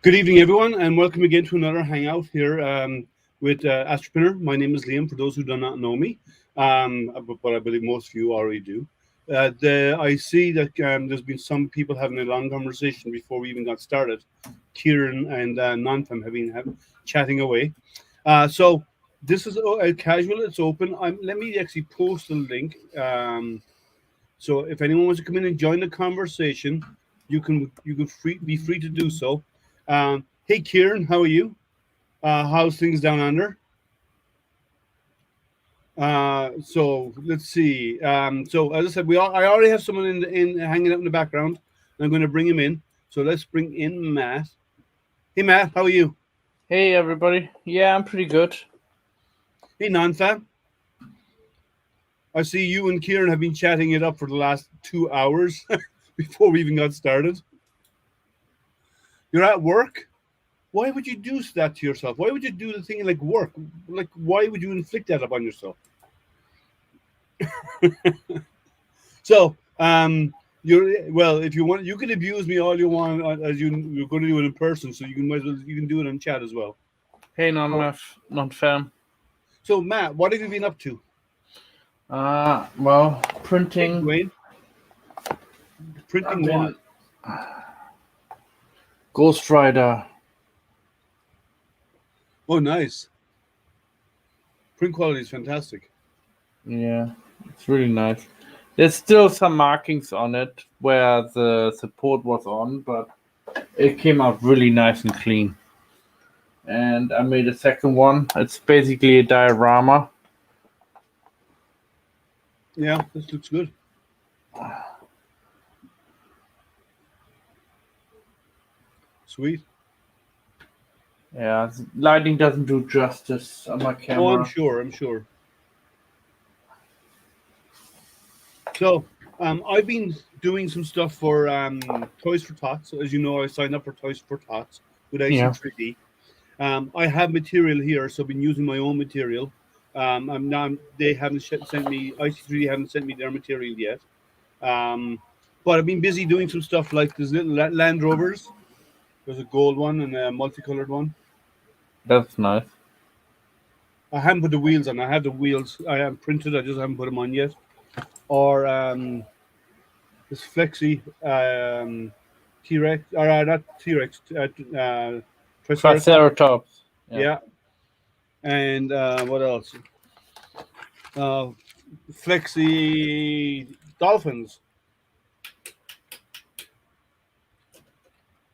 Good evening, everyone, and welcome again to another Hangout here with Astropreneur. My name is Liam, for those who do not know me, but I believe most of you already do. I see that there's been some people having a long conversation before we even got started. Kieran and Nonfam have been chatting away. So this is casual, it's open. Let me actually post the link. So if anyone wants to come in and join the conversation, you can be free to do so. Hey, Kieran, how are you? How's things down under? So let's see. So as I said, I already have someone in hanging out in the background. I'm going to bring him in. So let's bring in Matt. Hey, Matt, how are you? Hey, everybody. Yeah, I'm pretty good. Hey, Nonfam. I see you and Kieran have been chatting it up for the last 2 hours before we even got started. You're at work? Why would you do that to yourself? Why would you do the thing like work? Like, why would you inflict that upon yourself? So, if you want, you can abuse me all you want as you're going to do it in person. So you can do it on chat as well. Hey, not fam. So, Matt, what have you been up to? Well, printing. Hey, Dwayne. Printing what? Ghost Rider. Oh, nice. Print quality is fantastic. Yeah, it's really nice. There's still some markings on it where the support was on, but it came out really nice and clean. And I made a second one. It's basically a diorama. Yeah, this looks good. Sweet. Yeah, lighting doesn't do justice on my camera. Oh, I'm sure. So, I've been doing some stuff for Toys for Tots. As you know, I signed up for Toys for Tots with IC3D. I have material here, so I've been using my own material. They haven't sent me, IC3D haven't sent me their material yet. But I've been busy doing some stuff like these little Land Rovers. There's a gold one and a multicolored one. That's nice. I haven't put the wheels on. I have the wheels. I have printed. I just haven't put them on yet. Or this Flexi T-Rex, or not T-Rex, Triceratops. Yeah. And what else? Flexi Dolphins.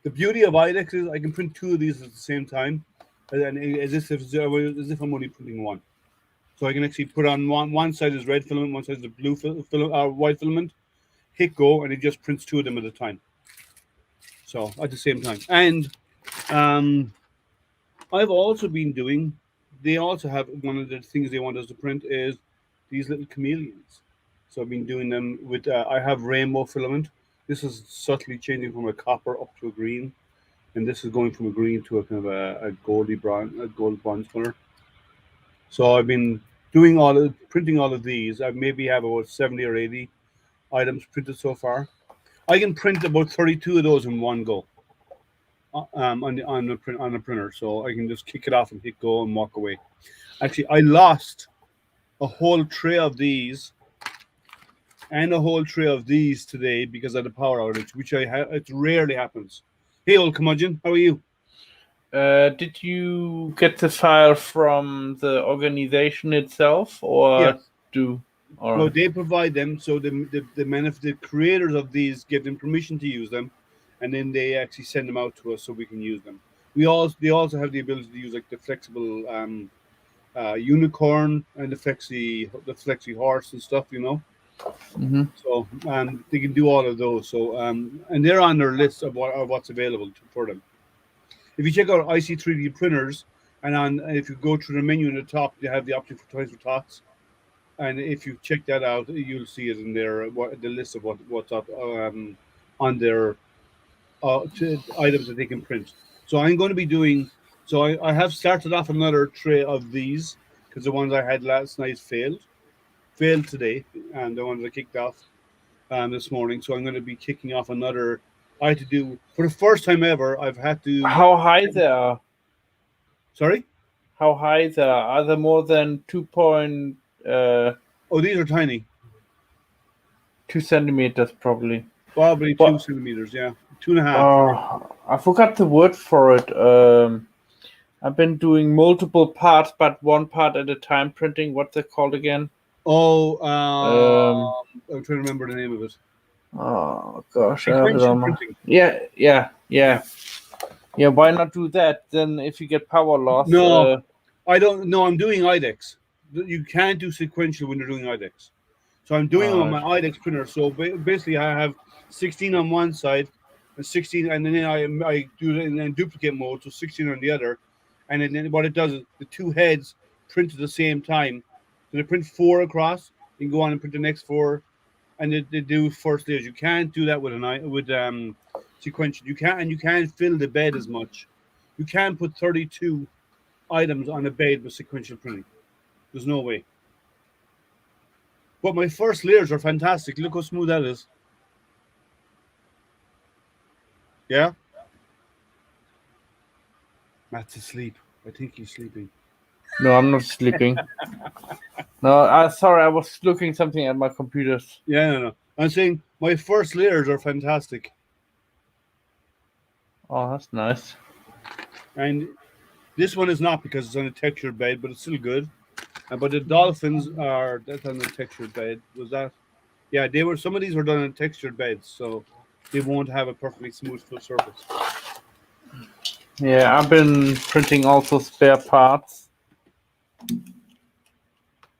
The beauty of IDEX is I can print two of these at the same time, and as if I'm only printing one. So I can actually put on one side is red filament, one side is the blue white filament, hit go, and it just prints two of them at a time. So at the same time. And I've also been doing, they also have one of the things they want us to print is these little chameleons. So I've been doing them with, I have rainbow filament. This is subtly changing from a copper up to a green. And this is going from a green to a kind of a gold bronze color. So I've been doing printing all of these. I maybe have about 70 or 80 items printed so far. I can print about 32 of those in one go on a printer. So I can just kick it off and hit go and walk away. Actually, I lost a whole tray of these and a whole tray of these today because of the power outage, which it rarely happens. Hey, old curmudgeon, how are you? Did you get the file from the organization itself, or Yes. No, they provide them, so the creators of these give them permission to use them, and then they actually send them out to us so we can use them. They also have the ability to use like the flexible unicorn and the flexi horse and stuff, you know. Mm-hmm. So they can do all of those. So and they're on their list of what's available for them. If you check out IC3D printers, and if you go through the menu in the top, they have the option for Toys for Tots. And if you check that out, you'll see it in there, the list of what's up on their items that they can print. So I'm going to be doing. So I have started off another tray of these because the ones I had last night failed today, and the ones I kicked off this morning. So I'm going to be kicking off another I had to do for the first time ever. I've had to. How high they are? Sorry. How high they are? Are they more than Oh, these are tiny. 2 centimeters probably? Probably two But centimeters. Yeah, 2.5. I forgot the word for it. I've been doing multiple parts, but one part at a time printing. What's it called again? Oh, Um, I'm trying to remember the name of it. oh gosh, I have it Sequential on my. printing. Yeah, yeah, yeah, yeah. Why not do that? Then if you get power loss, No, I don't. No, I'm doing IDEX. You can't do sequential when you're doing IDEX. So I'm doing it on uh, my IDEX printer. So basically, I have 16 on one side and 16, and then I do it in duplicate mode, so 16 on the other. And then what it does is the two heads print at the same time. So they print four across, and go on and print the next four, and they do first layers. You can't do that with sequential. You can't, and you can't fill the bed as much. You can't put 32 items on a bed with sequential printing. There's no way. But my first layers are fantastic. Look how smooth that is. Yeah? Matt's asleep. I think he's sleeping. no, I'm not sleeping. No, sorry, I was looking something at my computers. Yeah, no. I'm saying my first layers are fantastic. Oh, that's nice. And this one is not because it's on a textured bed, but it's still good. But the dolphins are that's on a textured bed. Was that? Yeah, they were. Some of these were done on textured beds, so they won't have a perfectly smooth full surface. Yeah, I've been printing also spare parts,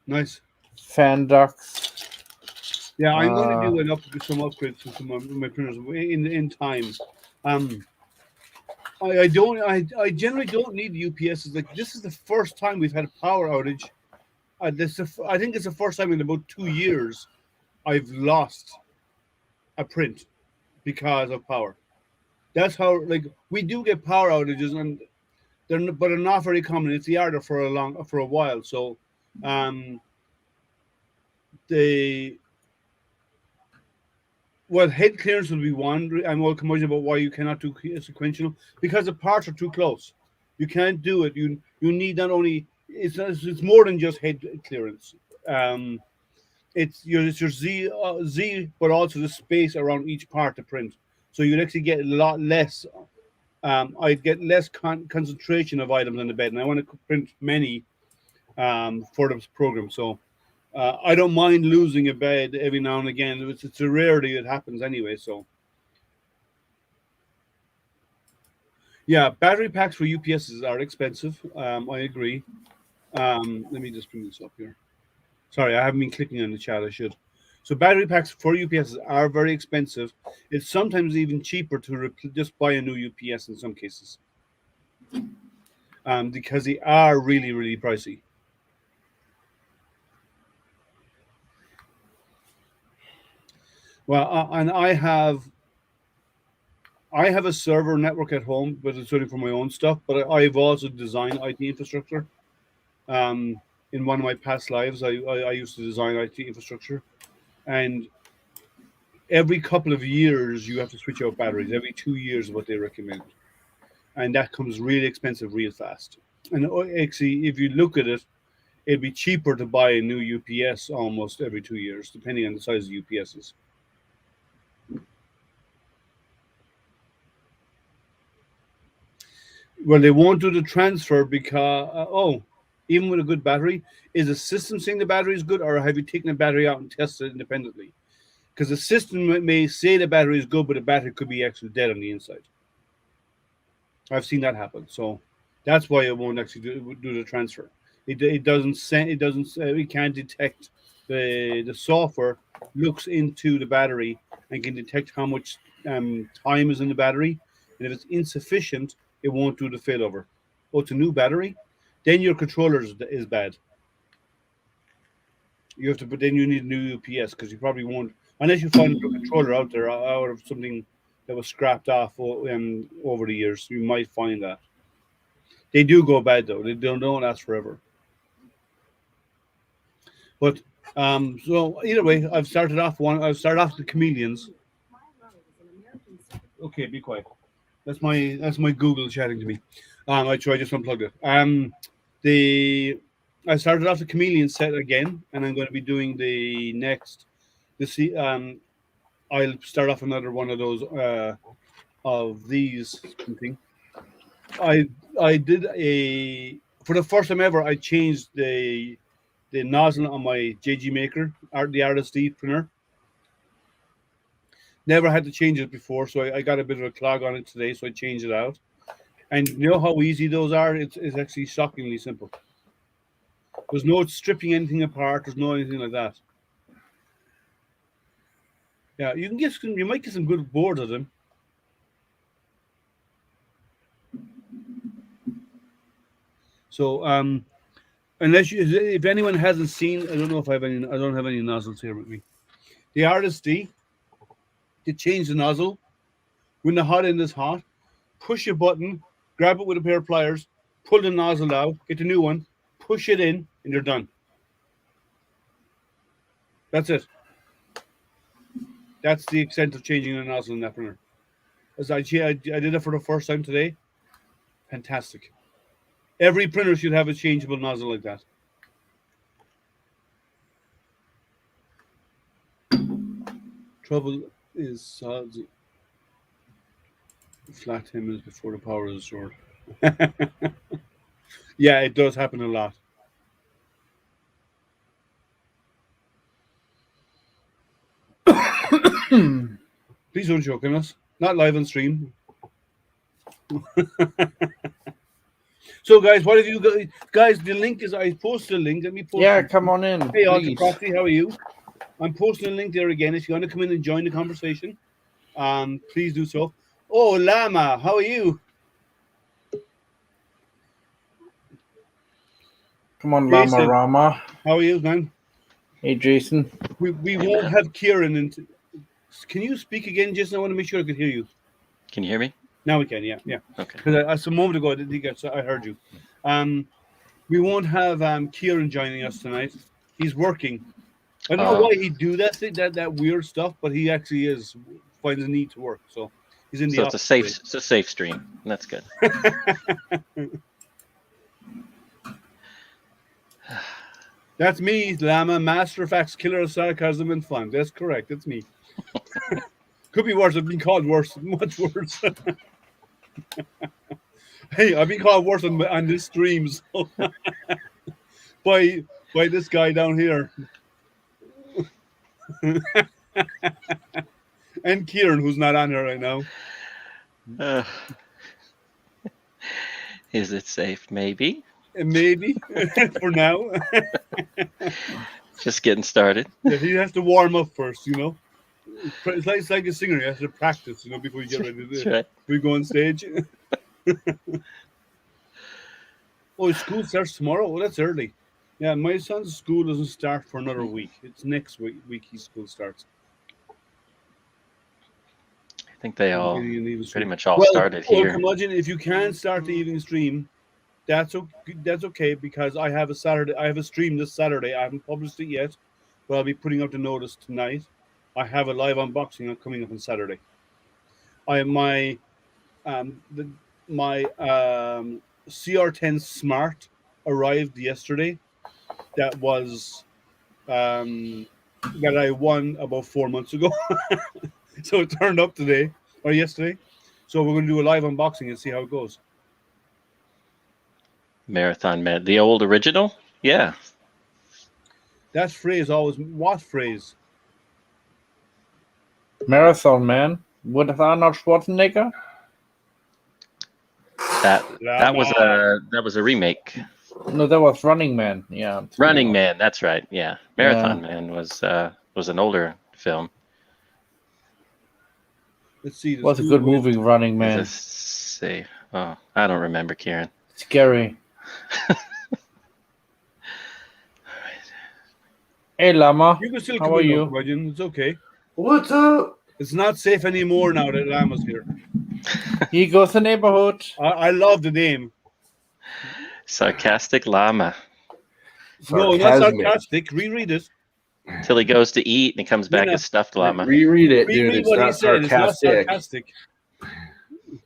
Nice. fan ducts. Yeah, I'm going to Uh, do some upgrades to some of my printers in time. Um, I generally don't need UPSs. Like this is the first time we've had a power outage. I think it's the first time in about 2 years I've lost a print because of power. That's how like we do get power outages, and but they're not very common. It's the art for a while. So, um, the well, head clearance will be one. I'm all commotion about why you cannot do sequential because the parts are too close. You can't do it. You need not only it's more than just head clearance. Um, it's your Z, but also the space around each part to print. So you'd actually get a lot less. I'd get less concentration of items on the bed, and I want to print many for this program. So I don't mind losing a bed every now and again. It's a rarity it happens anyway. So yeah, battery packs for UPSs are expensive. I agree. Let me just bring this up here. Sorry, I haven't been clicking on the chat. I should. So battery packs for UPSs are very expensive. It's sometimes even cheaper to just buy a new UPS in some cases, because they are really really pricey. Well, and I have a server network at home, but it's only for my own stuff. But I've also designed IT infrastructure. Um, in one of my past lives, I used to design IT infrastructure, and every couple of years you have to switch out batteries. Every 2 years is what they recommend, and that comes really expensive real fast. And actually, if you look at it, it'd be cheaper to buy a new UPS almost every 2 years, depending on the size of the UPSs. Well, they won't do the transfer because even with a good battery, is the system saying the battery is good, or have you taken the battery out and tested it independently? Because the system may say the battery is good, but the battery could be actually dead on the inside. I've seen that happen, so that's why it won't actually do the transfer. It doesn't send. It doesn't. It can't detect the software looks into the battery and can detect how much time is in the battery, and if it's insufficient, it won't do the failover. Oh, it's a new battery, then your controller is bad. You have to, but then you need a new UPS because you probably won't unless you find a controller out there out of something that was scrapped off over the years. You might find that they do go bad though. They don't last forever. But so either way, I've started off the Chameleons. Okay, be quiet. That's my Google chatting to me. I just unplugged it. I started off the Chameleon set again, and I'm going to be doing the next. I'll start off another one of those of these thing. I did for the first time ever. I changed the nozzle on my JG Maker, the RSD printer. Never had to change it before, so I got a bit of a clog on it today, so I changed it out. And you know how easy those are? It's actually shockingly simple. There's no stripping anything apart. There's no anything like that. Yeah, you might get some good boards of them. So if anyone hasn't seen, I don't know if I don't have any nozzles here with me. The RSD, to change the nozzle, when the hot end is hot, push a button, grab it with a pair of pliers, pull the nozzle out, get the new one, push it in, and you're done. That's it. That's the extent of changing the nozzle in that printer. As I did it for the first time today. Fantastic. Every printer should have a changeable nozzle like that. Trouble is flat 10 minutes before the power is restored. Yeah, it does happen a lot. Please don't joke on us. Not live on stream. So, guys, what have you guys? The link is I posted a link. Let me post. Yeah, come on in. Hey, Ultra Crafty, how are you? I'm posting a link there again. If you want to come in and join the conversation, please do so. Oh, Llama, how are you? Come on, Jason, Llama Rama. How are you, man? Hey, Jason. We won't have Kieran. Can you speak again, Jason? I want to make sure I could hear you. Can you hear me? Now we can, yeah. Okay. Because a moment ago I didn't think I heard you. We won't have Kieran joining us tonight. He's working. I don't know why he'd do that weird stuff, but he actually finds a need to work. So he's in the office. It's a safe stream. That's good. That's me, Llama, master of facts, killer of sarcasm and fun. That's correct. That's me. Could be worse. I've been called worse, much worse. Hey, I've been called worse on this stream, so by this guy down here. And Kieran, who's not on here right now. Is it safe? Maybe. Maybe for now. Just getting started. Yeah, he has to warm up first, you know. It's like a singer. You have to practice, you know, before you get ready to Right. we go on stage. Oh, school starts tomorrow. Oh, that's early. Yeah, my son's school doesn't start for another week. It's next week his school starts. I think they all pretty much all started here. Imagine if you can start the evening stream, that's okay because I have a stream this Saturday. I haven't published it yet, but I'll be putting out the notice tonight. I have a live unboxing coming up on Saturday. My CR10 Smart arrived yesterday. That was that I won about 4 months ago. So it turned up today or yesterday. So we're going to do a live unboxing and see how it goes. Marathon Man, the old original? Yeah. That phrase always, what phrase? Marathon Man with Arnold Schwarzenegger. That was a remake. No, that was Running Man. Yeah, Running Man. That's right. Yeah, Marathon Man was an older film. Let's see. What's a good movie, Running Man? Let's see. Oh, I don't remember, Kieran. Scary. Hey, Llama. You can still How are you? Imagine. It's okay. What's up? It's not safe anymore now that Llama's here. He goes the neighborhood. I love the name. Sarcastic Llama. No, not sarcastic. Reread it. Till he goes to eat and he comes back as stuffed llama. Reread it, dude. Reread It's what he not said. It's not sarcastic.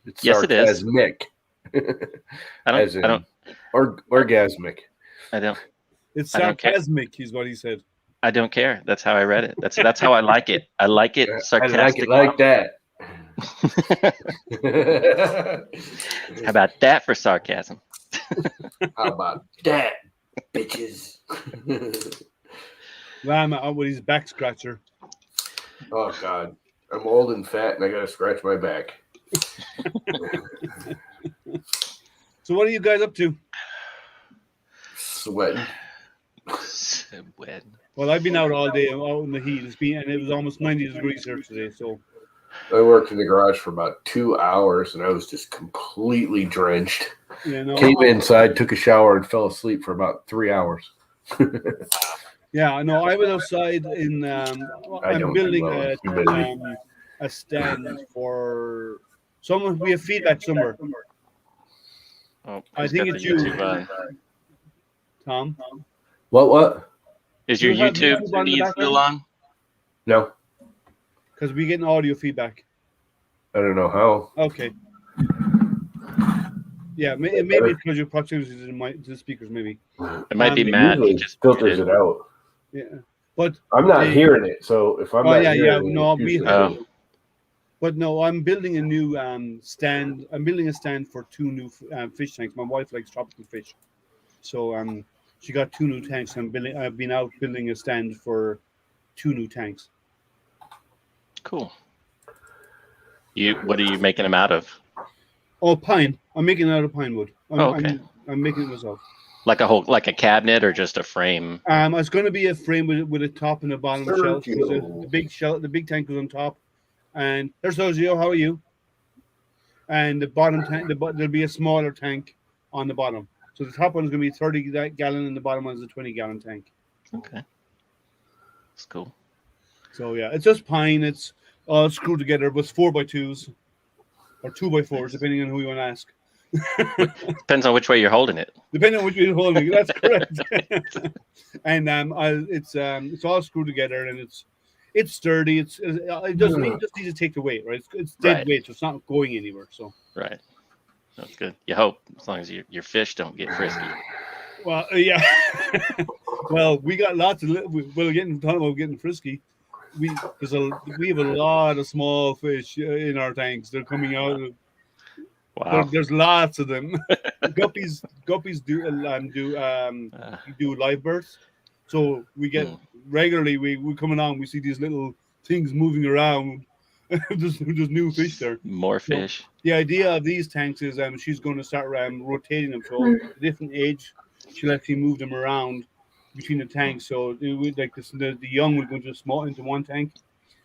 It's Yes, it is. sarcasmic. I As don't. in I don't. orgasmic. I don't. It's I don't care. sarcasmic, is what he said. I don't care. That's how I read it. That's how I like it. I like it I sarcastic. like it like that. How about that for sarcasm? How about that, bitches? Ram out with his back scratcher. Oh God, I'm old and fat, and I gotta scratch my back. So what are you guys up to? Sweating. When? Well, I've been out all day, out in the heat. And it was almost 90 degrees here today. So I worked in the garage for about 2 hours, and I was just completely drenched. Came inside, took a shower, and fell asleep for about 3 hours. Yeah, no, I was outside in. I'm building a stand for someone. We have feedback somewhere. Oh, I think it's you, Tom. What? Is your You have YouTube YouTube on the feed background? still on? No, Because we're getting audio feedback. I don't know how. Okay. Yeah, maybe it's because your proximity to the speakers, maybe. It might be It Matt. usually He just filters muted. it out. Yeah, but I'm not hearing it, so if I'm not hearing it, no, it's we usually have. me. But no, I'm building a new stand. I'm building a stand for 2 new fish tanks. My wife likes tropical fish, so she got 2 new tanks. I've been out building a stand for 2 new tanks. Cool. What are you making them out of? Oh, pine. I'm making it out of pine wood. Okay. I'm making it myself. Like a cabinet or just a frame? It's going to be a frame with a top and a bottom shelf. Sergio. The big tank goes on top, and there's Sergio. How are you? And the bottom tank, there'll be a smaller tank on the bottom. So the top one is going to be 30 gallon, and the bottom one is a 20-gallon tank. Okay. That's cool. So yeah, it's just pine. It's all screwed together, but it's 4x2s or 2x4s, depending on who you want to ask. Depends on which way you're holding it. Depending on which you're holding, that's correct. And it's all screwed together, and it's sturdy. It just needs to take the weight, right? It's dead weight, so it's not going anywhere. So Right. That's good. You hope, as long as your fish don't get frisky. well, yeah. Well, we got lots of. Well, talking about getting frisky. We have a lot of small fish in our tanks. They're coming out. Wow. There's lots of them. Guppies do live births, so we get regularly. We come along. We see these little things moving around. there's new fish there. More fish. So the idea of these tanks is she's going to start rotating them. So at a different age, she'll actually move them around between the tanks. So the young will go into one tank.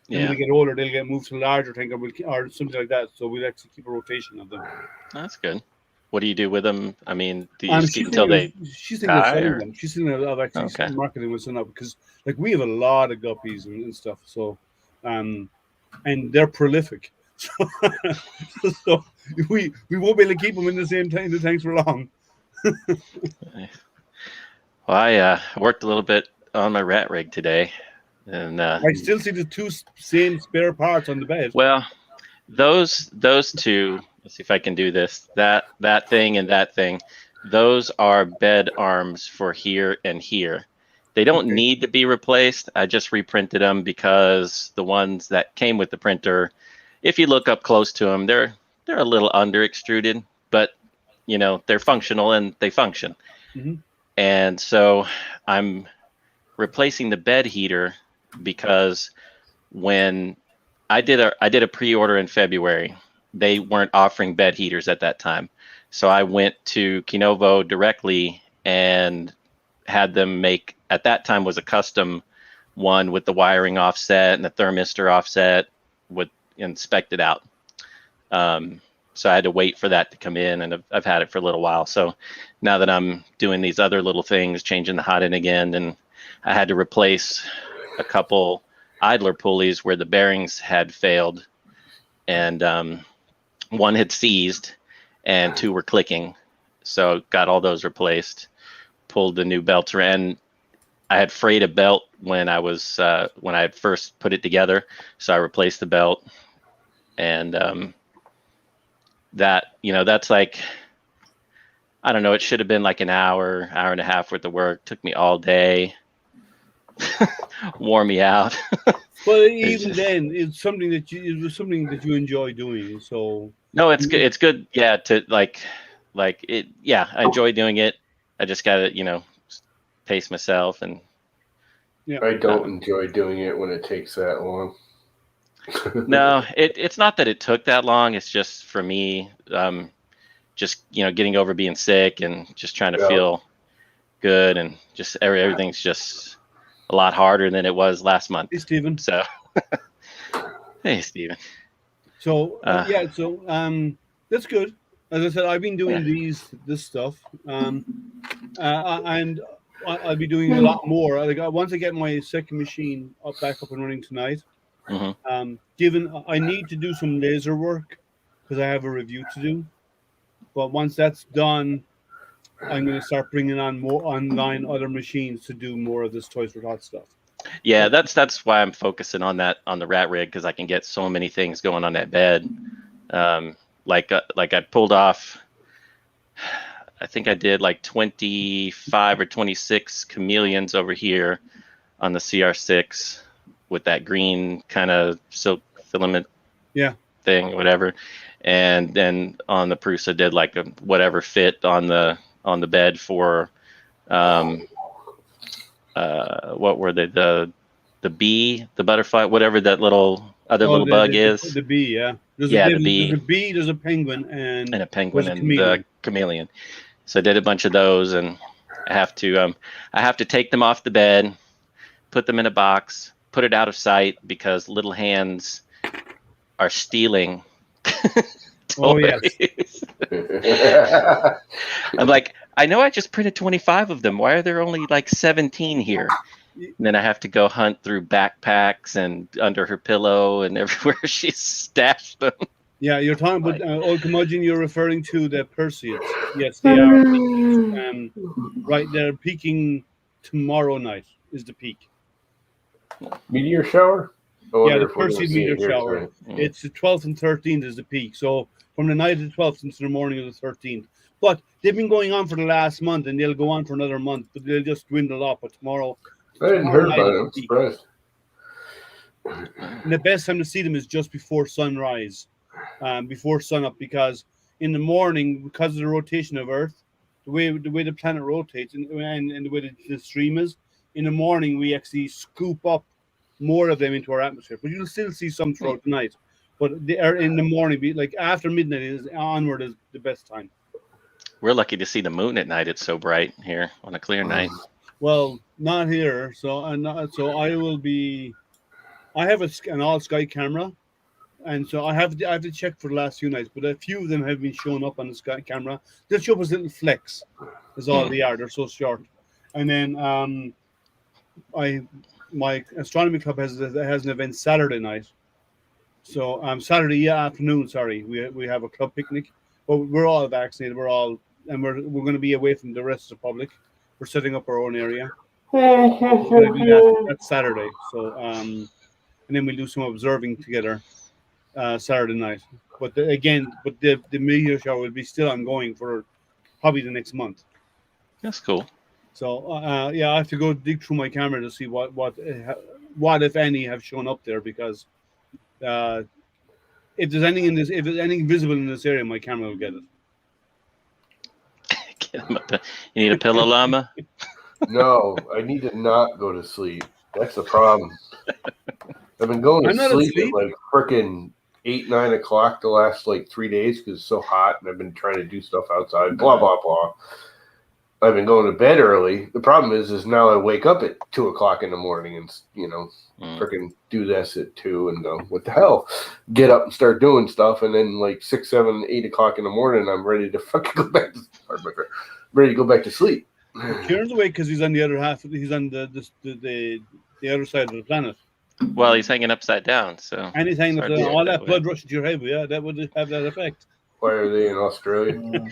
And when they get older, they'll get moved to a larger tank or something like that. So we'll actually keep a rotation of them. That's good. What do you do with them? I mean, do you just keep she's until she's they thinking of die? selling Or? them. She's thinking of actually marketing with some up because we have a lot of guppies and stuff. So, and they're prolific. So we won't be able to keep them in the tanks for long. Well, I worked a little bit on my rat rig today, and I still see the 2 same spare parts on the bed. Well, those 2. Let's see if I can do this. That thing and that thing. Those are bed arms for here and here. They don't need to be replaced. I just reprinted them because the ones that came with the printer, if you look up close to them, they're a little under extruded, but they're functional and they function. Mm-hmm. And so I'm replacing the bed heater because when I did a pre-order in February, they weren't offering bed heaters at that time. So I went to Kinovo directly and had them make, at that time was a custom one with the wiring offset and the thermistor offset with inspected out. So I had to wait for that to come in, and I've had it for a little while. So now that I'm doing these other little things, changing the hot end again, and I had to replace a couple idler pulleys where the bearings had failed, and one had seized and 2 were clicking. So got all those replaced, pulled the new belts around. I had frayed a belt when I had first put it together. So I replaced the belt, and that, that's like, I don't know, it should have been like an hour and a half worth of work. Took me all day. Wore me out. But even then, it's something that you enjoy doing. So no, it's good. It's good. Yeah. To like it. Yeah. I enjoy doing it. I just got to, pace myself and. Yeah. I don't enjoy doing it when it takes that long. No, it's not that it took that long. It's just for me, just getting over being sick and just trying to feel good, and just everything's just a lot harder than it was last month. Hey, Stephen. So, hey, Stephen. So that's good. As I said, I've been doing this stuff, and I'll be doing a lot more. Like once I get my second machine back up and running tonight. Mm-hmm. Given I need to do some laser work because I have a review to do, but once that's done, I'm going to start bringing on more online other machines to do more of this Toys for Tots stuff. Yeah, that's why I'm focusing on the rat rig, because I can get so many things going on that bed. Like I pulled off, I think I did like 25 or 26 chameleons over here on the CR6 with that green kind of silk filament thing, whatever. And then on the Prusa did like a whatever fit on the bed for what were they, the bee, the butterfly, whatever that little bug is. The bee, yeah. The bee. There's a bee, there's a penguin, and a penguin and the chameleon. So I did a bunch of those, and I have to take them off the bed, put them in a box, put it out of sight, because little hands are stealing toys. I'm like, I know I just printed 25 of them. Why are there only like 17 here? And then I have to go hunt through backpacks and under her pillow and everywhere she stashed them. Yeah, you're talking about old curmudgeon. You're referring to the Perseids. Yes, they are. Right, they're peaking tomorrow night. Is the peak. Meteor shower? Yeah, the Perseid meteor shower. Right. It's the 12th and 13th is the peak. So from the night of the 12th into the morning of the 13th. But they've been going on for the last month, and they'll go on for another month, but they'll just dwindle off. But tomorrow, I hadn't heard about it. I'm surprised. And the best time to see them is just before sunrise, before sunup, because in the morning, because of the rotation of Earth, the way the planet rotates, and the way the stream is, in the morning we actually scoop up more of them into our atmosphere. But you'll still see some throughout the night. But they are in the morning, like after midnight onward is the best time. We're lucky to see the moon at night. It's so bright here on a clear night. Well, not here. So I will be. I have an all sky camera, and so I have to check for the last few nights. But a few of them have been showing up on the sky camera. They'll show up as little flecks. Is all they are. They're so short. And then my astronomy club has an event Saturday night. So Saturday afternoon. Sorry, we have a club picnic. But we're all vaccinated. We're going to be away from the rest of the public. We're setting up our own area. That's Saturday. So and then we'll do some observing together Saturday night. But the meteor shower will be still ongoing for probably the next month. That's cool. So I have to go dig through my camera to see what if any have shown up there, because if there's anything visible in this area, my camera will get it. Get him up. You need a pillow, llama? No, I need to not go to sleep. That's the problem. I've been going to sleep at like freaking 8, 9 o'clock the last like 3 days because it's so hot, and I've been trying to do stuff outside. Blah blah blah. I've been going to bed early. The problem is now I wake up at 2 o'clock in the morning and freaking do this at 2 and go, what the hell? Get up and start doing stuff, and then like 6, 7, 8 o'clock in the morning, I'm ready to fucking go back to sleep. Kieran's awake because he's on the other half. He's on the other side of the planet. Well, he's hanging upside down, so. And he's hanging upside down. All that blood rushing to your head, yeah, that would have that effect. Why are they in Australia?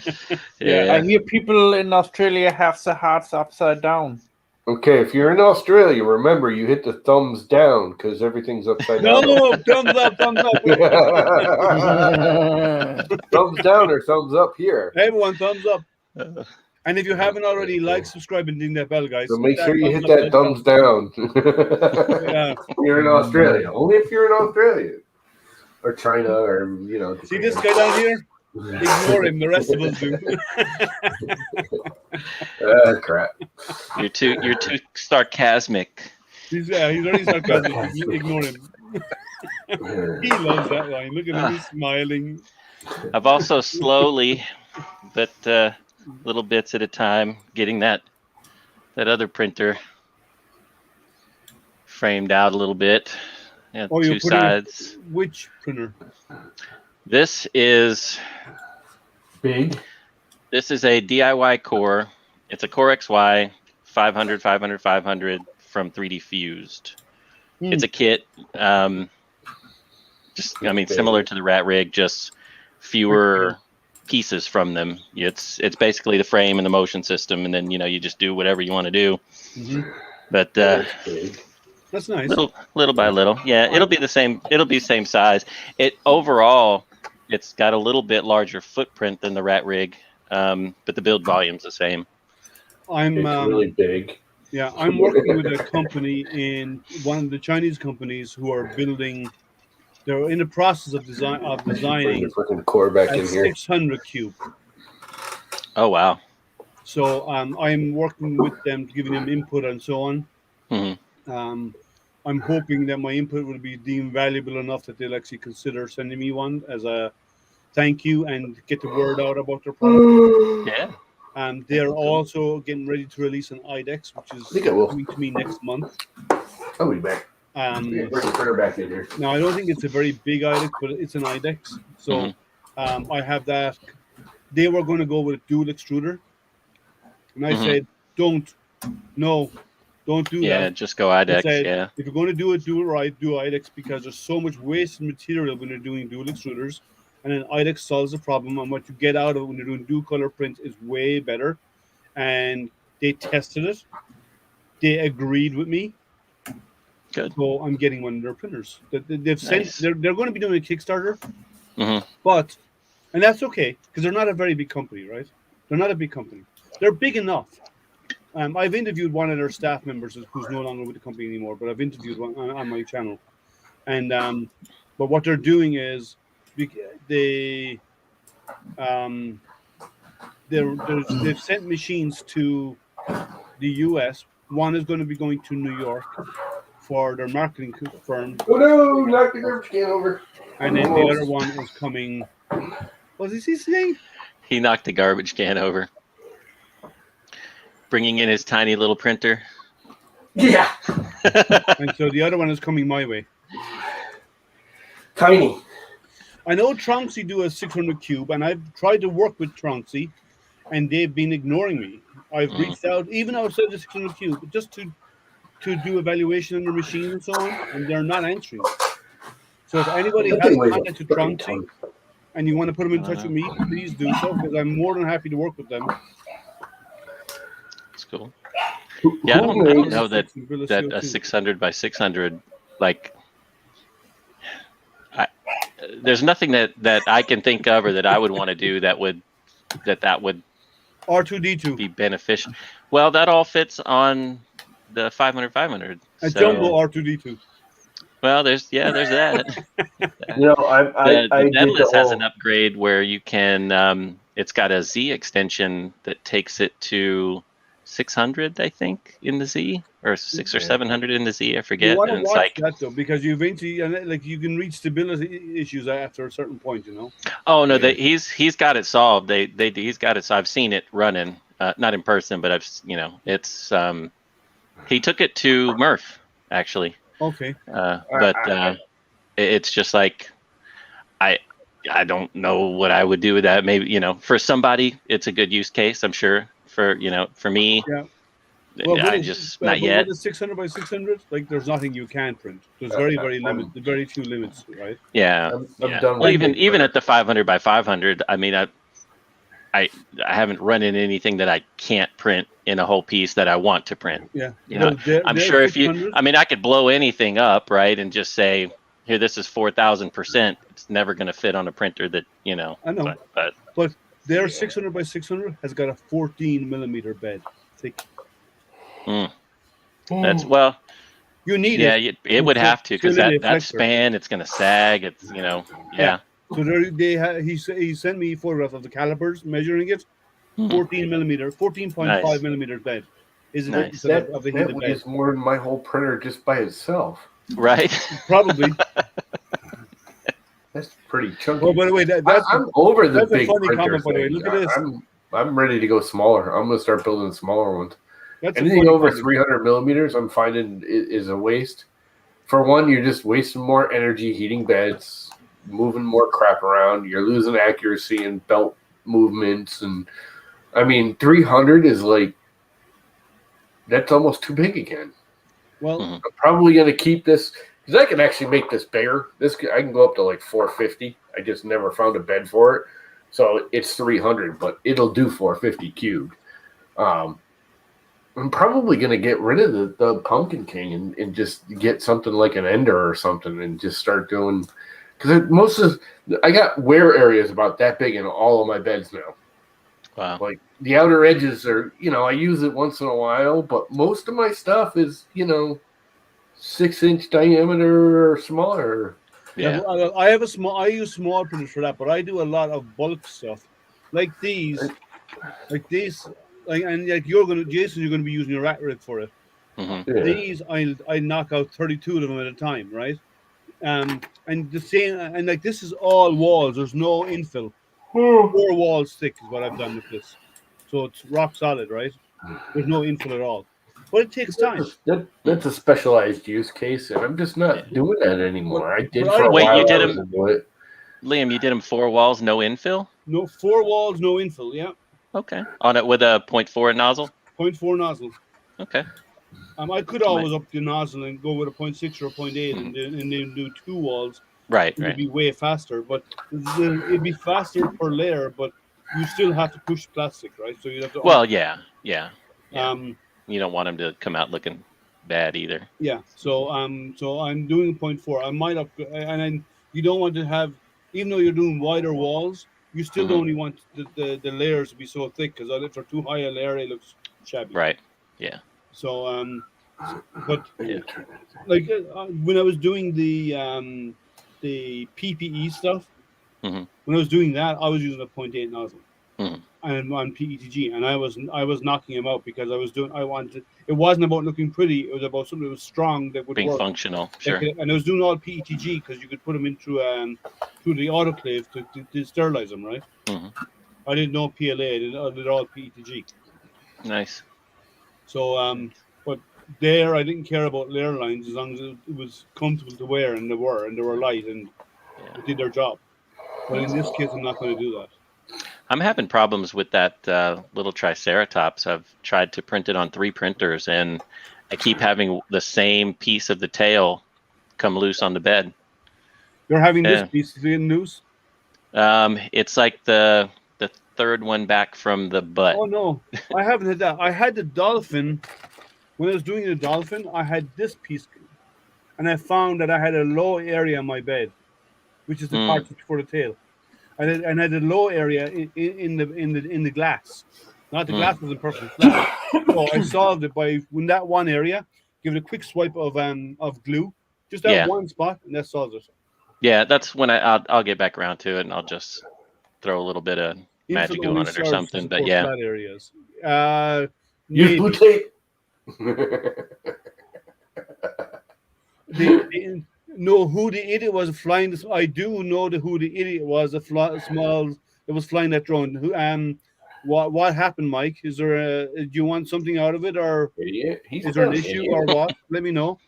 Yeah, I hear people in Australia have their hearts upside down. Okay, if you're in Australia, remember you hit the thumbs down because everything's upside down. No, thumbs up, thumbs up. Thumbs down or thumbs up here. Everyone, thumbs up. And if you haven't already, like, subscribe, and ding that bell, guys. So make sure you hit that thumbs down. Yeah. You're in Australia. Only if you're in Australia. Or China or, See this guy down here? Ignore him. The rest of us do. Crap. You're too sarcasmic. He's already sarcastic. Ignore him. He loves that line. Look at him. He's smiling. I've also slowly, but little bits at a time, getting that other printer framed out a little bit. Yeah, two sides. Which printer? This is big. This is a DIY core. It's a Core XY 500, 500, 500 from 3D Fused. It's a kit. Similar to the Rat Rig, just fewer pieces from them. It's basically the frame and the motion system, and then you just do whatever you want to do. Mm-hmm. But that's nice. Little by little, yeah. It'll be the same. It'll be same size. Overall, it's got a little bit larger footprint than the Rat Rig, but the build volume's the same. It's really big. Yeah, I'm working with a company in one of the Chinese companies who are building. They're in the process of designing the core back in here. 600 cube. Oh wow! So I'm working with them, giving them input and so on. Mm-hmm. I'm hoping that my input will be deemed valuable enough that they'll actually consider sending me one as a thank you and get the word out about their product. Yeah. They're also getting ready to release an IDEX, which is coming to me next month. I'll be back. Bring the printer back in here. Now, I don't think it's a very big IDEX, but it's an IDEX. So I have that. They were going to go with a dual extruder. And I said, don't do that. Yeah, just go IDEX, said, if you're going to do it, do IDEX, because there's so much wasted material when you're doing dual extruders. And then IDEX solves the problem, and what you get out of it when you're doing dual color prints is way better. And they tested it. They agreed with me. Good. So I'm getting one of their printers. They've sent. Nice. They're going to be doing a Kickstarter, and that's okay because they're not a very big company, right? They're not a big company. They're big enough. I've interviewed one of their staff members who's no longer with the company anymore, but I've interviewed one on my channel, and but what they're doing is they've sent machines to the US. One is going to be going to New York for their marketing firm. Oh no! Knock the garbage can over. And then the other one is coming. What is he saying? he knocked the garbage can over, bringing in his tiny little printer. Yeah. And so the other one is coming my way. Tiny. I know Tronxy do a 600 cube, and I've tried to work with Tronxy, and they've been ignoring me. I've reached out, even outside the 600 cube, just to do evaluation on their machine and so on, and they're not answering. So if anybody has contact to Tronxy, and you want to put them in touch with me, please do so, because I'm more than happy to work with them. That's cool. Yeah, I don't know that a 600 by 600, like, there's nothing that I can think of or that I would want to do that would R2D2 be beneficial. Well, that all fits on the 500. A jumbo R2D2. Well, there's that. You know, I the Netless has an upgrade where you can. It's got a Z extension that takes it to 600, I think, in the Z, or 600 or 700 in the Z. I forget. You want to and watch like, that though, because you eventually, like, you can reach stability issues after a certain point. You know. Oh no, he's got it solved. He's got it. So I've seen it running, not in person, but it's. He took it to Murph actually. Okay. But it's just like, I don't know what I would do with that. Maybe, for somebody, it's a good use case, I'm sure. For me, yeah. Well, not yet. With the 600 by 600, like, there's nothing you can print. There's very few limits, right? Yeah. I'm done Well, with even at the 500 by 500, I mean, I haven't run into anything that I can't print in a whole piece that I want to print. Yeah. You know, I'm sure if you, I mean, I could blow anything up, right, and just say, here, this is 4,000%. It's never going to fit on a printer that, you know. I know. But their 600 by 600 has got a 14 millimeter bed thick. That's, well, you need it. Yeah, it would have to, because that span, it's going to sag. It's, you know, yeah. So he sent me a photograph of the calipers measuring it. 14 millimeter, 14.5 millimeter bed. Is it nice. That weighs more than my whole printer just by itself. Right. Probably. That's pretty chunky. Oh, by the way, I'm over the big funny printer comment, by the way. Look at this. I'm ready to go smaller. I'm going to start building smaller ones. Anything over 300 millimeters, I'm finding is a waste. For one, you're just wasting more energy heating beds, moving more crap around. You're losing accuracy in belt movements, and I mean, 300 is like, that's almost too big again. Well, I'm probably going to keep this because I can actually make this bigger. I can go up to like 450. I just never found a bed for it. So it's 300, but it'll do 450 cubed. I'm probably going to get rid of the Pumpkin King and just get something like an Ender or something and just start doing, because I got wear areas about that big in all of my beds now. Wow. Like the outer edges are, I use it once in a while, but most of my stuff is, 6-inch diameter or smaller. Yeah. I use small printers for that, but I do a lot of bulk stuff, like these, Jason, you're going to be using your rat rig for it. Mm-hmm. Yeah. These I knock out 32 of them at a time, right? And the same, and like this is all walls. There's no infill. 4 walls thick is what I've done with this, so it's rock solid, right? There's no infill at all, but it takes time. That's a specialized use case, and I'm just not doing that anymore. I did for a while. Wait, you did them, Liam? You did them 4 walls, no infill? No, 4 walls, no infill. Yeah. Okay. On it with a 0.4 nozzle. 0.4 nozzle. Okay. I could always up the nozzle and go with a 0.6 or a 0.8 and then do 2 walls. Right. It'd be way faster, but it'd be faster per layer, but you still have to push plastic, right? So you have to. Well, yeah. You don't want them to come out looking bad either. Yeah. So I'm doing 0.4. I might and then you don't want to have, even though you're doing wider walls, you still don't want the layers to be so thick, because if they're too high a layer, it looks shabby. Right. Yeah. So but like when I was doing the PPE stuff, when I was doing that, I was using a 0.8 nozzle and on PETG, and I was knocking them out because it wasn't about looking pretty, it was about something that was strong that would being work. Functional. Sure. And I was doing all PETG because you could put them into through the autoclave to sterilize them, right? I didn't know PLA. I did all PETG. Nice. So but there I didn't care about layer lines as long as it was comfortable to wear, and they were light and it did their job. But in this case, I'm not going to do that. I'm having problems with that little Triceratops. I've tried to print it on 3 printers, and I keep having the same piece of the tail come loose on the bed. You're having this piece loose? It's like the 3rd one back from the butt. Oh no, I haven't had that. I had the dolphin. When I was doing the dolphin, I had this piece, and I found that I had a low area in my bed, which is the part for the tail. I had a low area in the glass. Not the glass wasn't perfectly flat. So I solved it by, in that one area, give it a quick swipe of glue, just that one spot, and that solves it. Yeah, that's when I'll get back around to it, and I'll just throw a little bit of magic glue on it or something. But yeah, flat areas. Use blue tape. Know who the idiot was flying this. I do know who the idiot was. Small that was flying that drone. Who what happened, Mike? Is there do you want something out of it, or is there an issue or what? Let me know.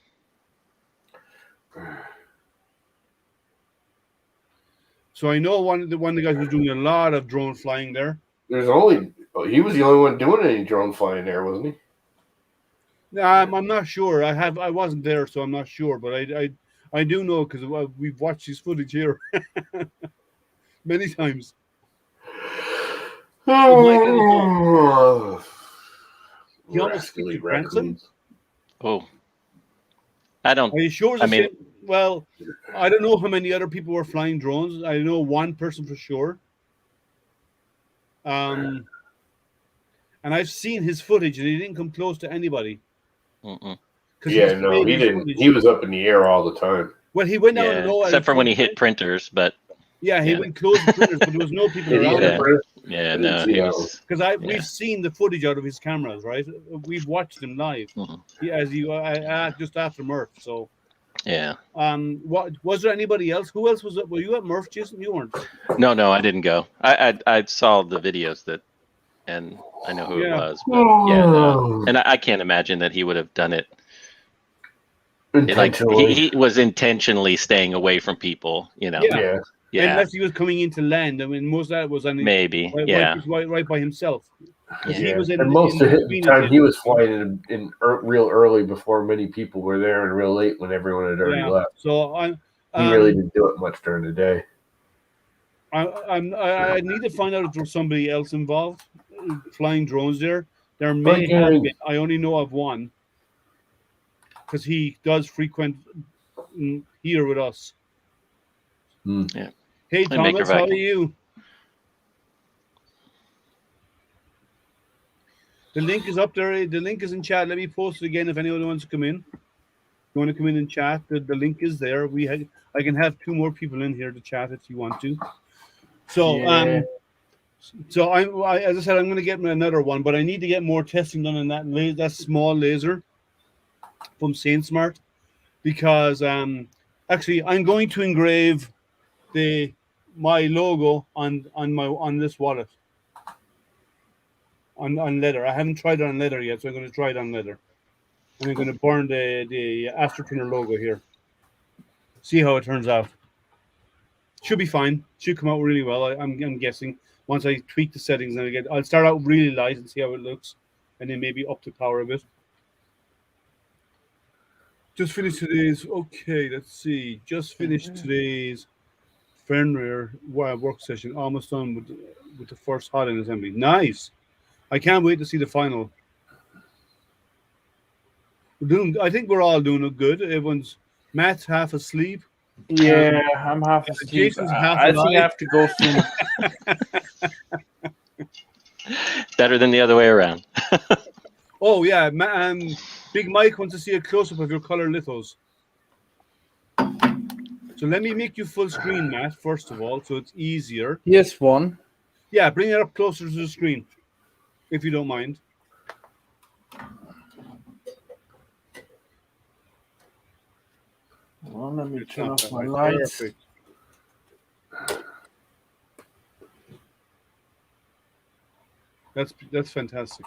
So I know one of the guys who's doing a lot of drone flying there. He was the only one doing any drone flying there, wasn't he? I'm not sure. I wasn't there, so I'm not sure. But I do know because we've watched his footage here many times. He almost skipped your grandson. Oh, I don't. Are you sure? I mean, well, I don't know how many other people were flying drones. I know one person for sure. And I've seen his footage, and he didn't come close to anybody. Yeah, no, he didn't. He was up in the air all the time. Well, he went down low, except for when he hit printers, but yeah, he went close to printers, but there was no people around. Yeah, no, he was because we've seen the footage out of his cameras, right? We've watched him live. Just after Murph. So yeah. What was there? Anybody else? Who else was? Were you at Murph, Jason? You weren't. No, I didn't go. I saw the videos and I know who it was. But no. And I can't imagine that he would have done it. Like he was intentionally staying away from people, you know. Yeah. Unless he was coming into land. I mean, most of that was on maybe right by himself. He was and most of the time he was flying in real early before many people were there, and real late when everyone had already left. So he really didn't do it much during the day. I need to find out if there's somebody else involved flying drones there. There may have been. I only know of one because he does frequent here with us. Yeah. Hey Thomas, how are you? The link is up there. The link is in chat. Let me post it again if anyone wants to come in. You want to come in and chat? The link is there. I can have 2 more people in here to chat if you want to. So I as I said, I'm going to get another one, but I need to get more testing done on that small laser from SaintSmart because actually I'm going to engrave my logo on this wallet on leather. I haven't tried it on leather yet, so I'm going to try it on leather. And I'm going to burn the Astrotuner logo here. See how it turns out. Should be fine. Should come out really well. I'm guessing once I tweak the settings and I'll start out really light and see how it looks, and then maybe up the power a bit. Just finished today's. Okay, let's see. Just finished today's Fenrir work session. Almost done with the first hot end assembly. Nice. I can't wait to see the final. I think we're all doing good. Matt's half asleep. Yeah, I'm half asleep. Jason's half I think I have to go soon. Better than the other way around. Oh yeah, Big Mike wants to see a close-up of your color lithos. So let me make you full screen, Matt, first of all, so it's easier. Here's one. Yeah, bring it up closer to the screen, if you don't mind. Well, let me turn off my lights. Perfect. That's fantastic.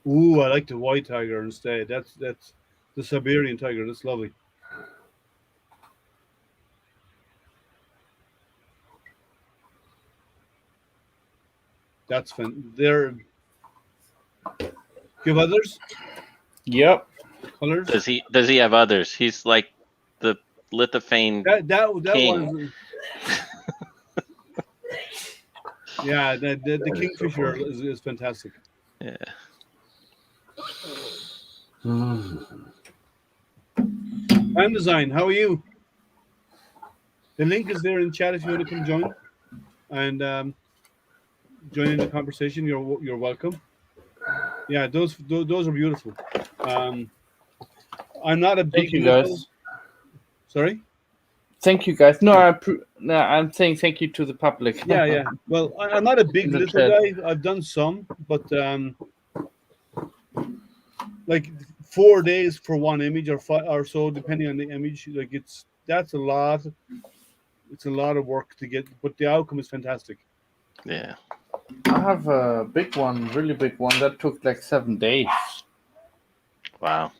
Ooh, I like the white tiger instead. That's the Siberian tiger. That's lovely. That's fun. There. Give others. Yep. Colors. Does he have others? He's like the lithophane. That king. one. Yeah, the Kingfisher is fantastic. Yeah. Fan Design, how are you? The link is there in chat if you want to come join and join in the conversation. You're welcome. Yeah, those are beautiful. I'm not a big. Thank you guys. Sorry. Thank you guys. No, I'm saying thank you to the public. Yeah. Well, I'm not a big little guy. I've done some, but like 4 days for one image or 5 or so, depending on the image. Like that's a lot. It's a lot of work to get, but the outcome is fantastic. Yeah. I have a big one, really big one that took like 7 days. Wow.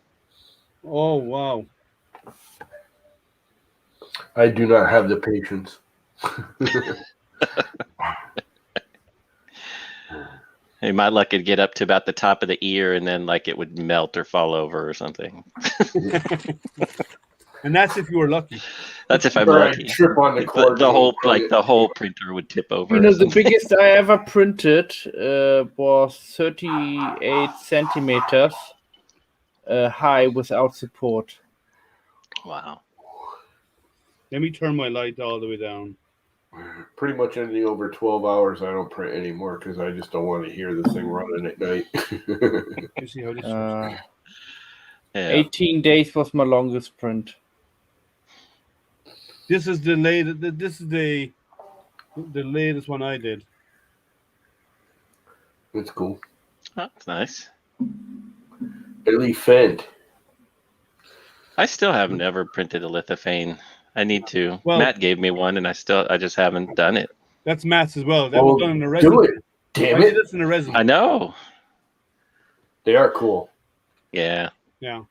Oh wow. I do not have the patience. Hey, my luck could get up to about the top of the ear, and then like it would melt or fall over or something. And that's if you were lucky. That's if I'm Or I lucky. trip on the cord. The whole printer would tip over. You know, the biggest I ever printed was 38 centimeters high without support. Wow. Let me turn my light all the way down. Pretty much anything over 12 hours, I don't print anymore because I just don't want to hear this thing running at night. You see how this Uh, Yeah. 18 days was my longest print. This is the latest. This is the latest one I did. It's cool. Oh, that's nice. Elephant. I still have never printed a lithophane. I need to. Well- Matt gave me one, and I just haven't done it. That's Matt's as well. That was done in a resin. Do it. Damn I did it. this in a resin. I know. They are cool. Yeah. Yeah,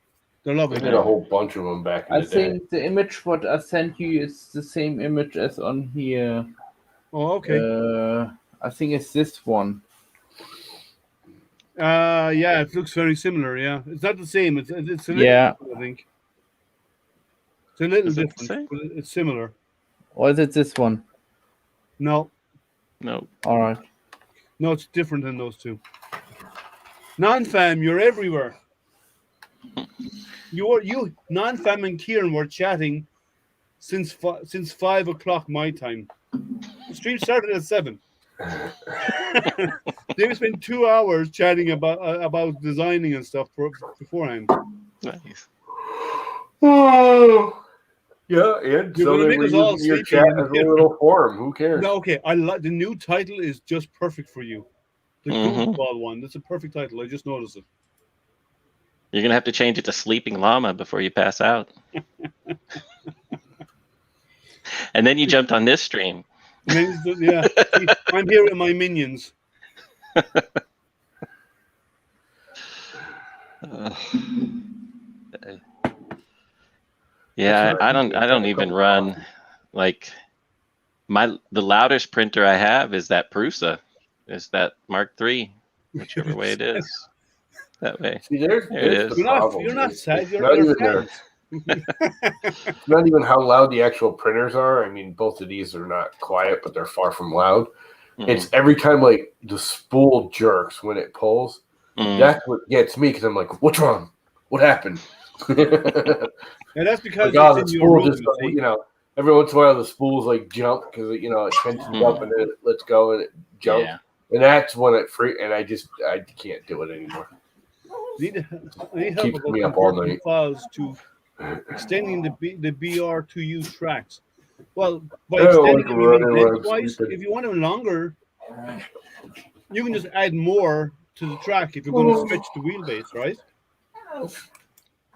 they're I lovely. did a whole bunch of them back in I the day. think the image what I sent you is the same image as on here. Oh, okay. I think it's this one. Yeah, it looks very similar. Yeah, it's not the same. It's a little Yeah. different, I think. It's a little Is it the different, same? but it's similar. Or is it this one? No, No. All right. no, it's different than those two. Non-fam, you're everywhere. You non-fam and Kieran were chatting since 5 o'clock my time. The stream started at 7. They spent 2 hours chatting about designing and stuff beforehand. Nice. Oh. Yeah, and You're so gonna they make were us all using your sleepy chat in as a here. little forum. Who cares? No, okay. The new title is just perfect for you. The Mhm. goofball one. That's a perfect title. I just noticed it. You're gonna have to change it to Sleeping Llama before you pass out. And then you jumped on this stream. Yeah, see, I'm here with my minions. Yeah, That's I what don't. do. I don't even run. Like the loudest printer I have is that Prusa. Is that Mark III, whichever way it is. That way. See, there's There it the is. problem. You're not It's sad. You're not they're even their- fans. It's not even how loud the actual printers are. I mean, both of these are not quiet, but they're far from loud. Mhm. It's every time like the spool jerks when it pulls. Mhm. That's what gets me because I'm like, what's wrong? What happened? And that's because God, the it's in your spool room. just, every once in a while the spools like jump because it tensions up and then it lets go and it jumps. Yeah. And that's when it and I can't do it anymore. I need help Keeps about me up all converting night. files to extending the BR2U tracks. Well, by I don't extending like them, you mean running when I'm lengthwise. sleeping. If you want them longer, you can just add more to the track if you're going to stretch the wheelbase, right?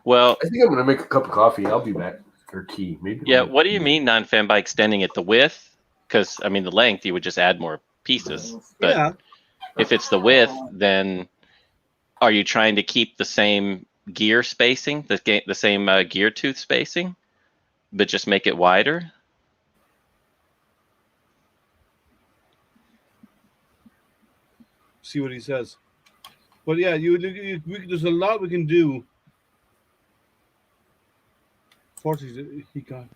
Well, I think I'm gonna make a cup of coffee. I'll be back for tea. Maybe. yeah. What do you mean non-fan by extending it the width? Because I mean the length, you would just add more pieces. But Yeah. if it's the width, then are you trying to keep the same gear spacing, the same gear tooth spacing, but just make it wider? See what he says. But yeah, there's a lot we can do. 40 he got.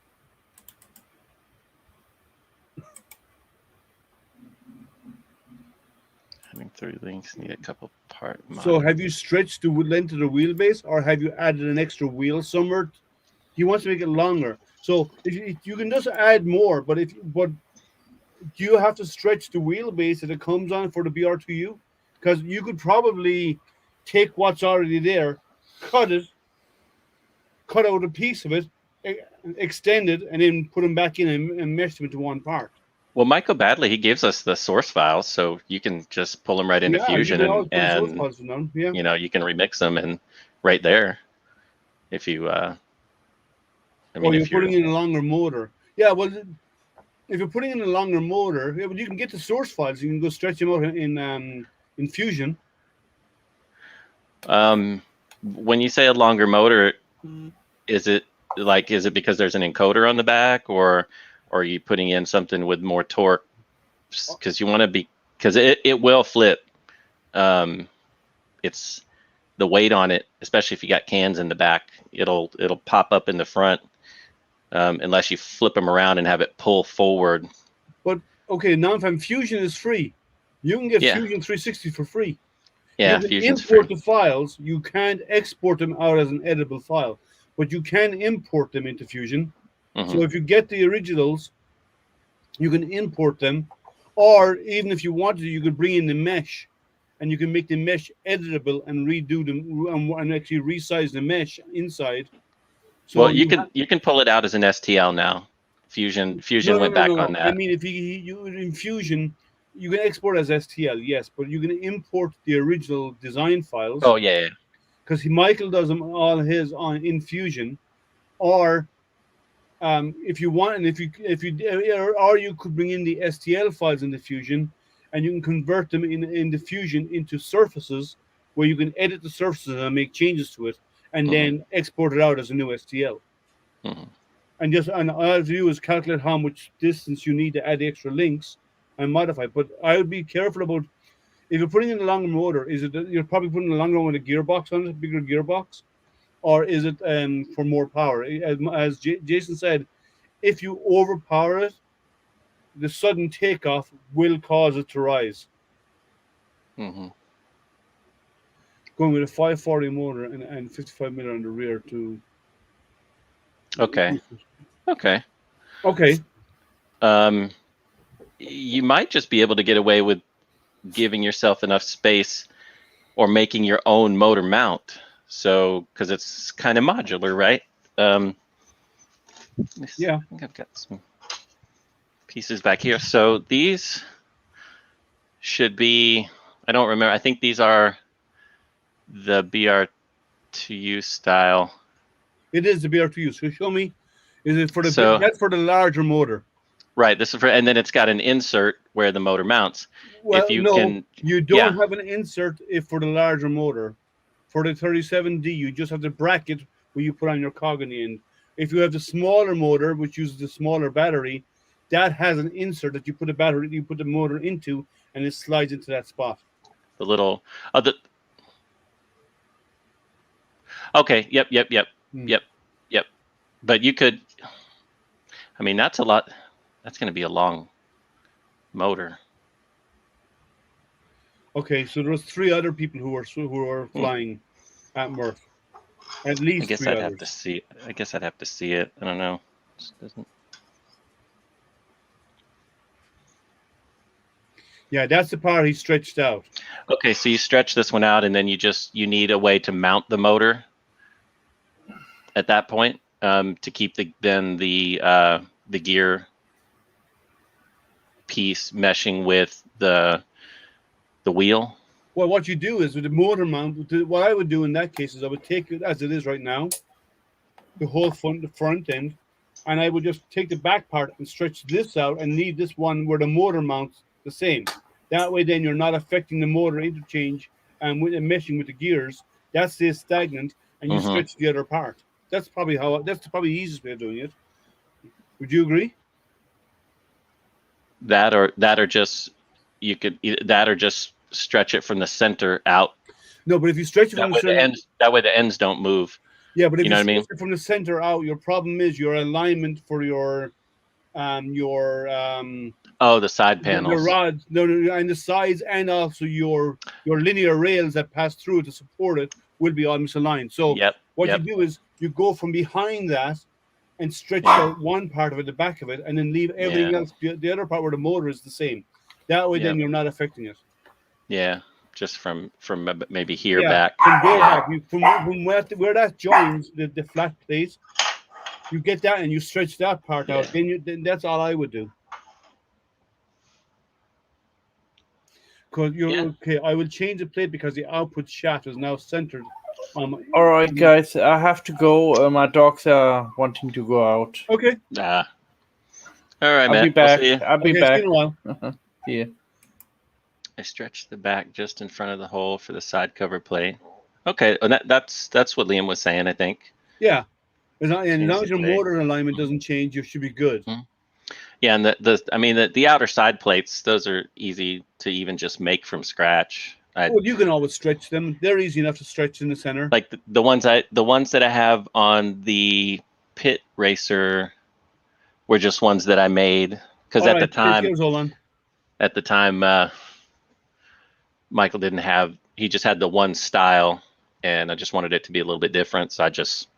Having 3 links, need a couple part. So have you stretched the length of the wheelbase, or have you added an extra wheel somewhere? He wants to make it longer. So if you can just add more, but do you have to stretch the wheelbase that it comes on for the BR2U? Because you could probably take what's already there, cut out a piece of it, extend it, and then put them back in and mesh them into one part. Well, Michael Badley, he gives us the source files, so you can just pull them right into Fusion, and you can remix them and right there. If you, you're putting in a longer motor. Yeah, well, if you're putting in a longer motor, yeah, well, you can get the source files. You can go stretch them out in Fusion. When you say a longer motor, is it because there's an encoder on the back, or are you putting in something with more torque? Because you want to be, because it will flip. It's the weight on it, especially if you got cans in the back. It'll pop up in the front, unless you flip them around and have it pull forward. But okay, non-fan Fusion is free. You can get Yeah. Fusion 360 for free. Yeah, you can Fusion's import free. the files. You can't export them out as an editable file, but you can import them into Fusion. So if you get the originals, you can import them, or even if you wanted to, you could bring in the mesh, and you can make the mesh editable and redo them and actually resize the mesh inside. So Well, you can pull it out as an STL now. Fusion went back on that. I mean, if you in Fusion, you can export as STL, yes, but you can import the original design files. Oh yeah. Because Michael does them all his on in Fusion, or if you want, and if you or you could bring in the STL files into Fusion, and you can convert them in the Fusion into surfaces where you can edit the surfaces and make changes to it, and then export it out as a new STL. And all I have to do is calculate how much distance you need to add the extra links and modify. But I would be careful about if you're putting in a longer motor. Is it you're probably putting a longer one with a gearbox on it, a bigger gearbox, or is it for more power? As Jason said, if you overpower it, the sudden takeoff will cause it to rise. Going with a 540 motor and 55 millimeter on the rear to. Okay. You might just be able to get away with giving yourself enough space or making your own motor mount. So, because it's kind of modular, right? Yeah. I think I've got some pieces back here. So these should be, I don't remember. I think these are the BR2U style. It is the BR2U. So show me. Is it for the that's for the larger motor? Right. This is for, and then it's got an insert where the motor mounts. Well, if you you don't have an insert for the larger motor. For the 37D, you just have the bracket where you put on your cog in the end. If you have the smaller motor, which uses the smaller battery, that has an insert that you put the motor into, and it slides into that spot. The little Okay. Yep. But you could. I mean, that's a lot. That's going to be a long motor. Okay, so there was 3 other people who were flying at Murph. At least I guess 3 I'd others. have to see. I guess I'd have to see it. I don't know. It doesn't. Yeah, that's the part he stretched out. Okay, so you stretch this one out, and then you need a way to mount the motor. At that point, to keep the gear piece meshing with the wheel. Well, what you do is with the motor mount, what I would do in that case is I would take it as it is right now, the whole front end, and I would just take the back part and stretch this out and leave this one where the motor mounts the same. That way, then you're not affecting the motor interchange and meshing with the gears. That stays stagnant, and you stretch the other part. That's probably the easiest way of doing it. Would you agree? That or just you could that or just stretch it from the center out. No, but if you stretch it from the center, that way the ends don't move. Yeah, but if you know what I stretch mean? it from the center out, your problem is your alignment for your the side panels, the rods, and the sides, and also your linear rails that pass through it to support it will be all misaligned. So what you do is you go from behind that and stretch out one part of it, the back of it, and then leave everything else, the other part where the motor is the same. That way, then you're not affecting it. Yeah, just from maybe here back. From there back, from where that joins the flat plate, you get that and you stretch that part out. Then that's all I would do. Because okay, I will change the plate because the output shaft is now centered. All right, guys, I have to go. My dogs are wanting to go out. Okay. All right, man. I'll be back. I'll be back. See you in a while. Yeah. I stretched the back just in front of the hole for the side cover plate. Okay, and that's what Liam was saying, I think. Yeah. As long as your motor alignment doesn't change, you should be good. Yeah, and the outer side plates, those are easy to even just make from scratch. Well, you can always stretch them. They're easy enough to stretch in the center. Like the ones that I have on the Pit Racer were just ones that I made because All at right, the time, cheers, Olan. Michael didn't have. He just had the one style, and I just wanted it to be a little bit different. So I just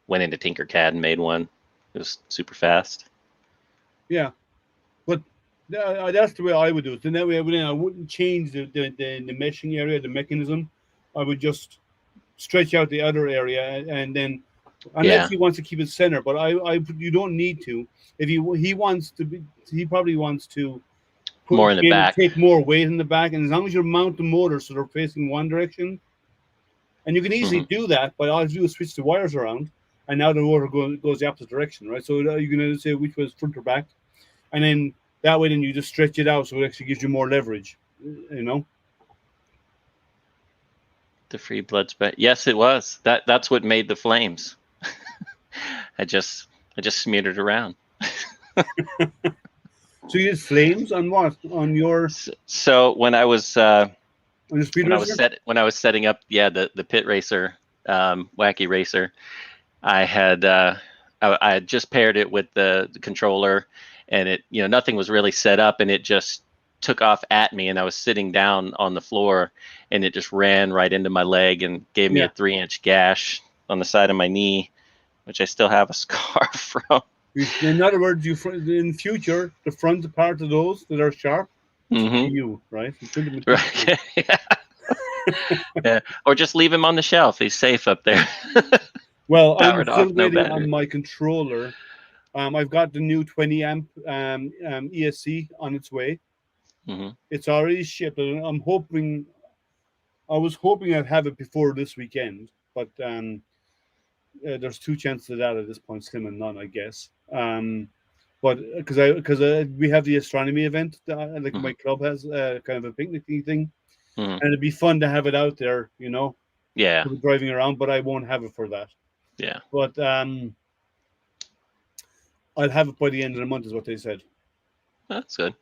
went into Tinkercad and made one. It was super fast. Yeah, but that's the way I would do it. Then that way, I wouldn't change the meshing area, the mechanism. I would just stretch out the other area, and then unless he wants to keep it center, but you don't need to. If he wants to be, he probably wants to More in the back. take more weight in the back, and as long as you mount the motor so they're facing one direction, and you can easily do that, but all you do is switch the wires around, and now the motor goes the opposite direction, right? So you can say which was front or back, and then that way, then you just stretch it out, so it actually gives you more leverage, you know. The free blood spec. Yes, it was. That's what made the flames. I just smeared it around. So you did flames on what? On your so when I was on your speed racer? when I was setting up the pit racer, wacky racer, I had just paired it with the controller, and it nothing was really set up, and it just took off at me, and I was sitting down on the floor, and it just ran right into my leg and gave me a 3-inch gash on the side of my knee, which I still have a scar from. In other words, in future, the front part of those that are sharp, you, right? Right. Yeah. Or just leave him on the shelf. He's safe up there. Well, I'm still waiting on my controller. I've got the new 20 amp ESC on its way. It's already shipped. I was hoping I'd have it before this weekend, but there's 2 chances of that at this point, slim and none, I guess. But because we have the astronomy event, like my club has kind of a picnic thing, and it'd be fun to have it out there, Yeah. driving around. But I won't have it for that. Yeah. But I'll have it by the end of the month, is what they said. That's good.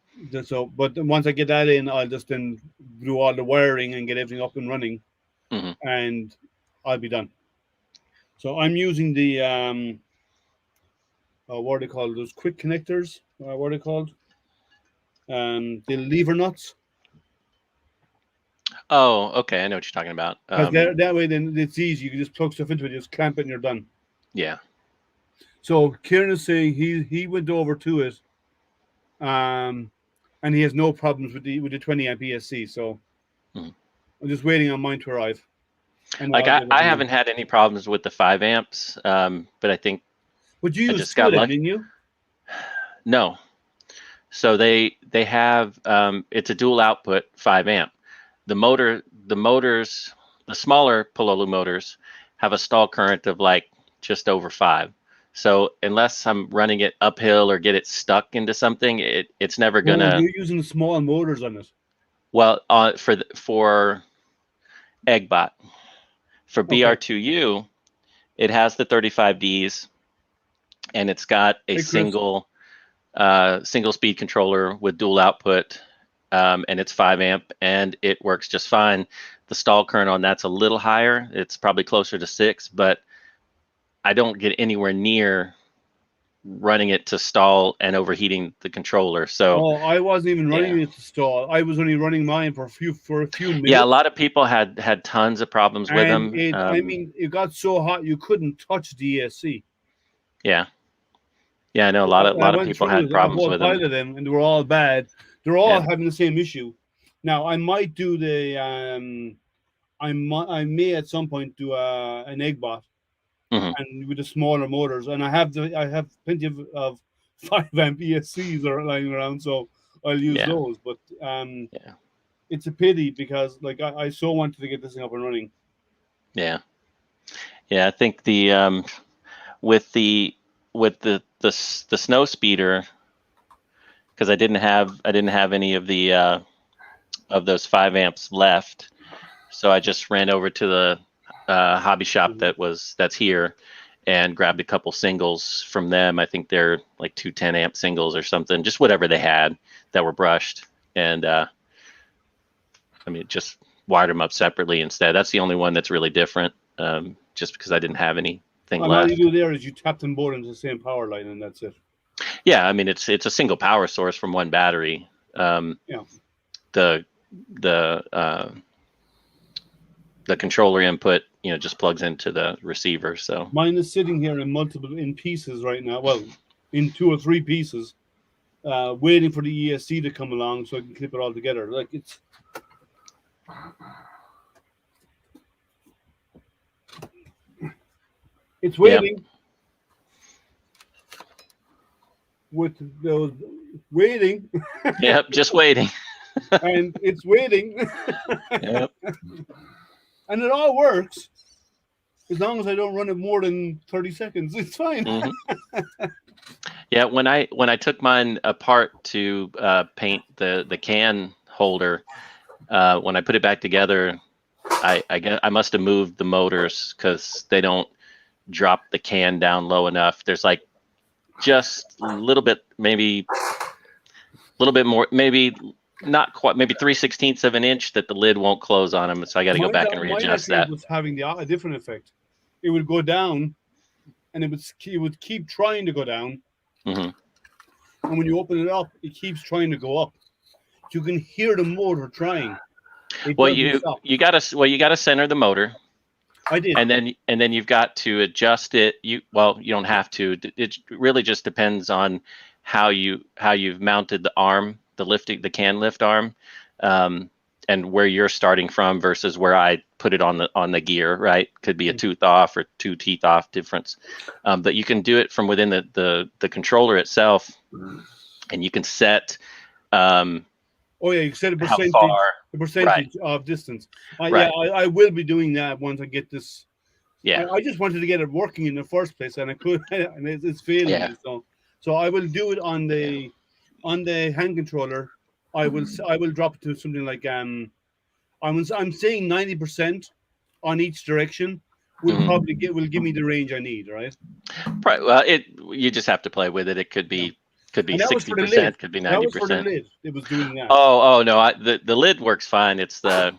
So, but once I get that in, I'll just then do all the wiring and get everything up and running, and I'll be done. So I'm using the what are they called? Those quick connectors. What are they called? The lever nuts. Oh, okay. I know what you're talking about. That way, then it's easy. You can just plug stuff into it, just clamp it, and you're done. Yeah. So Kieran is saying he went over to it, and he has no problems with the 20 amp ESC. So I'm just waiting on mine to arrive. Like I haven't had any problems with the 5 amps, but I think. But you used it, didn't you? No. So they have it's a dual output 5 amp. The motors, the smaller Pololu motors have a stall current of like just over 5. So unless I'm running it uphill or get it stuck into something, it's never gonna. You're using the small motors on it. Well, for Eggbot, for BR2U, it has the 35Ds, and it's got a single speed controller with dual output, and it's 5 amp, and it works just fine. The stall current on that's a little higher. It's probably closer to 6, but I don't get anywhere near running it to stall and overheating the controller. So I wasn't even running it to stall. I was only running mine for a few minutes. Yeah, a lot of people had tons of problems with them. It got so hot you couldn't touch the ESC. Yeah, I know a lot of people had problems with them. Of them, and they were all bad. They're all having the same issue. Now I might do the I may at some point do an Eggbot. And with the smaller motors, and I have plenty of 5 amp ESCs are lying around, so I'll use those. But it's a pity because like I so wanted to get this thing up and running. Yeah. I think the with the snow speeder, because I didn't have any of the of those 5 amps left, so I just ran over to the hobby shop that's here and grabbed a couple singles from them. I think they're like 2 10 amp singles or something, just whatever they had that were brushed, and just wired them up separately instead. That's the only one that's really different, just because I didn't have anything left. All you do there is you tap them both into the same power line, and that's it. Yeah, I mean it's a single power source from one battery. The controller input, just plugs into the receiver. So mine is sitting here in pieces right now. Well, in 2 or 3 pieces, waiting for the ESC to come along so I can clip it all together. Like it's waiting. Yep. With those waiting. Yep, just waiting. And it's waiting. Yep. And it all works as long as I don't run it more than 30 seconds. It's fine. Mm-hmm. Yeah, when I took mine apart to paint the can holder, when I put it back together, I must have moved the motors because they don't drop the can down low enough. There's like just a little bit, maybe a little bit more, maybe not quite, maybe 3/16 of an inch that the lid won't close on them. So I got to go back and readjust that. Mine was having a different effect. It would go down, and it would keep trying to go down. Mm-hmm. And when you open it up, it keeps trying to go up. You can hear the motor trying. Well, you gotta center the motor. I did. And then you've got to adjust it. You don't have to. It really just depends on how you've mounted the arm, the can lift arm, and where you're starting from versus where I put it on the gear. Right, could be a tooth off or 2 teeth off difference. But you can do it from within the controller itself, and you can set. Oh yeah, you set a percentage, right. of distance. Right. Yeah, I will be doing that once I get this. Yeah. I just wanted to get it working in the first place, and I could, and it's failing. Yeah. So I will do it on the hand controller. I will drop it to something like I'm saying 90% on each direction will give me the range I need, right? Right. Well, you just have to play with it. It could be 60%, could be 90%. That was for the lid. It was doing that. Oh no, the lid works fine. It's the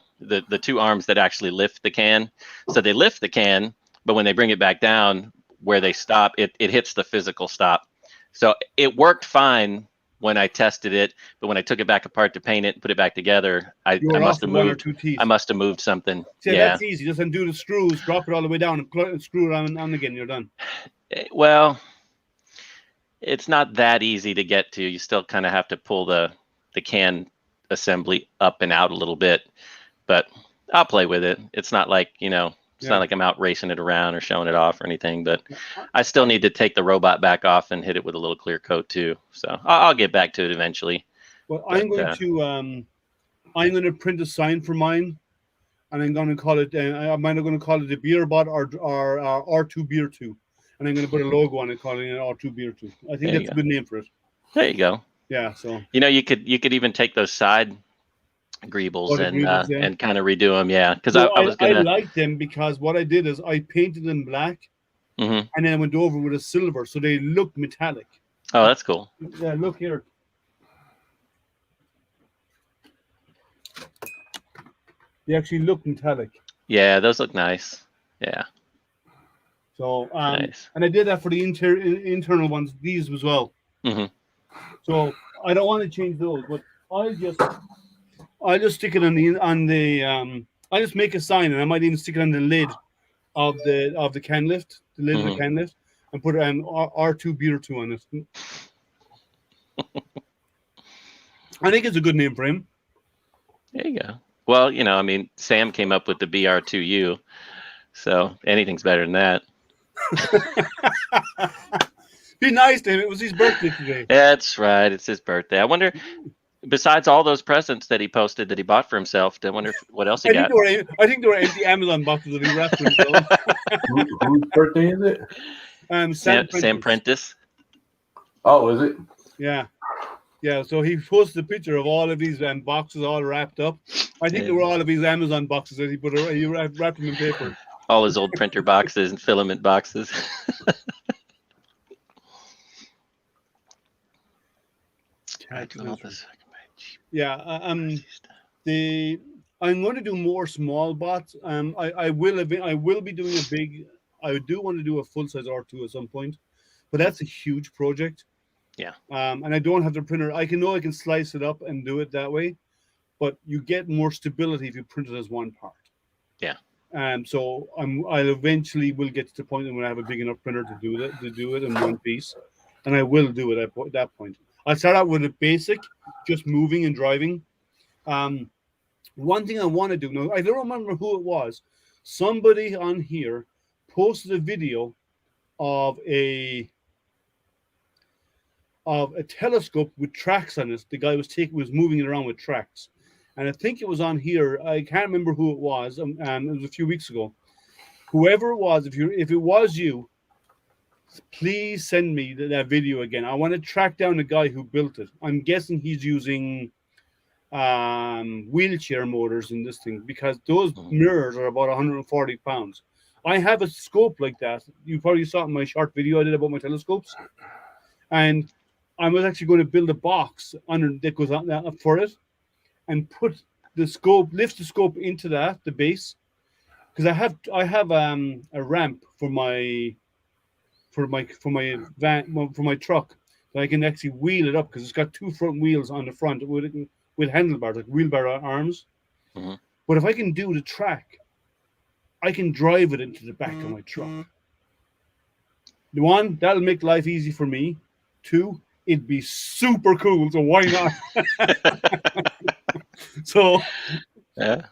2 arms that actually lift the can. So they lift the can, but when they bring it back down where they stop, it hits the physical stop. So it worked fine when I tested it, but when I took it back apart to paint it and put it back together, I must have moved something. See, yeah, that's easy. Just undo the screws, drop it all the way down, and screw it on again. You're done. Well, it's not that easy to get to. You still kind of have to pull the can assembly up and out a little bit, but I'll play with it. It's not like, it's not like I'm out racing it around or showing it off or anything, but I still need to take the robot back off and hit it with a little clear coat too. So I'll get back to it eventually. Well, I'm going to print a sign for mine, and I'm going to call it, I'm either going to call it the Beer Bot or R2 Beer 2. And I'm going to put a logo on it, calling it R2 Beer 2. I think that's a good name for it. There you go. Yeah. So you could even take those side greebles and kind of redo them. Yeah, because I like them because what I did is I painted them black, and then I went over with a silver, so they look metallic. Oh, that's cool. Yeah, look here. They actually look metallic. Yeah, those look nice. Yeah. So, nice. And I did that for the internal ones, these as well. Mm-hmm. So I don't want to change those, but I'll just stick it on the I just make a sign, and I might even stick it on the lid of the can lift, the lid of the can lift, and put R2 Beer 2 on it. I think it's a good name for him. There you go. Well, Sam came up with the BR2U, so anything's better than that. Be nice to him. It was his birthday today. That's right. It's his birthday. I wonder, besides all those presents that he posted that he bought for himself, I wonder what else he got. I think there were empty Amazon boxes that he wrapped for himself. Whose birthday is it? Sam Prentice. Oh, is it? Yeah. Yeah, so he posted a picture of all of these boxes all wrapped up. I think they were all of his Amazon boxes that he wrapped them in paper. All his old printer boxes and filament boxes. Yeah, I'm going to do more small bots. I will be doing a big. I do want to do a full size R2 at some point, but that's a huge project. Yeah. And I don't have the printer. I can slice it up and do it that way, but you get more stability if you print it as one part. Yeah. So I eventually will get to the point when I have a big enough printer to do it in one piece, and I will do it at that point. I'll start out with a basic, just moving and driving. One thing I want to do now, I don't remember who it was. Somebody on here posted a video of a telescope with tracks on it. The guy was moving it around with tracks, and I think it was on here. I can't remember who it was. It was a few weeks ago. Whoever it was, if it was you, please send me that video again. I want to track down the guy who built it. I'm guessing he's using wheelchair motors in this thing, because those mirrors are about 140 pounds. I have a scope like that. You probably saw it in my short video I did about my telescopes, and I was actually going to build a box under that goes on for it, and put the scope, lift the scope into the base, because I have a ramp for my van, for my truck, that I can actually wheel it up, because it's got 2 front wheels on the front with handlebars, like wheelbarrow arms. Mm-hmm. But if I can do the track, I can drive it into the back of my truck. One, that'll make life easy for me. 2, it'd be super cool, so why not? So, yeah.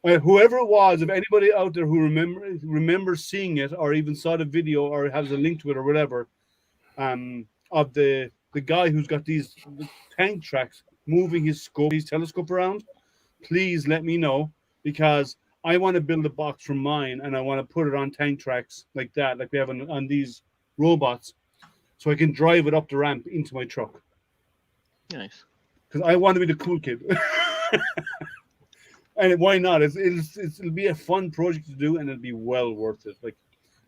Whoever it was, if anybody out there who remembers seeing it, or even saw the video, or has a link to it, or whatever, of the guy who's got these tank tracks moving his telescope around, please let me know, because I want to build a box from mine, and I want to put it on tank tracks like that, like we have on these robots, so I can drive it up the ramp into my truck. Nice. Because I want to be the cool kid. And why not? It'll be a fun project to do, and it'll be well worth it. Like,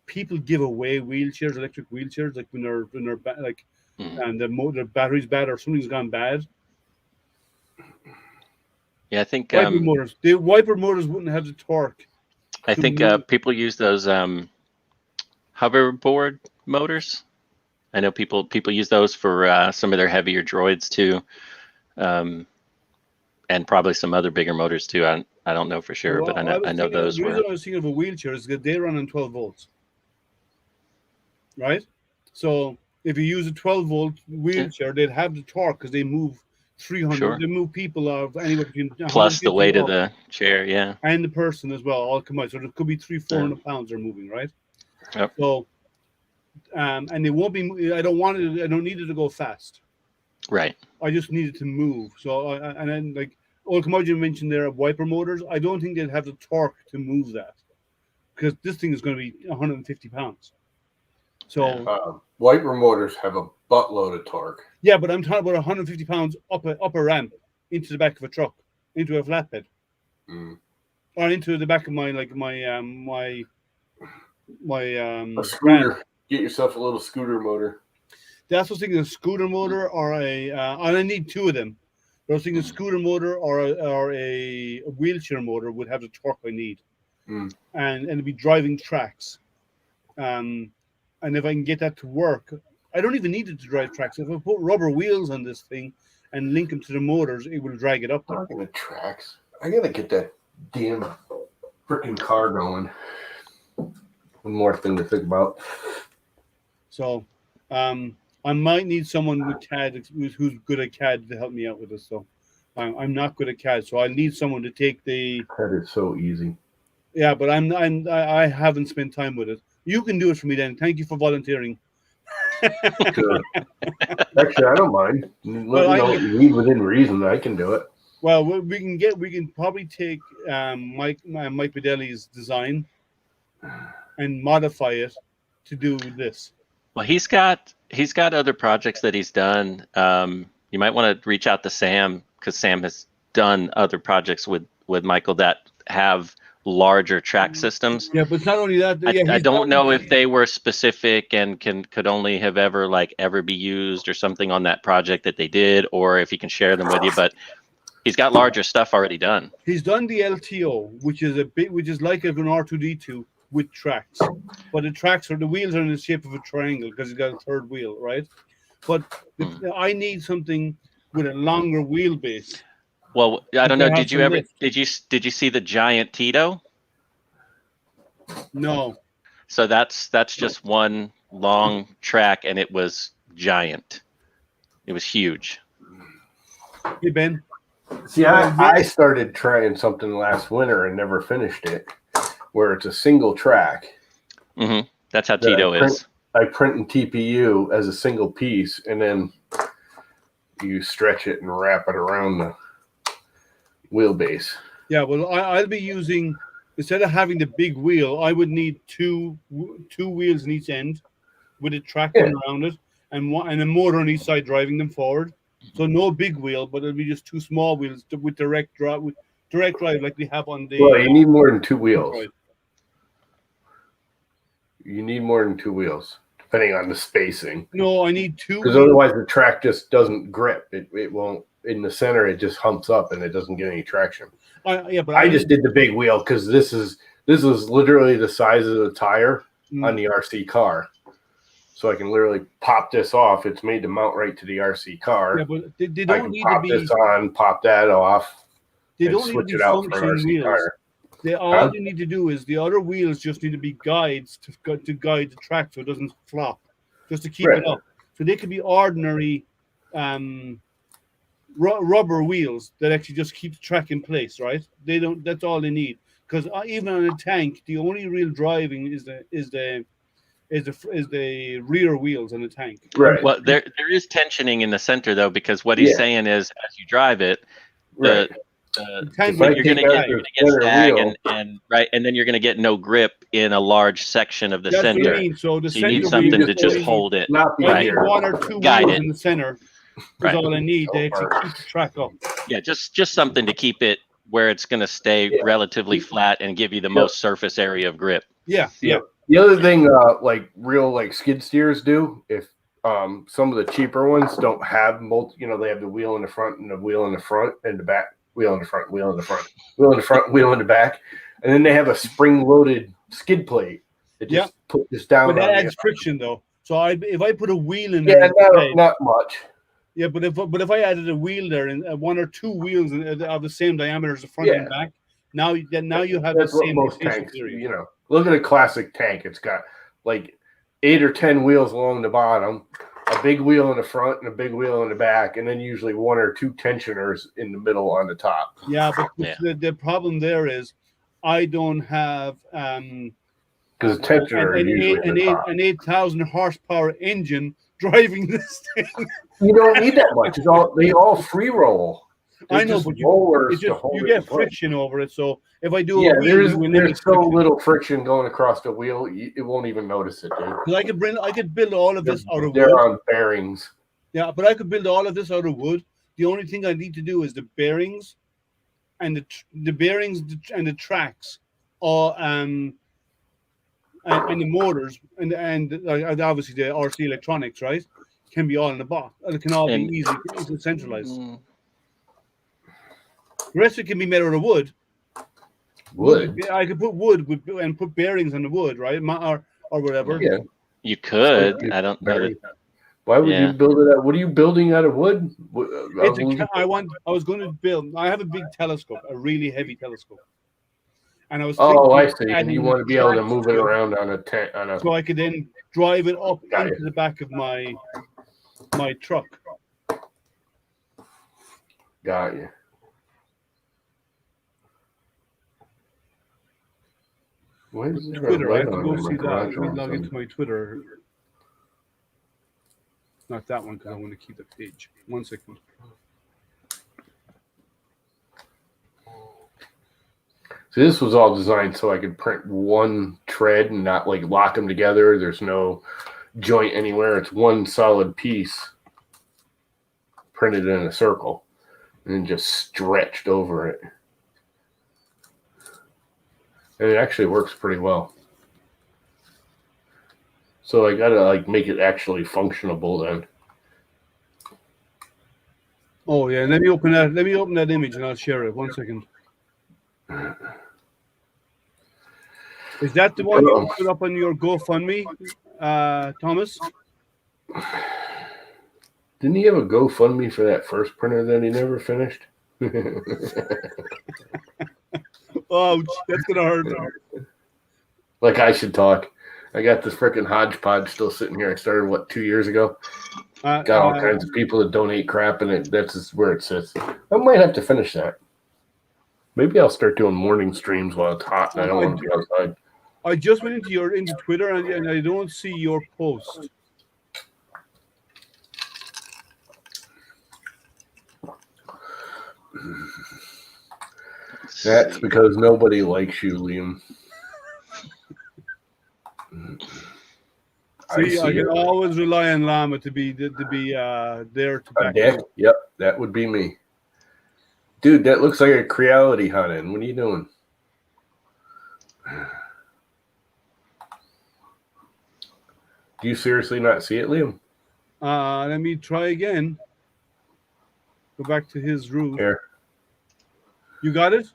people give away wheelchairs, electric wheelchairs, like when they're like, and their battery's bad or something's gone bad. Yeah, I think Wiper motors. The wiper motors wouldn't have the torque. I think people use those hoverboard motors. I know people use those for some of their heavier droids too, and probably some other bigger motors too. I don't know for sure, but I know those were. The reason I was thinking of a wheelchair is that they run on 12 volts, right? So if you use a 12-volt wheelchair, they'd have the torque because they move 300. Sure. They move people of anywhere between plus the weight of the chair, yeah, and the person as well. All come out, so there could be 300-400 pounds they're moving, right? Yep. So, and they won't be. I don't need it to go fast. Right. I just need it to move. So, and then like Olcomogen mentioned there, wiper motors. I don't think they'd have the torque to move that, because this thing is going to be 150 pounds. So wiper motors have a buttload of torque. Yeah, but I'm talking about 150 pounds up a ramp into the back of a truck, into a flatbed, or into the back of my a scooter. Van. Get yourself a little scooter motor. That's what I was thinking: a scooter motor, or and I need 2 of them. But I was thinking a scooter motor or a wheelchair motor would have the torque I need, and it'd be driving tracks. And if I can get that to work, I don't even need it to drive tracks. If I put rubber wheels on this thing and link them to the motors, it will drag it up there. Talking of tracks, I gotta get that damn freaking car going. One more thing to think about. So, I might need someone with CAD who's good at CAD to help me out with this. So, I'm not good at CAD, so I need someone to take the. That is so easy. Yeah, but I haven't spent time with it. You can do it for me then. Thank you for volunteering. Sure. Actually, I don't mind. Let me know within reason. I can do it. Well, we can probably take Mike Bedelli's design and modify it to do this. Well, he's got other projects that he's done. You might want to reach out to Sam, because Sam has done other projects with Michael that have larger track systems. Yeah, but not only that, I don't know if they were specific and could only have ever be used or something on that project that they did, or if he can share them with you. But he's got larger stuff already done. He's done the LTO, which is like an R2D2 with tracks, but the wheels are in the shape of a triangle because he's got a third wheel, right? but I need something with a longer wheelbase. Well, I don't know. have Did you some ever? lift. Did you see the giant Tito? No. So that's just one long track, and it was giant. It was huge. Hey, Ben. See, I started trying something last winter and never finished it, where it's a single track. Mm-hmm. That's how Tito is. I print in TPU as a single piece, and then you stretch it and wrap it around the wheelbase. Yeah, well, I'll be using, instead of having the big wheel, I would need two wheels in each end with a track going around it, and a motor on each side driving them forward. So no big wheel, but it'll be just two small wheels with direct drive like we have on the. Well, you need more than two wheels. Right. You need more than two wheels, depending on the spacing. No, I need two. Because otherwise the track just doesn't grip. It won't. In the center, it just humps up and it doesn't get any traction. But I just did the big wheel because this is literally the size of the tire on the RC car. So I can literally pop this off. It's made to mount right to the RC car. Yeah, but they don't need to be. Pop this on, pop that off. They don't need to be functioning wheels. Tire. All you need to do is the other wheels just need to be guides to guide the track so it doesn't flop, just to keep it up. So they could be ordinary rubber wheels that actually just keep the track in place, right? They don't. That's all they need. Because even on a tank, the only real driving is the rear wheels on the tank. Right. Well, there is tensioning in the center though, because what he's saying is, as you drive it, you're going to get sag and then you're going to get no grip in a large section of the center. What I mean. So you need something to just hold it. I need one or two wheels in the center. That's all I need to actually keep the track up. Yeah, just something to keep it where it's going to stay relatively flat and give you the most surface area of grip. Yeah. The other thing, like real skid steers do, if some of the cheaper ones don't have they have the wheel in the front and the wheel in the front and the back, wheel in the front, wheel in the front, wheel in the front, wheel in the back, and then they have a spring-loaded skid plate. It just puts this down. But that adds friction, though. So if I put a wheel in there, not much. Yeah, but if I added a wheel there and one or two wheels of the same diameter as the front and back, now you have the same. Most tanks, look at a classic tank. It's got like 8 or 10 wheels along the bottom, a big wheel in the front and a big wheel in the back, and then usually 1 or 2 tensioners in the middle on the top. Yeah, but the problem there is I don't have because an 8,000 horsepower engine driving this thing. You don't need that much. They all free roll. I know, but you get friction over it. So if I do there's so little friction going across the wheel, it won't even notice it, dude. Because I could build all of this out of wood. They're on bearings. Yeah, but I could build all of this out of wood. The only thing I need to do is the bearings, and the bearings and the tracks, and the motors, and obviously the RC electronics, right? Can be all in the box. It can all be easily centralized. The rest of it can be made out of wood. Wood. I could put wood and put bearings on the wood, right? Or whatever. Yeah, you could. I don't know. Why would you build it out? What are you building out of wood? I was going to build. I have a big telescope, a really heavy telescope, and I was. I see. And you want to be able to move it around on a tent, so I could then drive it up into the back of my truck. Got you. Why is there Twitter? I have to go see that. Let me log into my Twitter. Not that one, because I want to keep the page. 1 second. So this was all designed so I could print one tread and not lock them together. There's no joint anywhere. It's one solid piece printed in a circle and then just stretched over it. And it actually works pretty well. So I gotta make it actually functionable then. Oh yeah, let me open that image and I'll share it. 1 second. Is that the one you put up on your GoFundMe, Thomas? Didn't he have a GoFundMe for that first printer that he never finished? Oh, that's gonna hurt. Like I should talk. I got this freaking hodgepodge still sitting here. I started 2 years ago. Got all kinds of people that donate crap, and that's just where it sits. I might have to finish that. Maybe I'll start doing morning streams while it's hot and I don't want to be outside. I just went into Twitter and I don't see your post. That's because nobody likes you, Liam. See, I can always rely on Llama to be there to back me. Yep, that would be me. Dude, that looks like a Creality hunting. What are you doing? Do you seriously not see it, Liam? Let me try again. Go back to his route. Here. You got it?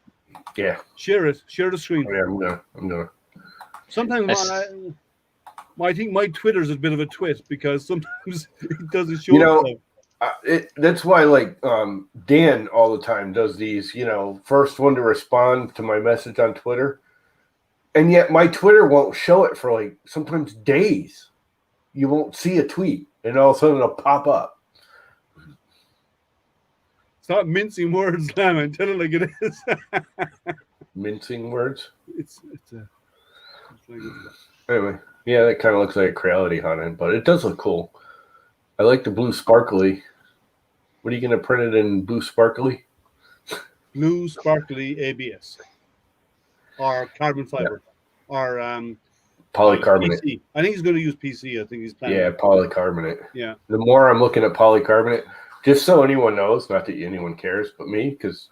Yeah. Share it. Share the screen. Oh, yeah, I'm gonna. Sometimes I think my Twitter's a bit of a twit because sometimes it doesn't show itself. That's why, like, Dan all the time does these, first one to respond to my message on Twitter. And yet my Twitter won't show it for, like, sometimes days. You won't see a tweet, and all of a sudden it'll pop up. Stop mincing words, Lemon. Tell it like it is. Mincing words? Anyway, yeah, that kind of looks like a Creality hunting, but it does look cool. I like the blue sparkly. What are you going to print it in blue sparkly? Blue sparkly ABS. Or carbon fiber. Or polycarbonate. PC. I think he's going to use PC. I think he's planning. Yeah, polycarbonate. Yeah. The more I'm looking at polycarbonate, just so anyone knows, not that anyone cares but me, because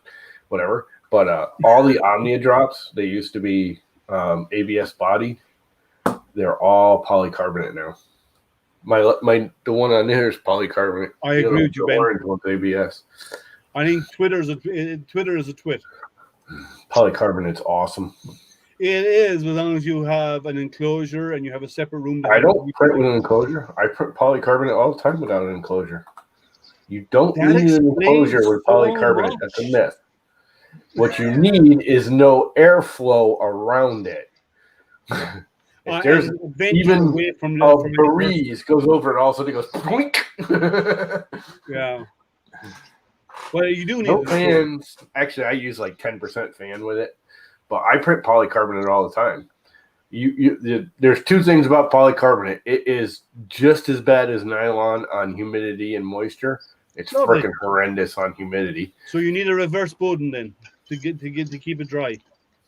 whatever, but all the Omnia drops, they used to be ABS body. They're all polycarbonate now. The one on there is polycarbonate. I agree with you, Ben. Orange one's ABS. I think Twitter is a twit. Polycarbonate's awesome. It is, as long as you have an enclosure and you have a separate room. I don't print with an enclosure. I print polycarbonate all the time without an enclosure. You don't need an enclosure with polycarbonate. That's a myth. What you need is no airflow around it. If there's even away from a breeze goes over it, all of a sudden it goes boink. Yeah. Well, you do need no fans. Actually, I use like 10% fan with it, but I print polycarbonate all the time. There's two things about polycarbonate. It is just as bad as nylon on humidity and moisture. It's freaking horrendous on humidity. So you need a reverse Bowden then to keep it dry.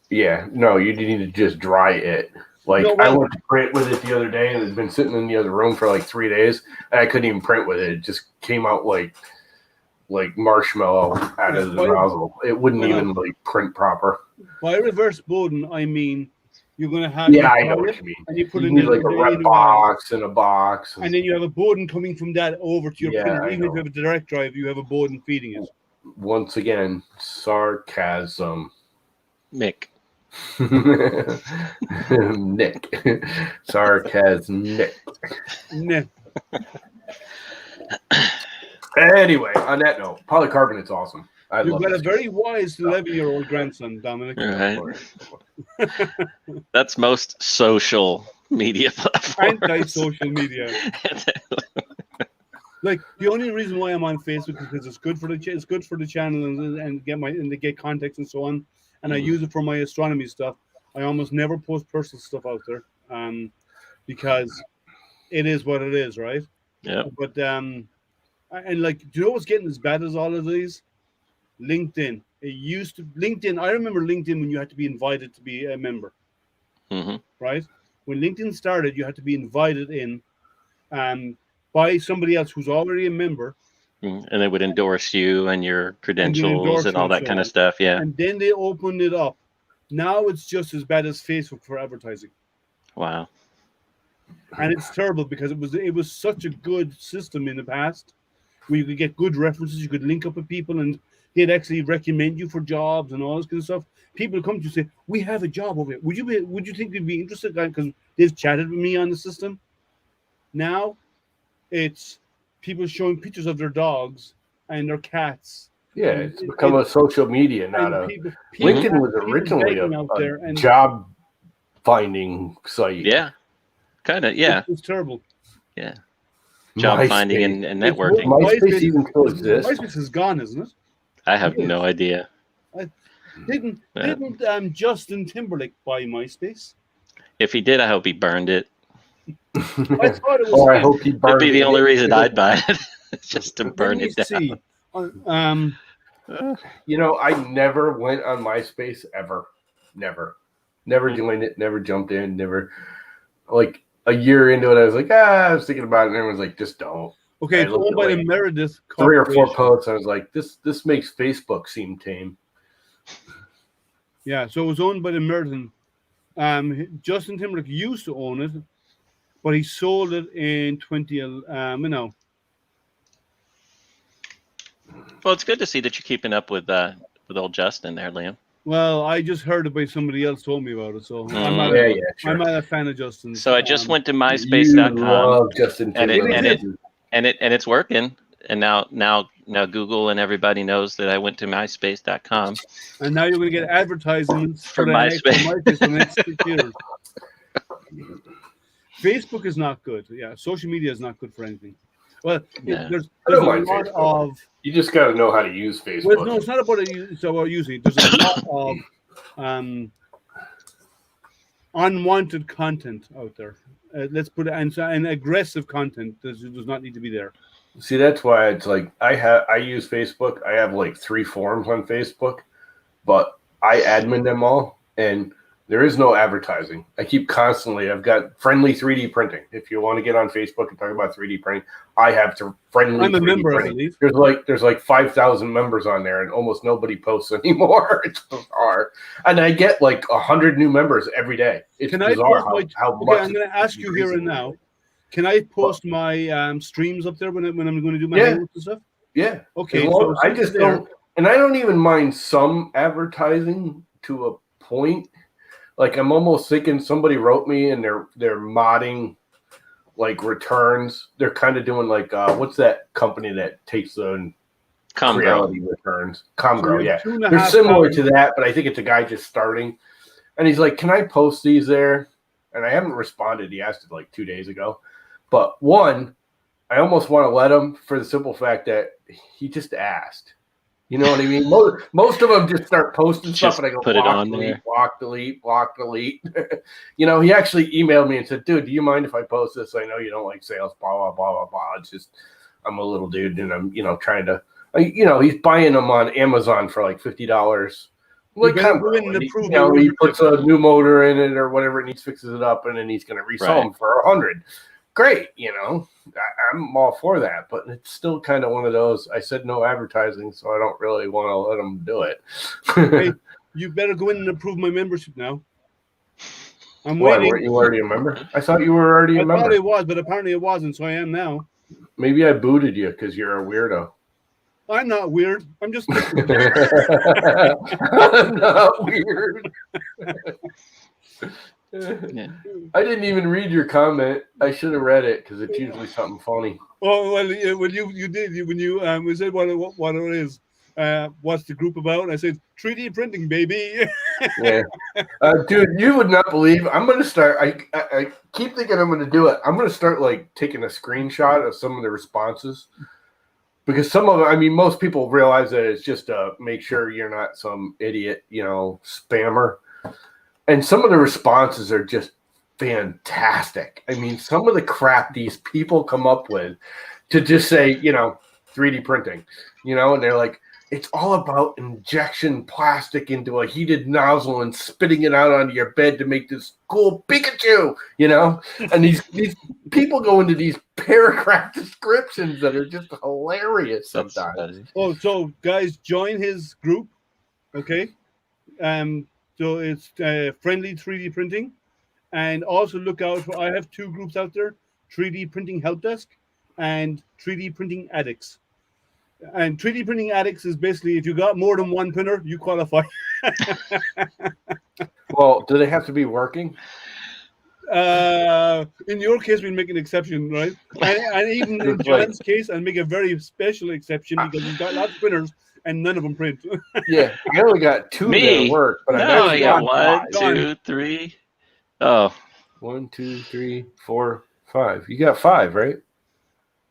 Yeah, no, you need to just dry it. Like, I went to print with it the other day, and it's been sitting in the other room for like 3 days, and I couldn't even print with it. It just came out like marshmallow out of the nozzle. It wouldn't even like print proper. By reverse Bowden, I mean you're going to have. Yeah, I know what you mean. And you put you it need in like a red box and a box, and then you have a Bowden coming from that over to your printer. Even if you have a direct drive, you have a Bowden feeding it. Once again, sarcasm. Nick. Nick. Sarcasm. Nick. Anyway, on that note, polycarbonate's awesome. You've got a very wise 11-year-old grandson, Dominic. Right. That's most social media platforms. Anti-social media. Like, the only reason why I'm on Facebook is because it's good for the channel and to get context and so on. And I use it for my astronomy stuff. I almost never post personal stuff out there, because it is what it is, right? Yeah. But and like, do you know what's getting as bad as all of these? LinkedIn. LinkedIn. I remember LinkedIn when you had to be invited to be a member, right? When LinkedIn started, you had to be invited in, by somebody else who's already a member. And they would endorse you and your credentials and all that kind of stuff. Yeah. And then they opened it up. Now it's just as bad as Facebook for advertising. Wow. And it's terrible because it was such a good system in the past where you could get good references, you could link up with people, and they'd actually recommend you for jobs and all this kind of stuff. People come to you and say, "We have a job over here. Would you think you'd be interested?" Because they've chatted with me on the system. Now it's people showing pictures of their dogs and their cats. Yeah, it's become a social media, not a. LinkedIn was originally a job finding site. Yeah, kind of. Yeah, it's terrible. Yeah, job finding and networking. MySpace even still exists. MySpace is gone, isn't it? I have no idea. Didn't Justin Timberlake buy MySpace? If he did, I hope he burned it. I thought it was. Or I hope he burned it. It'd be the only reason I'd buy it, just to burn it down. See. You know, I never went on MySpace ever. Never joined it. Never jumped in. Never. Like a year into it, I was like, I was thinking about it, and everyone's like, just don't. Okay, it's owned by the Meredith 3 or 4 posts. I was like, this makes Facebook seem tame. Yeah, so it was owned by the Meredith. Justin Timberlake used to own it, but he sold it in 2011. Well, it's good to see that you're keeping up with old Justin there, Liam. Well, I just heard it by somebody else told me about it, so sure. I'm not a fan of Justin. So I just went to myspace.com, Justin and it's working. And now Google and everybody knows that I went to myspace.com. And now you're going to get advertisements for MySpace for the next 6 years. Facebook is not good. Yeah, social media is not good for anything. Well, there's a lot of. You just got to know how to use Facebook. Well, no, it's not about it's about using it. There's a lot of unwanted content out there. Let's put it and aggressive content does not need to be there. See, that's why it's like I use Facebook. I have like 3 forums on Facebook, but I admin them all, and there is no advertising. I keep constantly. I've got friendly 3D printing. If you want to get on Facebook and talk about 3D printing, I have to friendly. I'm a 3D member, printing. I believe. There's like 5,000 members on there, and almost nobody posts anymore. It's bizarre, and I get like 100 new members every day. It's bizarre how much. I'm going to ask you here and now. Can I post my streams up there when I'm going to do my Hangouts and stuff? Yeah. Okay. So I just don't, and I don't even mind some advertising to a point. Like I'm almost thinking somebody wrote me and they're modding like returns. They're kind of doing like what's that company that takes the reality returns? Comgrow, yeah. They're similar to that, but I think it's a guy just starting. And he's like, "Can I post these there?" And I haven't responded. He asked it like 2 days ago. But one, I almost want to let him for the simple fact that he just asked. You know what I mean? Most of them just start posting stuff, and I go, block, delete. You know, he actually emailed me and said, "Dude, do you mind if I post this? I know you don't like sales, blah, blah, blah, blah, blah. It's just, I'm a little dude, and I'm, trying to, he's buying them on Amazon for like $50. Like, he puts a new motor in it or whatever, and he fixes it up, and then he's going to resell them for $100. Great, I'm all for that, but it's still kind of one of those. I said no advertising, so I don't really want to let them do it. Hey, you better go in and approve my membership now. I'm waiting. Weren't you already a member? I thought you were already a member. I thought it was, but apparently it wasn't, so I am now. Maybe I booted you because you're a weirdo. I'm not weird. I'm just. I'm not weird. Yeah. I didn't even read your comment. I should have read it because it's usually something funny. Oh well, when you did when you said what it is, what's the group about? I said 3D printing, baby. Yeah, dude, you would not believe. I'm gonna start. I keep thinking I'm gonna do it. I'm gonna start like taking a screenshot of some of the responses because some of it. I mean, most people realize that it's just to make sure you're not some idiot, spammer. And some of the responses are just fantastic. I mean, some of the crap these people come up with to just say, 3D printing, and they're like, it's all about injection plastic into a heated nozzle and spitting it out onto your bed to make this cool Pikachu, And these people go into these paragraph descriptions that are just hilarious sometimes. Oh, so guys, join his group, okay? So it's friendly 3D printing, and also look out for. I have 2 groups out there: 3D printing help desk and 3D printing addicts. And 3D printing addicts is basically if you got more than 1 printer, you qualify. Well, do they have to be working? In your case, we'll make an exception, right? And even in John's case, I'll make a very special exception because he's got lots of printers and none of them print. Yeah, I only got 2 that work, but no, I've I got got 1, 2, 3. Oh, 1, 2, 3, 4, 5. You got 5, right?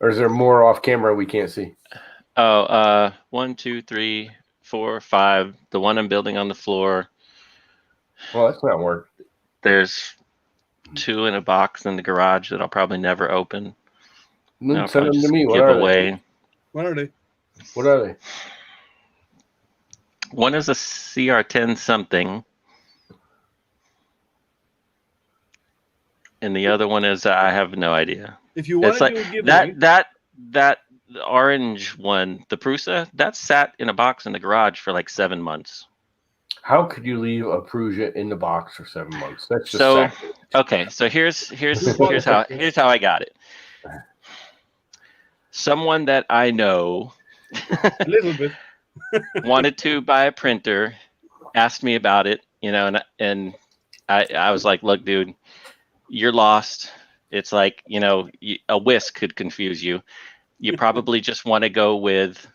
Or is there more off camera we can't see? Oh, 1, 2, 3, 4, 5. The one I'm building on the floor. Well, that's not work. There's 2 in a box in the garage that I'll probably never open. Send them to me. Give away. What are they? What are they? One is a CR10 something, and the other one is I have no idea. If you want to do a giveaway, giveaway, that orange one, the Prusa, that sat in a box in the garage for like 7 months. How could you leave a Prusa in the box for 7 months? That's just so sacrilege. Okay. So here's how I got it. Someone that I know a little bit wanted to buy a printer, asked me about it, and I was like, look, dude, you're lost. It's like, a whisk could confuse you. You probably just want to go with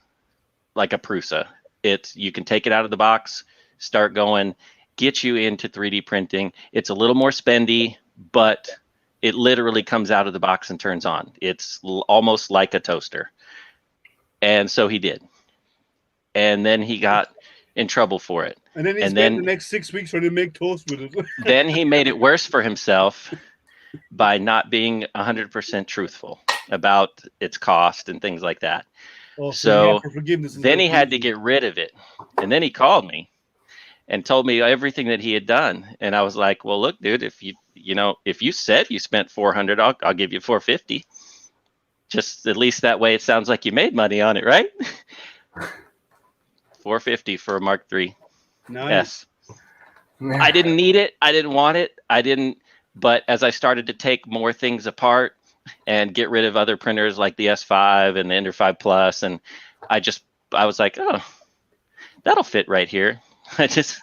like a Prusa. You can take it out of the box, start going, get you into 3D printing. It's a little more spendy, but it literally comes out of the box and turns on. It's almost like a toaster. And so he did. And then he got in trouble for it. And then he spent the next 6 weeks trying to make toast with it. Then he made it worse for himself by not being 100% truthful about its cost and things like that. So then he had to get rid of it. And then he called me and told me everything that he had done. And I was like, well, look, dude, if you said you spent $400, I'll give you $450. Just at least that way it sounds like you made money on it, right? $450 for a Mark III. Nice. Yes. I didn't need it. I didn't want it. But as I started to take more things apart and get rid of other printers like the S5 and the Ender 5 Plus, and I was like, oh, that'll fit right here. I just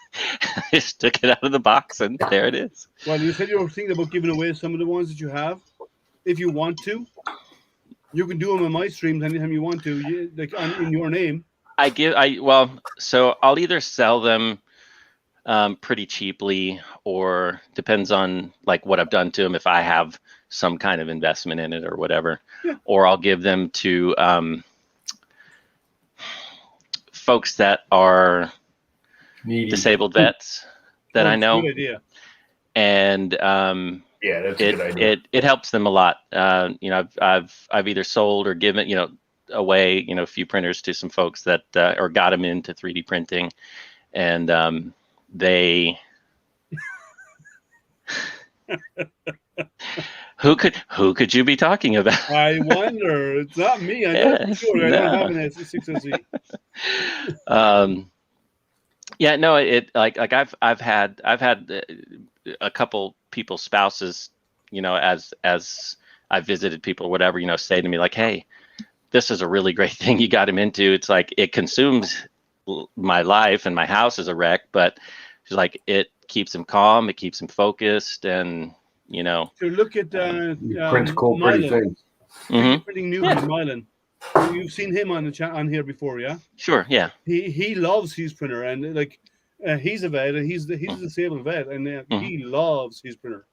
took it out of the box and there it is. Well, you said you were thinking about giving away some of the ones that you have. If you want to, you can do them on my streams anytime you want to, in your name. So I'll either sell them pretty cheaply, or depends on like what I've done to them, if I have some kind of investment in it or whatever. Yeah. Or I'll give them to folks that are disabled vets that I know. Good idea. And yeah, that's a good idea. It helps them a lot. I've either sold or given away a few printers to some folks that or got them into 3D printing, and they who could you be talking about? I wonder. It's not me. I know for sure. I don't have an S6SE. Yeah, no. It I've had a couple people's spouses, as I visited people or whatever, say to me like, hey, this is a really great thing you got him into. It's like it consumes my life and my house is a wreck, but it's like it keeps him calm, it keeps him focused, and So look at prints cool, pretty things. Mm-hmm. Printing new in Milan. You've seen him on the chat on here before, yeah? Sure, yeah. He loves his printer, and he's a vet, and he's a disabled vet, and he loves his printer.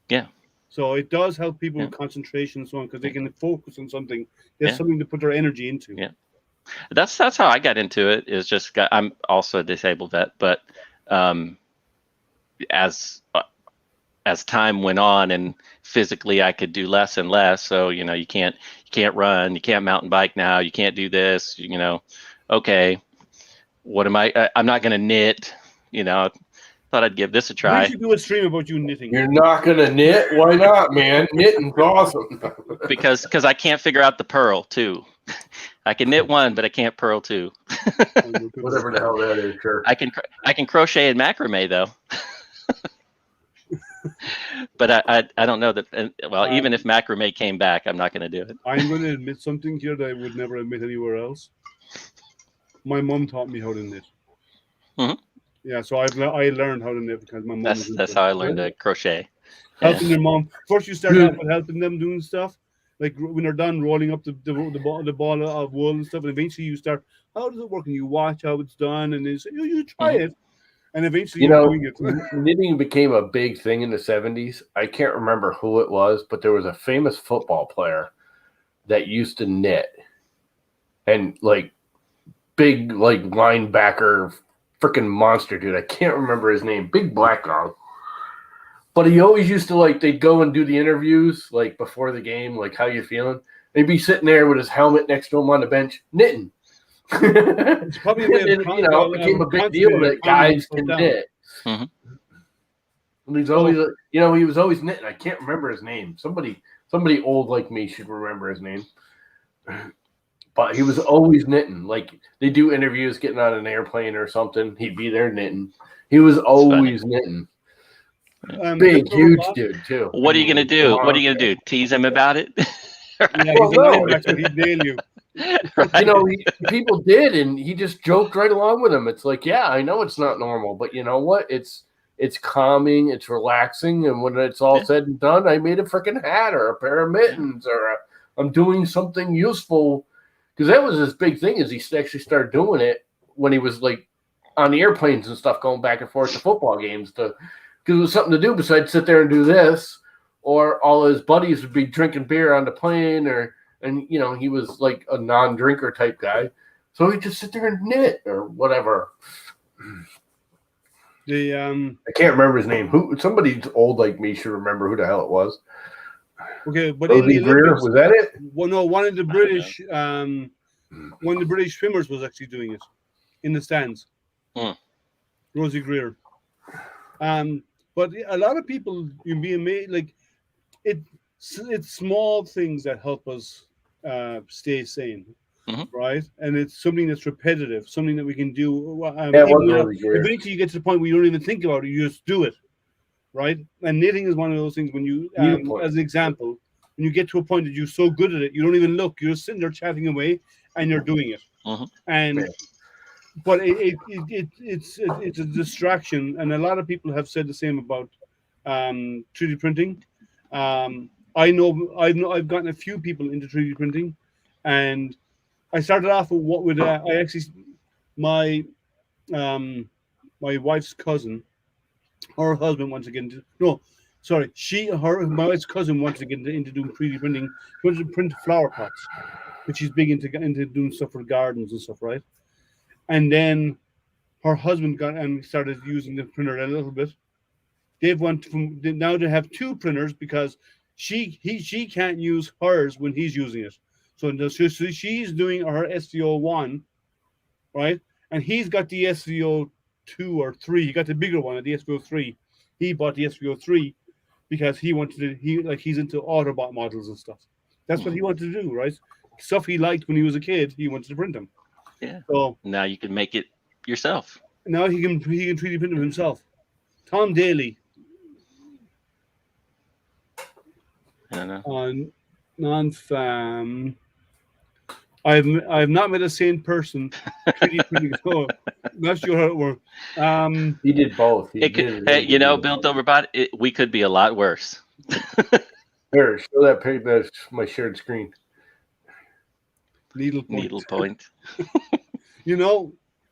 Yeah. So it does help people with concentration and so on, because they can focus on something. There's something to put their energy into. Yeah. That's how I got into it. Is just I'm also a disabled vet, but as time went on and physically I could do less and less. So you can't run, you can't mountain bike now, you can't do this. Okay, what am I? I'm not gonna knit. Thought I'd give this a try. We should do a stream about you knitting. You're not gonna knit? Why not, man? Knitting's awesome. because I can't figure out the purl too. I can knit one, but I can't purl two. Whatever the hell that is, sure. I can crochet and macrame though. But I don't know that. Well, even if macrame came back, I'm not going to do it. I'm going to admit something here that I would never admit anywhere else. My mom taught me how to knit. Mm-hmm. Yeah, so I learned how to knit because my mom. That's how I learned to crochet. helping their mom. First, you start out with helping them doing stuff, like when they're done rolling up the ball of wool and stuff, and eventually you start, how does it work? And you watch how it's done, and they say, you try it, and eventually you're doing it. Knitting became a big thing in the 70s. I can't remember who it was, but there was a famous football player that used to knit, and like big like linebacker, freaking monster dude. I can't remember his name. Big black guy. But he always used to like, they'd go and do the interviews like before the game, like, how you feeling? They'd be sitting there with his helmet next to him on the bench, knitting. It's probably it became a big deal that guys can knit. And he's always, he was always knitting. I can't remember his name. Somebody old like me should remember his name. But he was always knitting. Like, they do interviews getting on an airplane or something. He'd be there knitting. He was always knitting. Big, huge dude, too. What are you going to do? What are you going to do? Tease him about it? Yeah, he's a linebacker. He'd nail you. People did, and he just joked right along with him. It's like, yeah, I know it's not normal, but you know what? It's calming, it's relaxing, and when it's all said and done, I made a freaking hat or a pair of mittens, or I'm doing something useful. Because that was his big thing, is he actually started doing it when he was like on the airplanes and stuff, going back and forth to football games, because it was something to do besides sit there and do this. Or all his buddies would be drinking beer on the plane, and he was like a non-drinker type guy, so he'd just sit there and knit or whatever. I can't remember his name. Somebody old like me should remember who the hell it was. Okay, but Rosie Greer, was that it? Well, no, one of the British swimmers was actually doing it in the stands. Rosie Greer. But a lot of people, you'd be amazed, like it's small things that help us stay sane, right? And it's something that's repetitive, something that we can do. Eventually, you get to the point where you don't even think about it; you just do it, right? And knitting is one of those things. When you, as an example, when you get to a point that you're so good at it, you don't even look; you're just sitting there chatting away, and you're doing it. But it's a distraction, and a lot of people have said the same about 3D printing. I've gotten a few people into 3D printing, and I started off with my wife's cousin, her husband wants to get into my wife's cousin wants to get into doing 3D printing. She wants to print flower pots, but she's big into doing stuff for gardens and stuff, right? And then her husband got and started using the printer a little bit. They've now to have two printers because she can't use hers when he's using it. So she's doing her SVO1, right? And he's got the SVO2 or 3. He got the bigger one, the SVO3. He bought the SVO3 because he's into Autobot models and stuff. That's what he wanted to do, right? Stuff he liked when he was a kid, he wanted to print them. Yeah. So now you can make it yourself. Now he can 3D print them himself. Tom Daly. I don't know. On non-fam. I've not met a sane person 3D printing. So not sure how it works. He did both. Bill Doverbot, we could be a lot worse. Here, show that page. That's my shared screen. Needle point.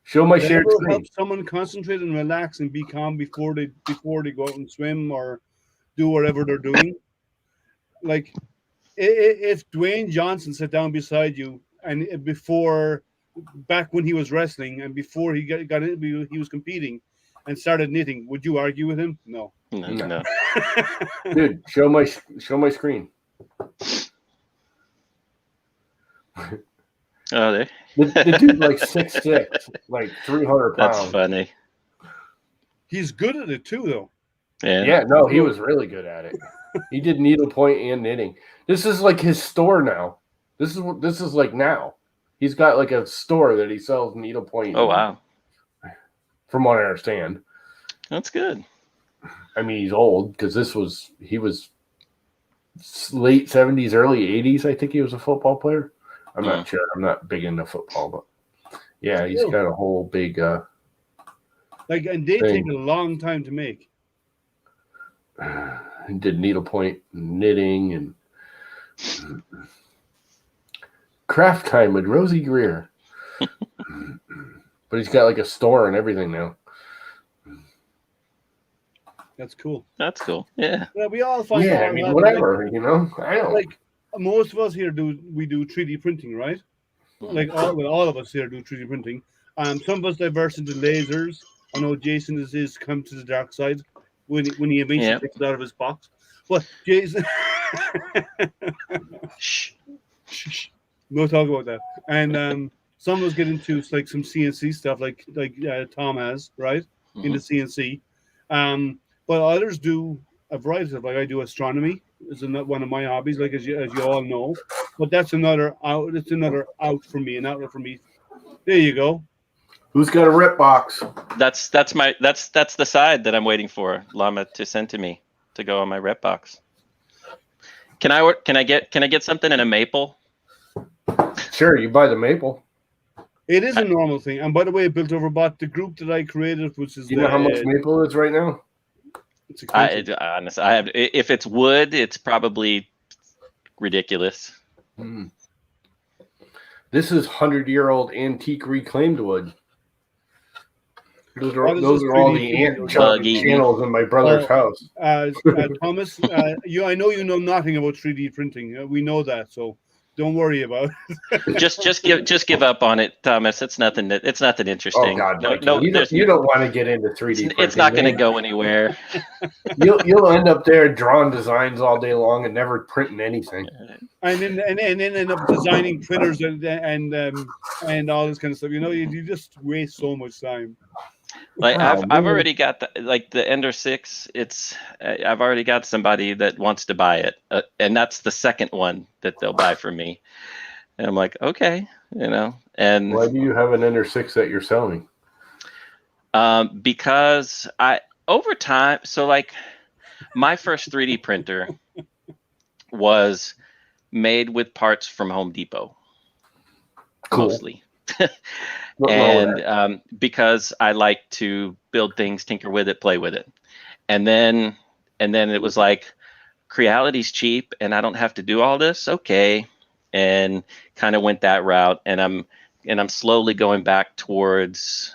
Show my shared screen. Help someone concentrate and relax and be calm before they go out and swim or do whatever they're doing. Like if Dwayne Johnson sat down beside you and back when he was wrestling and before he got in, he was competing and started knitting, would you argue with him? No. Dude, show my screen. Oh, there. The dude's like 6'6", like 300 pounds. That's funny. He's good at it too, though. Yeah, no, he was really good at it. He did needlepoint and knitting. This is like his store now. This is like now. He's got like a store that he sells needlepoint. Oh wow! From what I understand, that's good. I mean, he's old because he was late 70s, early 80s. I think he was a football player. I'm not sure. I'm not big into football, but yeah, he's got a whole big and they take a long time to make. did needlepoint knitting and craft time with Rosie Greer. But he's got like a store and everything now. That's cool. That's cool. Yeah. Yeah, we all find. Yeah, I mean, whatever, you know. I don't. Like most of us here do 3D printing, right? Like all of us here do 3D printing. Some of us diverse into lasers. I know Jason is come to the dark side when he eventually takes it out of his box. But Jason, Shh. no talk about that. And some of us get into like some CNC stuff, like Tom has, right? Into CNC. But others do a variety of, like I do astronomy. Is one of my hobbies, like as you all know. But that's another out. It's another out for me, an outlet for me. There you go. Who's got a rip box? That's the side that I'm waiting for Llama to send to me to go on my rep box. Can I get something in a maple? Sure, you buy the maple. It is a normal thing. And by the way, Built Over Bot, the group that I created, which is you know how much maple is right now? It's honestly, I have. If it's wood, it's probably ridiculous. This is 100-year-old antique reclaimed wood. Those are all the ant channels in my brother's house. Thomas, I know you know nothing about 3D printing. We know that, so don't worry about it. just give up on it, Thomas. It's nothing interesting. Oh God, no, you don't want to get into 3D printing. It's not going to go anywhere. You'll end up there drawing designs all day long and never printing anything. And then end up designing printers and all this kind of stuff. You know, you just waste so much time. Like I've already got the Ender 6. I've already got somebody that wants to buy it, and that's the second one that they'll buy from me. And I'm like, okay, you know. And why do you have an Ender 6 that you're selling? Because over time, so like my first 3D printer was made with parts from Home Depot, mostly. And because I like to build things, tinker with it, play with it, and then it was like, Creality's cheap, and I don't have to do all this. Okay, and kind of went that route, and I'm slowly going back towards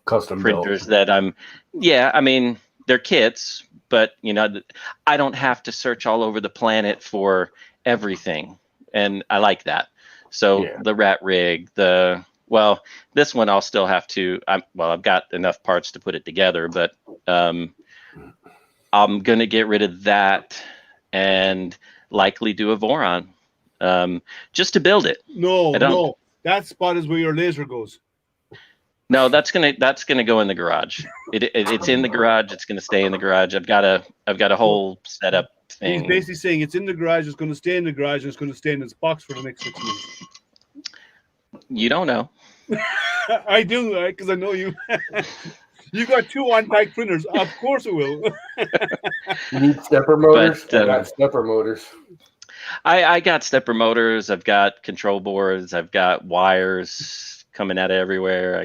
custom printers that I mean, they're kits, but you know, I don't have to search all over the planet for everything, and I like that. So the rat rig, this one I'll still have to. I've got enough parts to put it together, but I'm gonna get rid of that and likely do a Voron, just to build it. No, that spot is where your laser goes. No, that's gonna go in the garage. It's in the garage. It's gonna stay in the garage. I've got a whole setup thing. He's basically saying it's in the garage. It's going to stay in the garage. And it's going to stay in its box for the next 6 months. You don't know. I do, because I know you. You got 2 on-type printers. Of course it will. You need stepper motors? I got stepper motors. I got stepper motors. I've got control boards. I've got wires coming out of everywhere.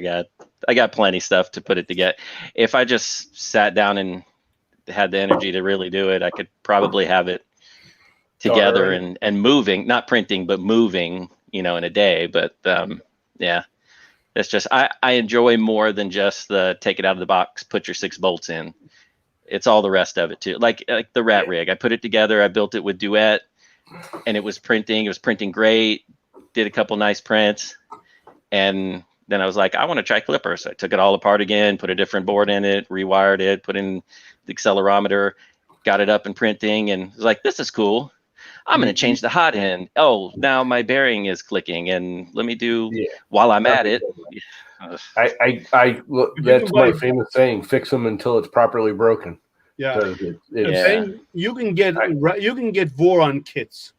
I got plenty of stuff to put it together. If I just sat down and had the energy to really do it, I could probably have it together and moving, not printing, but moving, in a day. But yeah, it's just, I enjoy more than just the take it out of the box, put your 6 bolts in. It's all the rest of it too. Like the rat rig, I put it together. I built it with Duet, and it was printing. It was printing great. Did a couple nice prints, and then I was like, I want to try Clipper. So I took it all apart again, put a different board in it, rewired it, put in the accelerometer, got it up and printing, and was like, this is cool. I'm going to change the hot end. Oh, now my bearing is clicking, and let me do while I'm at it. I look, that's my famous saying: fix them until it's properly broken. Yeah, you can get Voron kits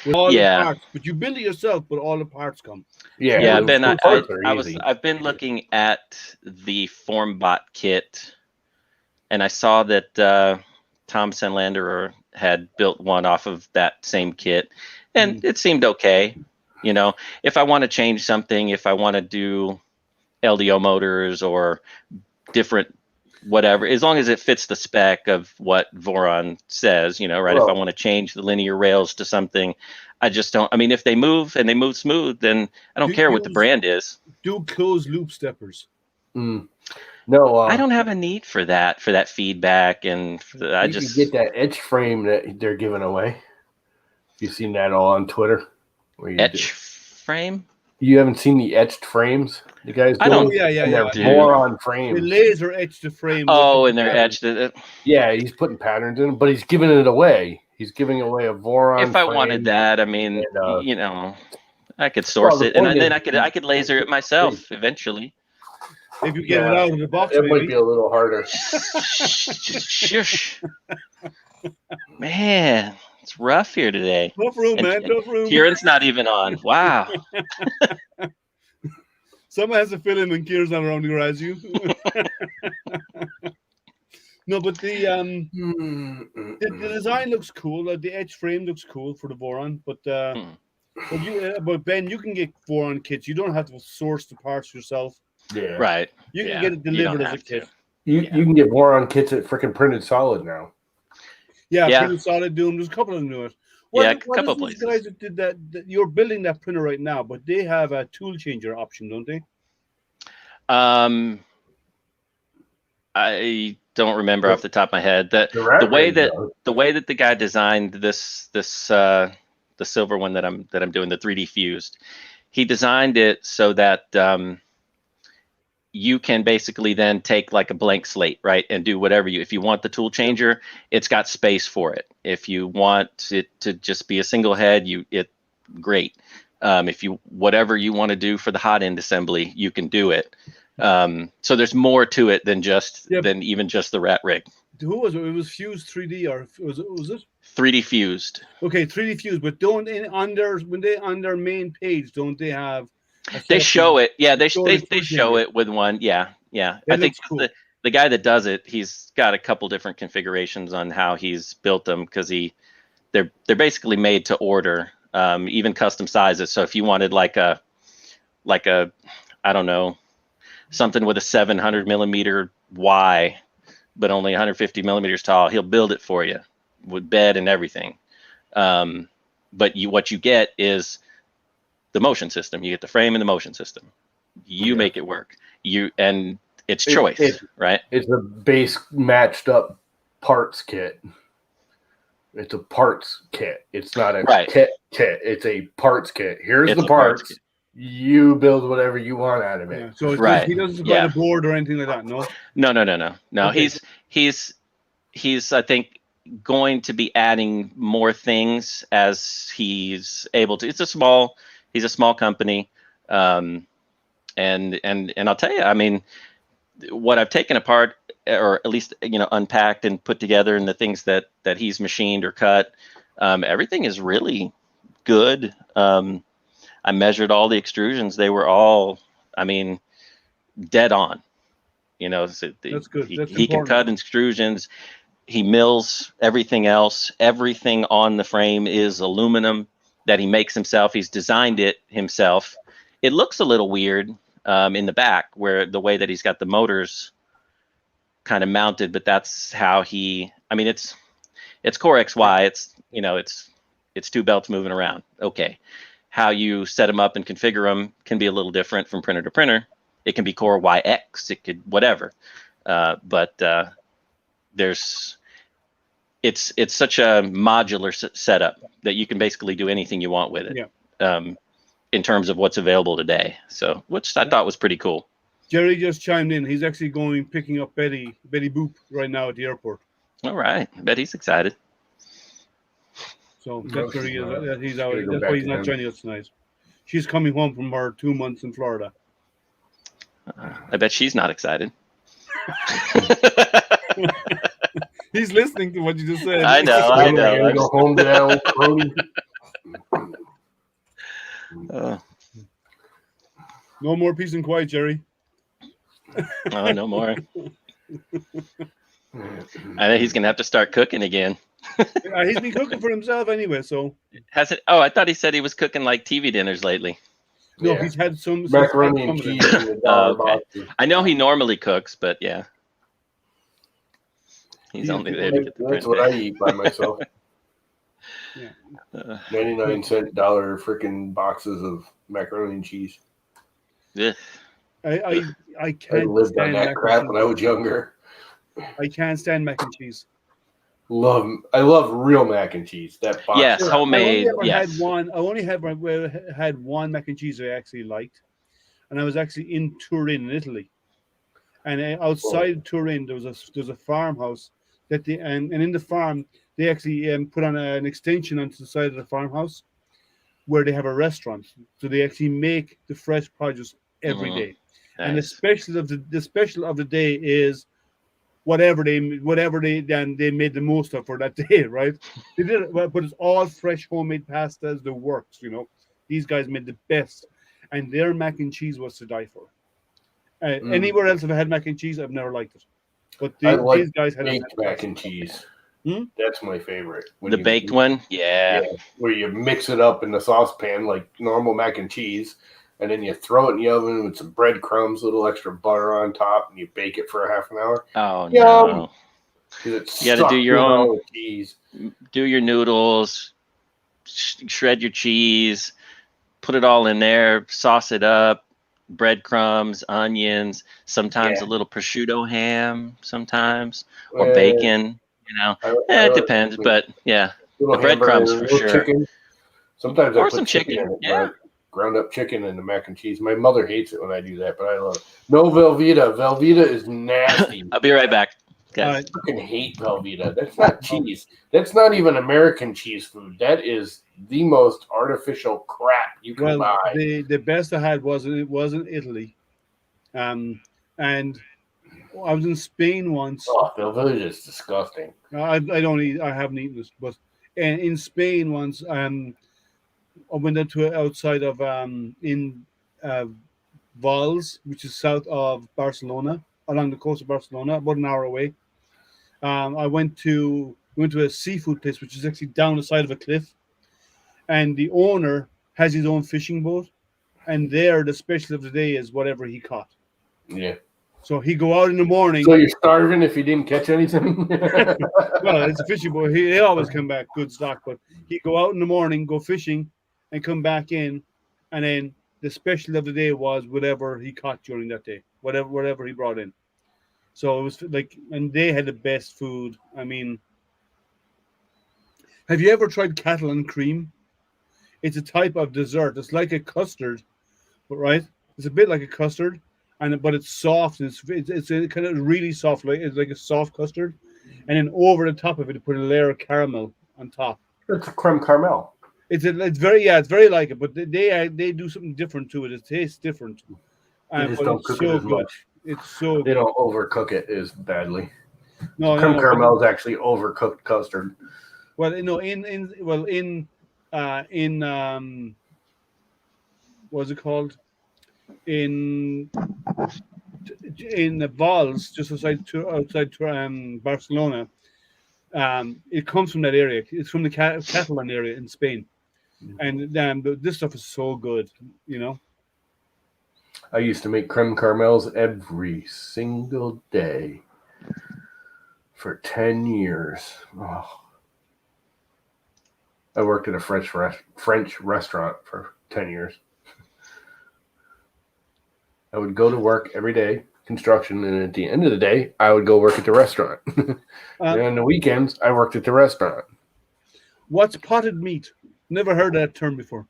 with all the parts, but you build it yourself, but all the parts come. Yeah. Ben, I've been looking at the FormBot kit, and I saw that Tom Senlander had built one off of that same kit, and it seemed okay. If I want to change something, if I want to do LDO motors or different whatever, as long as it fits the spec of what Voron says, right? Well, if I want to change the linear rails to something, I just don't. I mean, if they move and they move smooth, then I don't care what the brand is. Do closed loop steppers. No, I don't have a need for that feedback, and I you just can get that etch frame that they're giving away. You've seen that all on Twitter. Etch frame. You haven't seen the etched frames? The guys I don't. Yeah. Moron frames. They laser etch the frame. Oh, and they're etched. Yeah, he's putting patterns in them, but he's giving it away. He's giving away a Voron. If I wanted that, I mean, I could source it, and then I could laser it myself eventually. If you get it out of the box, it might be a little harder. Shush. Man, it's rough here today. Tough room, man. Tough room. Kieran's not even on. Wow. Someone has to fill in when Kieran's not around to garage you. No, but the design looks cool. The edge frame looks cool for the Voron, but Ben, you can get Voron kits. You don't have to source the parts yourself. Yeah, right. You can get it delivered as a kit. You can get Voron kits at freaking Printed Solid now. Yeah, Printed Solid Doom. There's a couple of them doing it. A couple of places. Guys that did that, you're building that printer right now, but they have a tool changer option, don't they? I don't remember off the top of my head the way that the guy designed this the silver one that I'm doing, the 3D fused. He designed it so that you can basically then take like a blank slate, right, and do whatever if you want the tool changer, it's got space for it. If you want it to just be a single head, great. If you whatever you want to do for the hot end assembly, you can do it. So there's more to it than even just the rat rig. Who was it? It was Fused 3D, or was it 3D Fused? Okay, 3D Fused, but on their main page, don't they have? They show it. Yeah, they show it with one. Yeah. I think cool. the guy that does it, he's got a couple different configurations on how he's built them, because they're basically made to order, even custom sizes. So if you wanted like a I don't know, something with a 700 millimeter Y, but only 150 millimeters tall, he'll build it for you with bed and everything. But what you get is the motion system. You get the frame and the motion system. You make it work. And it's choice, right? It's a base matched up parts kit. It's a parts kit. It's not a kit. It's a parts kit. Here's the parts. You build whatever you want out of it. Yeah. So he doesn't supply a board or anything like that, no? No. Okay. He's I think going to be adding more things as he's able to. He's a small company. And I'll tell you, I mean, what I've taken apart, or at least unpacked and put together, and the things that he's machined or cut, everything is really good. I measured all the extrusions; they were all, I mean, dead on. So that's good. He can cut extrusions. He mills everything else. Everything on the frame is aluminum that he makes himself. He's designed it himself. It looks a little weird in the back, where the way that he's got the motors kind of mounted, but that's how it's Core XY. It's two belts moving around. Okay. How you set them up and configure them can be a little different from printer to printer. It can be Core YX, it could whatever. But it's such a modular setup that you can basically do anything you want with it. Yeah. In terms of what's available today. So, which I thought was pretty cool. Jerry just chimed in. He's actually picking up Betty Boop right now at the airport. All right. I bet he's excited. So that's where he is. He's out. That's why he's not joining us tonight. She's coming home from her 2 months in Florida. I bet she's not excited. He's listening to what you just said. I know. Go home now. No more peace and quiet, Jerry. Oh, no more. I think he's gonna have to start cooking again. He's been cooking for himself anyway. So has it? Oh, I thought he said he was cooking like TV dinners lately. No, he's had some macaroni and cheese. Okay. I know he normally cooks, but yeah. He's only there to get the That's print what bed. I eat by myself. Yeah. 99-cent dollar freaking boxes of macaroni and cheese. Ugh. I I can't lived on stand that mac crap and when I was younger. cheese. I can't stand mac and cheese. I love real mac and cheese. That box. Yes, crap. homemade. I only ever Yes. had one mac and cheese I actually liked, and I was actually in Turin, in Italy. And outside Turin, there's a farmhouse that and in the farm they actually put on an extension onto the side of the farmhouse where they have a restaurant. So they actually make the fresh produce every Mhm. day. And Nice. the special of the day is whatever they made the most of for that day, right? They did it, but it's all fresh homemade pastas, the works, you know. These guys made the best, and their mac and cheese was to die for. Anywhere else I've had mac and cheese, I've never liked it, but I like these guys had baked mac and cheese. Hmm? That's my favorite. The baked one? Yeah. Where you mix it up in the saucepan like normal mac and cheese, and then you throw it in the oven with some breadcrumbs, a little extra butter on top, and you bake it for a half an hour. Oh, Yum. no. Because it's You got to do your own. Cheese. Do your noodles, shred your cheese, put it all in there, sauce it up, breadcrumbs, onions, sometimes a little prosciutto ham, sometimes, or bacon. You know, it depends, but yeah, the breadcrumbs for sure. Chicken. Sometimes or I put some chicken. in it, Yeah. ground up chicken in the mac and cheese. My mother hates it when I do that, but I love it. No Velveeta. Velveeta is nasty. I'll be right back. Guys. I fucking hate Velveeta. That's not cheese. That's not even American cheese food. That is the most artificial crap you can buy. The best I had was in Italy, and I was in Spain once. Oh, Velveeta is disgusting. I haven't eaten this, but in Spain once, I went outside of in Valls, which is south of Barcelona, along the coast of Barcelona, about an hour away. I went to a seafood place, which is actually down the side of a cliff, and the owner has his own fishing boat, and there the special of the day is whatever he caught. Yeah. So he go out in the morning. So you're starving if you didn't catch anything? Well, it's a fishing boat. He always come back good stock, but he go out in the morning, go fishing, and come back in, and then the special of the day was whatever he caught during that day, whatever he brought in. So it was like, and they had the best food. I mean, have you ever tried cattle and cream? It's a type of dessert. It's like a custard, but right? It's a bit like a custard, but it's soft. And it's a kind of really soft, it's like a soft custard, and then over the top of it, you put a layer of caramel on top. It's a creme caramel. It's very like it, but they do something different to it. It tastes different. They just don't cook it as much. It's so they don't overcook it as badly. No, creme caramel is actually overcooked custard. Well, in what's it called? In the Valls, just outside Barcelona. It comes from that area. It's from the Catalan area in Spain, and this stuff is so good, you know. I used to make creme caramels every single day for 10 years. Oh. I worked at a French restaurant for 10 years. I would go to work every day, construction, and at the end of the day, I would go work at the restaurant. And on the weekends, I worked at the restaurant. What's potted meat? Never heard that term before.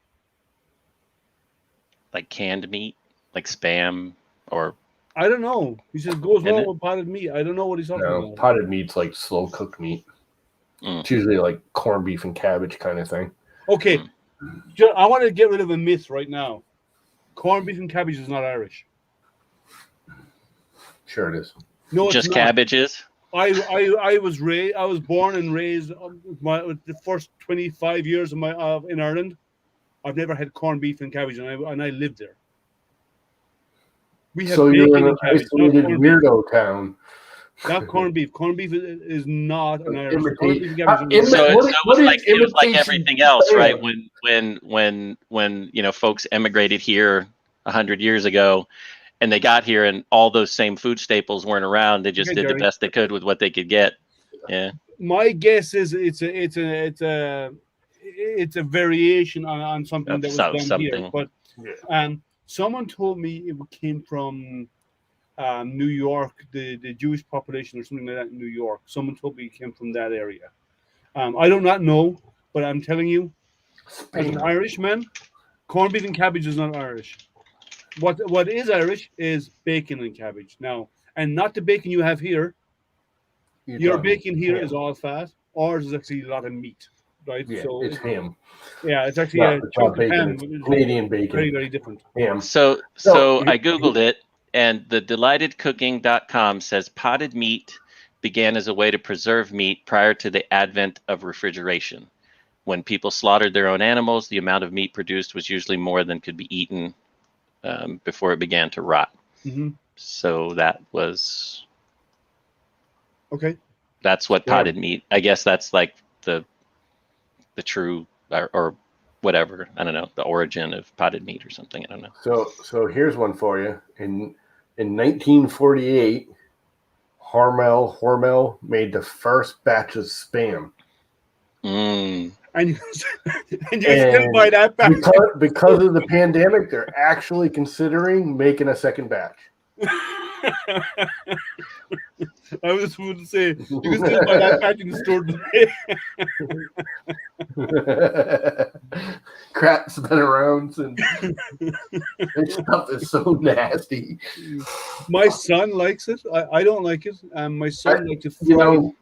Like canned meat? Like Spam or I don't know. He says goes well with potted meat. I don't know what he's talking about. Potted meat's like slow cooked meat. It's usually like corned beef and cabbage kind of thing. Okay, I want to get rid of a myth right now. Corned beef and cabbage is not Irish. Sure it is. No, it's just not. cabbages. I was born and raised the first 25 years of my in Ireland. I've never had corned beef and cabbage, and I lived there. We have so you're in an cabbage, isolated weirdo town. Not corned beef. Corned beef is not an Irish. So it was like everything else, right? When folks emigrated here 100 years ago, and they got here, and all those same food staples weren't around. They just did the best they could with what they could get. Yeah. My guess is it's a variation on something that was done here. Something. But someone told me it came from New York, the Jewish population or something like that in New York. Someone told me it came from that area. I do not know, but I'm telling you, as an Irishman, corned beef and cabbage is not Irish. What is Irish is bacon and cabbage. Now, and not the bacon you have here. Your bacon here is all fat. Ours is actually a lot of meat, right? Yeah, so it's ham. Yeah, it's actually Not- a it's chunk not of bacon, ham. it's Which is Canadian bacon. very, very different. Ham. So So, I Googled it, and the delightedcooking.com says potted meat began as a way to preserve meat prior to the advent of refrigeration. When people slaughtered their own animals, the amount of meat produced was usually more than could be eaten before it began to rot. Mm-hmm. So that was... Okay. That's what potted meat. I guess that's like the true or whatever. I don't know, the origin of potted meat or something. I don't know. So here's one for you. In 1948, Hormel made the first batch of Spam. Mm. And you still buy that back. Because of the pandemic, they're actually considering making a second batch. I was going to say, you can still buy that batch in the store today. Crap's been around since. This stuff is so nasty. My son likes it. I don't like it. My son likes to fry it.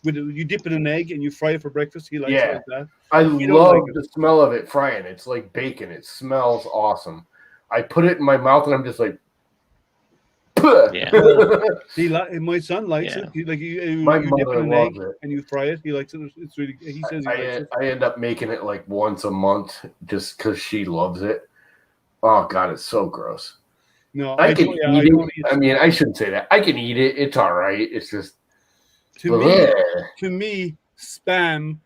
You dip it in an egg and you fry it for breakfast. He likes it like that. I love the smell of it frying. It's like bacon. It smells awesome. I put it in my mouth and I'm just like, yeah. My son likes it. You dip it in an egg and you fry it. He likes it. It's really. He says he likes it. I end up making it like once a month just because she loves it. Oh God, it's so gross. No, I can eat it. I mean, I shouldn't say that. I can eat it. It's all right. It's just to me, Spam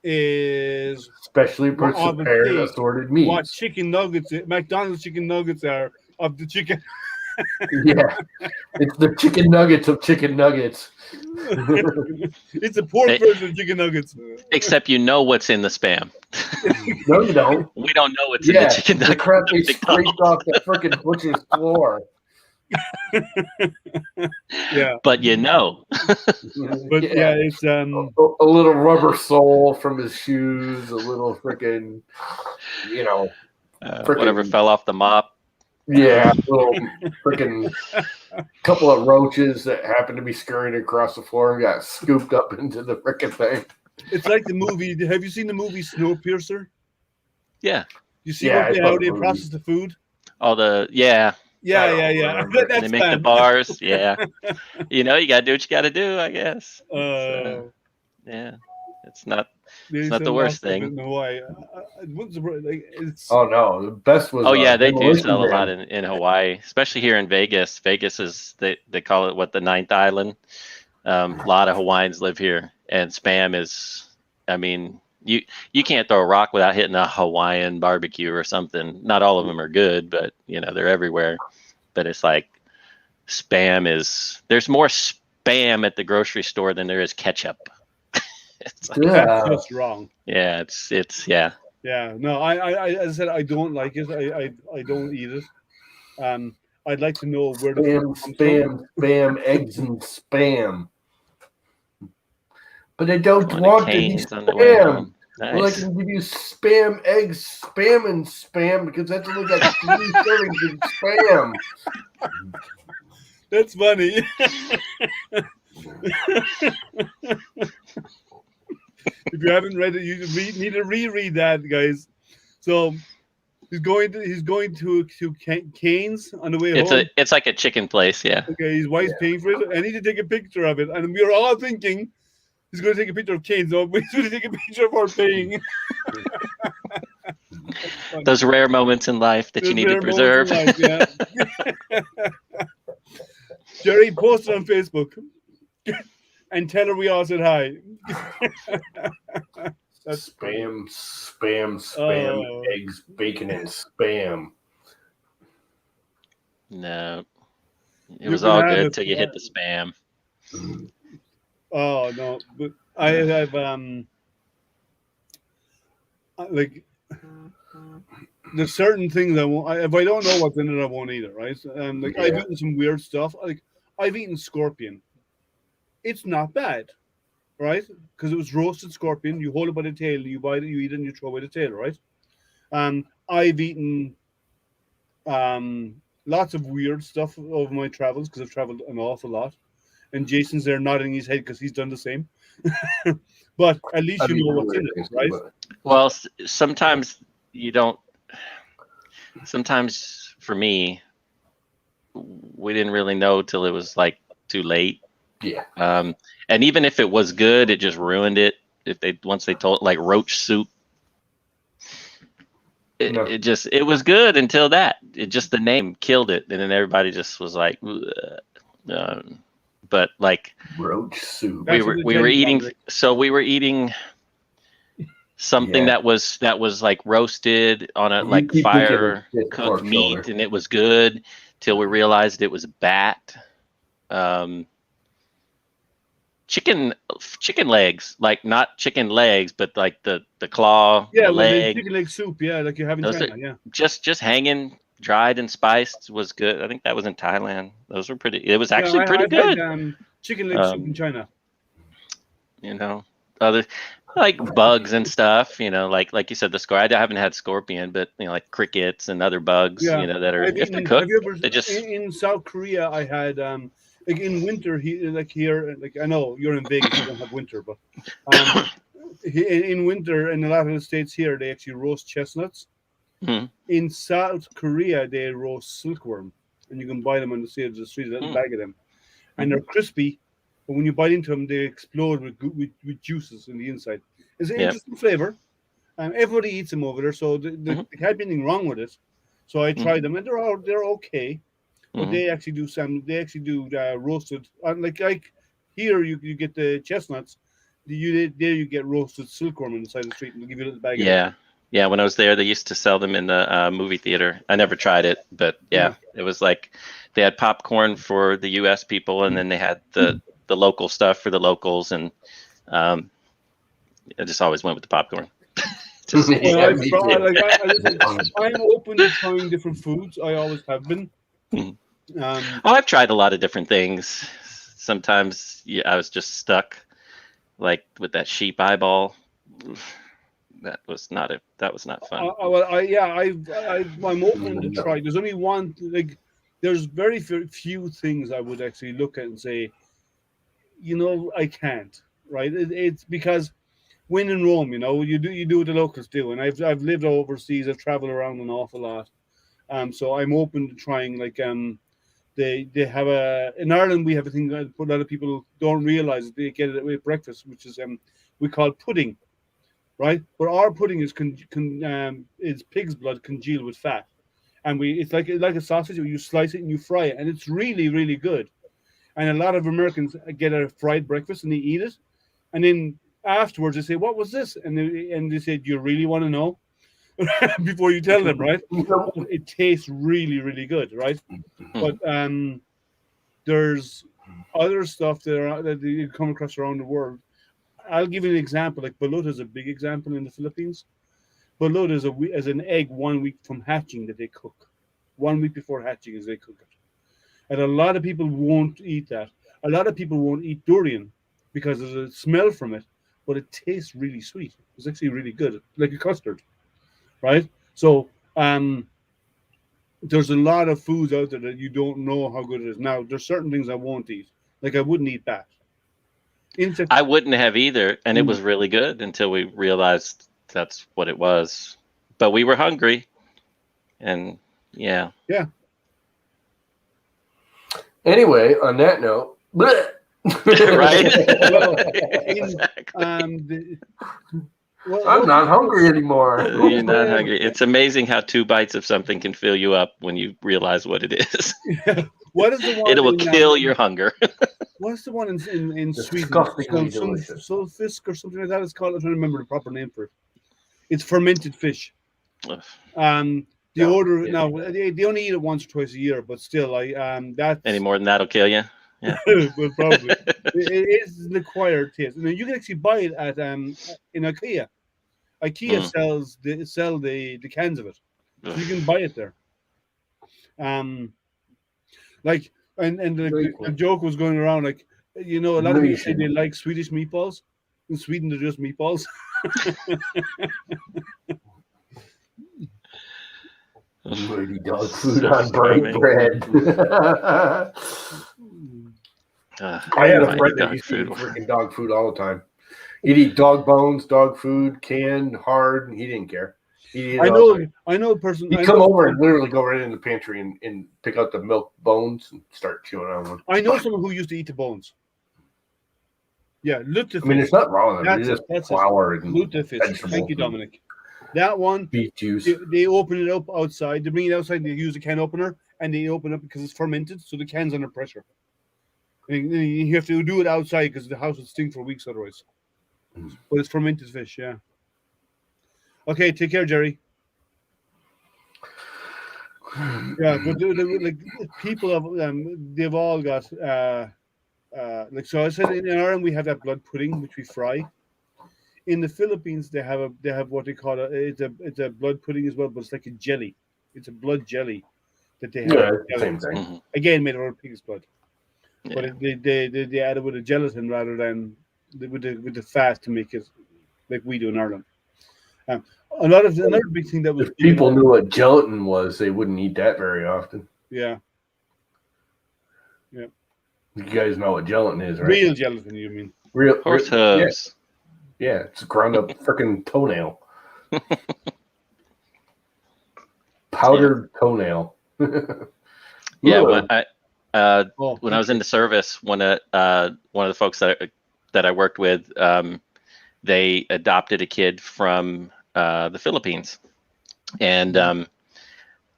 is specially prepared assorted meats. What chicken nuggets? McDonald's chicken nuggets are of the chicken. Yeah, it's the chicken nuggets of chicken nuggets. It's a pork version of chicken nuggets. Except you know what's in the Spam. No, you don't. We don't know what's in the chicken nuggets. The crap they scraped off the freaking butcher's floor. Yeah, but you know. But it's a little rubber sole from his shoes, a little freaking, whatever fell off the mop. Yeah, a little freaking couple of roaches that happened to be scurrying across the floor and got scooped up into the freaking thing. It's like the movie. Have you seen the movie Snowpiercer? Yeah. You see how they process the food? All the Yeah. They make the bars. Yeah. You got to do what you got to do, I guess. Yeah. It's not the worst thing. Oh no, the best was. Oh yeah, they do sell a lot in Hawaii, especially here in Vegas. Vegas is they call it the ninth island. A lot of Hawaiians live here, and Spam is. I mean, you can't throw a rock without hitting a Hawaiian barbecue or something. Not all of them are good, but they're everywhere. But it's like Spam is. There's more Spam at the grocery store than there is ketchup. It's like, that's just wrong. Yeah, it's yeah. Yeah, no, I as I said, I don't like it. I don't eat it. I'd like to know where the spam, eggs and spam. But I don't want to be spam. Nice. Well, I can give you spam, eggs, spam, and spam because that's only got 3 servings of spam. That's funny. If you haven't read it, you need to reread that, guys. So he's going to Cane's on the way home. It's like a chicken place, yeah. Okay, his wife's paying for it. I need to take a picture of it, and we are all thinking he's going to take a picture of Cane's. So he's going to take a picture of our paying. Those rare moments in life that you need to preserve. Life, yeah. Jerry, post it on Facebook. And tell her we all said hi. That's spam, eggs, bacon, and spam. No. It was all good until you hit the spam. Oh no, but I have like there's certain things I won't. If I don't know what's in it, I won't eat it. Right? Like I've eaten some weird stuff. Like I've eaten scorpion. It's not bad, right? Because it was roasted scorpion. You hold it by the tail, you bite it, you eat it, and you throw away the tail, right? I've eaten lots of weird stuff over my travels because I've traveled an awful lot. And Jason's there nodding his head because he's done the same. But at least you know what's in it, right? Well, sometimes you don't. Sometimes for me, we didn't really know till it was like too late. Yeah. And even if it was good, it just ruined it. If they once they told like roach soup, it was good until that. It just the name killed it, and then everybody just was like, but like roach soup. We were eating. So we were eating something that was like roasted on a like fire cooked meat, and it was good till we realized it was bat. Chicken legs, like not chicken legs, but like the claw, the leg. Chicken leg soup, like you have in China, Just hanging, dried and spiced was good. I think that was in Thailand. Those were pretty. It was actually pretty good. Had, chicken leg soup in China. You know, other like bugs and stuff. You know, like you said, I haven't had scorpion, but you know, like crickets and other bugs. You know, that are if they're cooked. They just in South Korea, I had. Like in winter, here, I know you're in Vegas, you don't have winter, but in winter in a lot of the states here, they actually roast chestnuts. Mm-hmm. In South Korea, they roast silkworm, and you can buy them on the side of the street, a little bag of them, and they're crispy. But when you bite into them, they explode with juices in the inside. It's an interesting flavor. Everybody eats them over there, so there can't be anything wrong with it. So I tried them, and they're okay. But they actually do roasted. Like here, you get the chestnuts. There you get roasted silkworm on the side of the street, and they'll give you a little bag. Yeah. When I was there, they used to sell them in the movie theater. I never tried it, but it was like they had popcorn for the U.S. people, and then they had the local stuff for the locals, and I just always went with the popcorn. I'm open to trying different foods. I always have been. I've tried a lot of different things. Sometimes I was just stuck, like with that sheep eyeball. That was not fun. I'm open to try. There's only one. There's very few things I would actually look at and say, I can't. Right? It's because when in Rome, you do what the locals do, and I've lived overseas. I've traveled around an awful lot. So I'm open to trying. They have in Ireland we have a thing that a lot of people don't realize. They get it with breakfast, which is we call pudding, right? But our pudding is is pig's blood congealed with fat, and it's like a sausage. You slice it and you fry it, and it's really really good. And a lot of Americans get a fried breakfast and they eat it, and then afterwards they say, "What was this?" And they say, "Do you really want to know?" Before you tell them, right? It tastes really, really good, right? But there's other stuff that you come across around the world. I'll give you an example. Like balut is a big example in the Philippines. Balut is an egg 1 week from hatching that they cook. 1 week before hatching is they cook it. And a lot of people won't eat that. A lot of people won't eat durian because there's a smell from it, but it tastes really sweet. It's actually really good, like a custard. Right, so there's a lot of foods out there that you don't know how good it is. Now, there's certain things I won't eat, like I wouldn't eat bat. I wouldn't have either, and it was really good until we realized that's what it was. But we were hungry, and yeah. Anyway, on that note, right? Well, I'm not hungry anymore. You're not hungry. It's amazing how 2 bites of something can fill you up when you realize what it is. What is the one? It will kill your hunger. What's the one in Sweden? Solfisk or something like that. It's called. I'm trying to remember the proper name for it. It's fermented fish. They only eat it once or twice a year, but still, that's any more than that'll kill you. Yeah. Well, probably it is an acquired taste. And you can actually buy it at in IKEA. IKEA sell the cans of it, so you can buy it there. Like and the joke was going around like a lot of people say they like Swedish meatballs. In Sweden, they're just meatballs. Dirty dog food on bright bread. I had a friend that used to eat freaking dog food all the time. He'd eat dog bones, dog food, canned, hard, and he didn't care. I know a person. He'd come over and literally go right in the pantry and pick out the milk bones and start chewing on them. I know someone who used to eat the bones. Yeah, lutefisk. I mean, there's nothing wrong with it. It's flour and lutefisk. Thank you, Dominic. That one, beet juice. They open it up outside. They bring it outside. They use a can opener, and they open it up because it's fermented, so the can's under pressure. And you have to do it outside because the house would stink for weeks otherwise. But it's fermented fish, yeah. Okay, take care, Jerry. Yeah, but like people have they've all got like so. I said in Ireland we have that blood pudding which we fry. In the Philippines they have what they call it's a blood pudding as well, but it's like a jelly. It's a blood jelly that they have. Yeah, same thing. Again, made out of pig's blood, Yeah. but they add it with a gelatin rather than with the fat to make it like we do in Ireland. Another big thing that was if people knew what gelatin was, they wouldn't eat that very often. Yeah. You guys know what gelatin is, right? Real gelatin, you mean? Real Horse hooves. Yeah, it's ground up freaking toenail. Powdered toenail. Yeah, when I was in the service, one of the folks that I worked with, they adopted a kid from the Philippines, and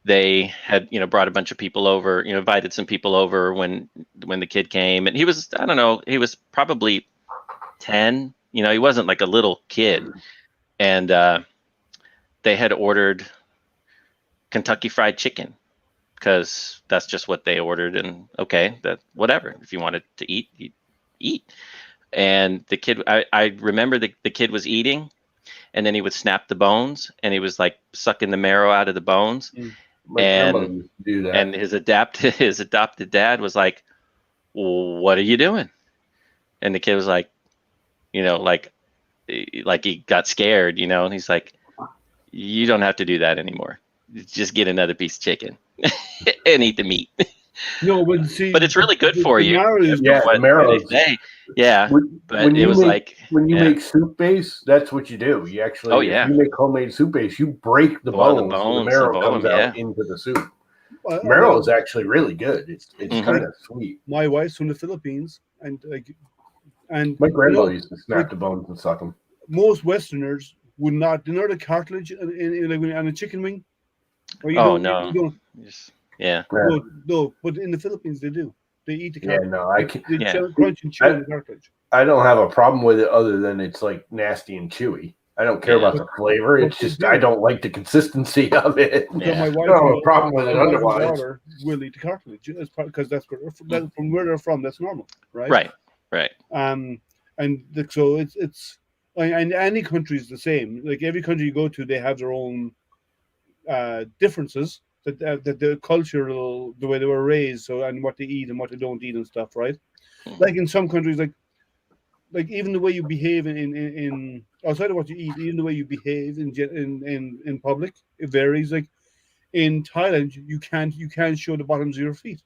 they had brought a bunch of people over, invited some people over when the kid came, and he was, I don't know, he was probably 10. He wasn't like a little kid, and they had ordered Kentucky Fried Chicken because that's just what they ordered, and okay, that whatever. If you wanted to eat, you eat. And the kid, I remember the kid was eating, and then he would snap the bones, and he was like sucking the marrow out of the bones. And his adopted dad was like, well, "What are you doing?" And the kid was like, like he got scared, and he's like, "You don't have to do that anymore. Just get another piece of chicken and eat the meat." No, but see, but it's really good for you. Marrow. Yeah, but it was like when you make soup base, that's what you do. You actually, if you make homemade soup base, you break the bones, so the marrow comes out into the soup. Marrow is actually really good. It's kind of sweet. My wife's from the Philippines, and my grandmother used to snap the bones and suck them. Most Westerners would not. The cartilage on a chicken wing. Yeah. No, but in the Philippines they do. They eat the cartilage. Yeah, no, I can. Crunch and chew the cartilage. I don't have a problem with it other than it's like nasty and chewy. I don't care about the flavor. It's just I don't like the consistency of it. Yeah. My wife I don't have a problem with it otherwise. Will eat the cartilage because that's from where they're from. That's normal, right? Right. And so it's and any country is the same. Like every country you go to, they have their own differences. That the cultural, the way they were raised, so and what they eat and what they don't eat and stuff, right? Like in some countries, like even the way you behave in outside of what you eat, even the way you behave in public, it varies. Like in Thailand, you can't show the bottoms of your feet.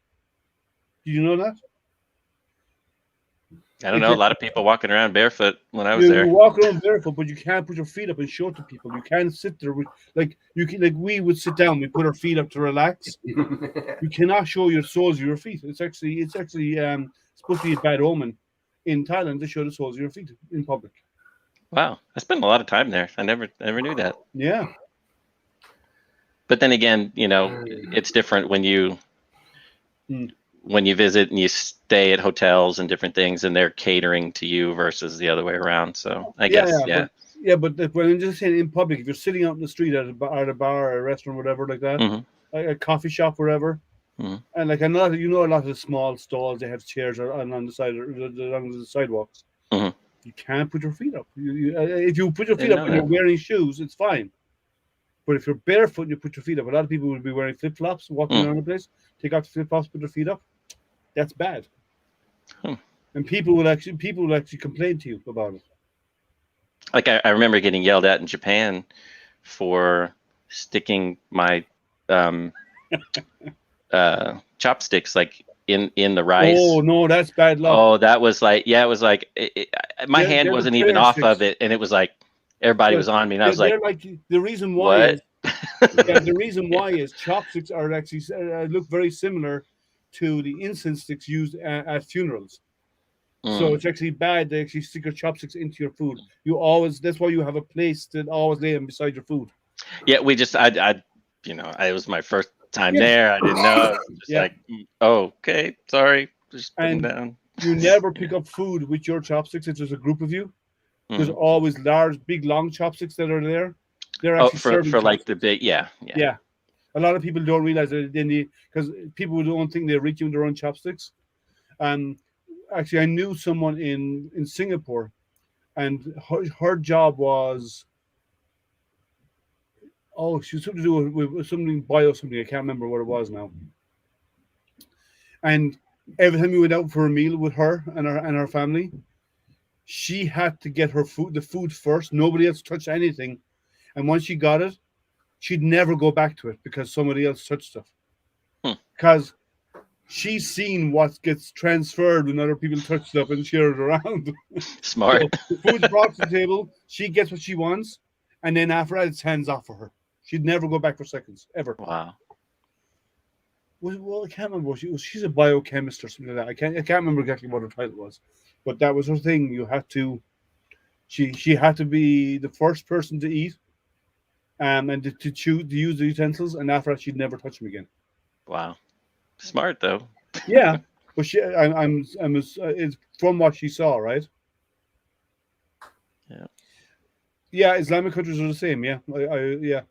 Did you know that? I don't know. A lot of people walking around barefoot when I was there. You walk around barefoot, but you can't put your feet up and show it to people. You can't sit there we would sit down. We put our feet up to relax. You cannot show your soles of your feet. It's actually supposed to be a bad omen in Thailand to show the soles of your feet in public. Wow, I spent a lot of time there. I never knew that. Yeah. But then again, it's different when you. When you visit and you stay at hotels and different things, and they're catering to you versus the other way around. So I guess, But when I'm just saying in public, if you're sitting out in the street at a bar or a restaurant, whatever like that, a coffee shop, wherever, Mhm. And like a lot of the small stalls, they have chairs on the side along the sidewalks. Mhm. You can't put your feet up. If you put your feet Didn't up know and you're that. wearing shoes, it's fine. But if you're barefoot and you put your feet up, a lot of people will be wearing flip flops, walking Mm. around the place. Take off the flip flops, put their feet up. That's bad. Hmm. And people will actually complain to you about it. Like I remember getting yelled at in Japan for sticking my chopsticks like in the rice. Oh no, that's bad luck. Oh, that was like, yeah, it was like my They're hand the wasn't even prayer off sticks. of it, and it was like everybody Yeah, was on me, and I was like, they're like the reason why what? is the reason why is chopsticks are actually look very similar to the incense sticks used at funerals. So Mm. it's actually bad to actually stick your chopsticks into your food. That's why you have a place to always lay them beside your food. Yeah, we just I it was my first time Yes. there. I didn't know. Just Yeah. like, oh, okay, sorry, just put them And down. you never pick up food with your chopsticks if there's a group of you. There's Mm. always large, big, long chopsticks that are there. They're Oh, actually serving for like the chopsticks. big, yeah. Yeah. A lot of people don't realize that they need, because people don't think they reach with their own chopsticks. Actually, I knew someone in Singapore, and her job was, she was something to do with something bio something. I can't remember what it was now. And every time we went out for a meal with her and her family, she had to get the food first. Nobody else touched anything. And once she got it, she'd never go back to it because somebody else touched stuff. Hmm. Because she's seen what gets transferred when other people touch stuff and share it around. Smart. So the food's brought to the table, she gets what she wants, and then after that, it's hands off for her. She'd never go back for seconds, ever. Wow. Well, I can't remember. She's a biochemist or something like that. I can't remember exactly what her title was, but that was her thing. You had to. She had to be the first person to eat, and to use the utensils, and after that, she'd never touch them again. Wow. Smart though. Yeah, but it's from what she saw, right? Yeah. Yeah, Islamic countries are the same. Yeah, yeah.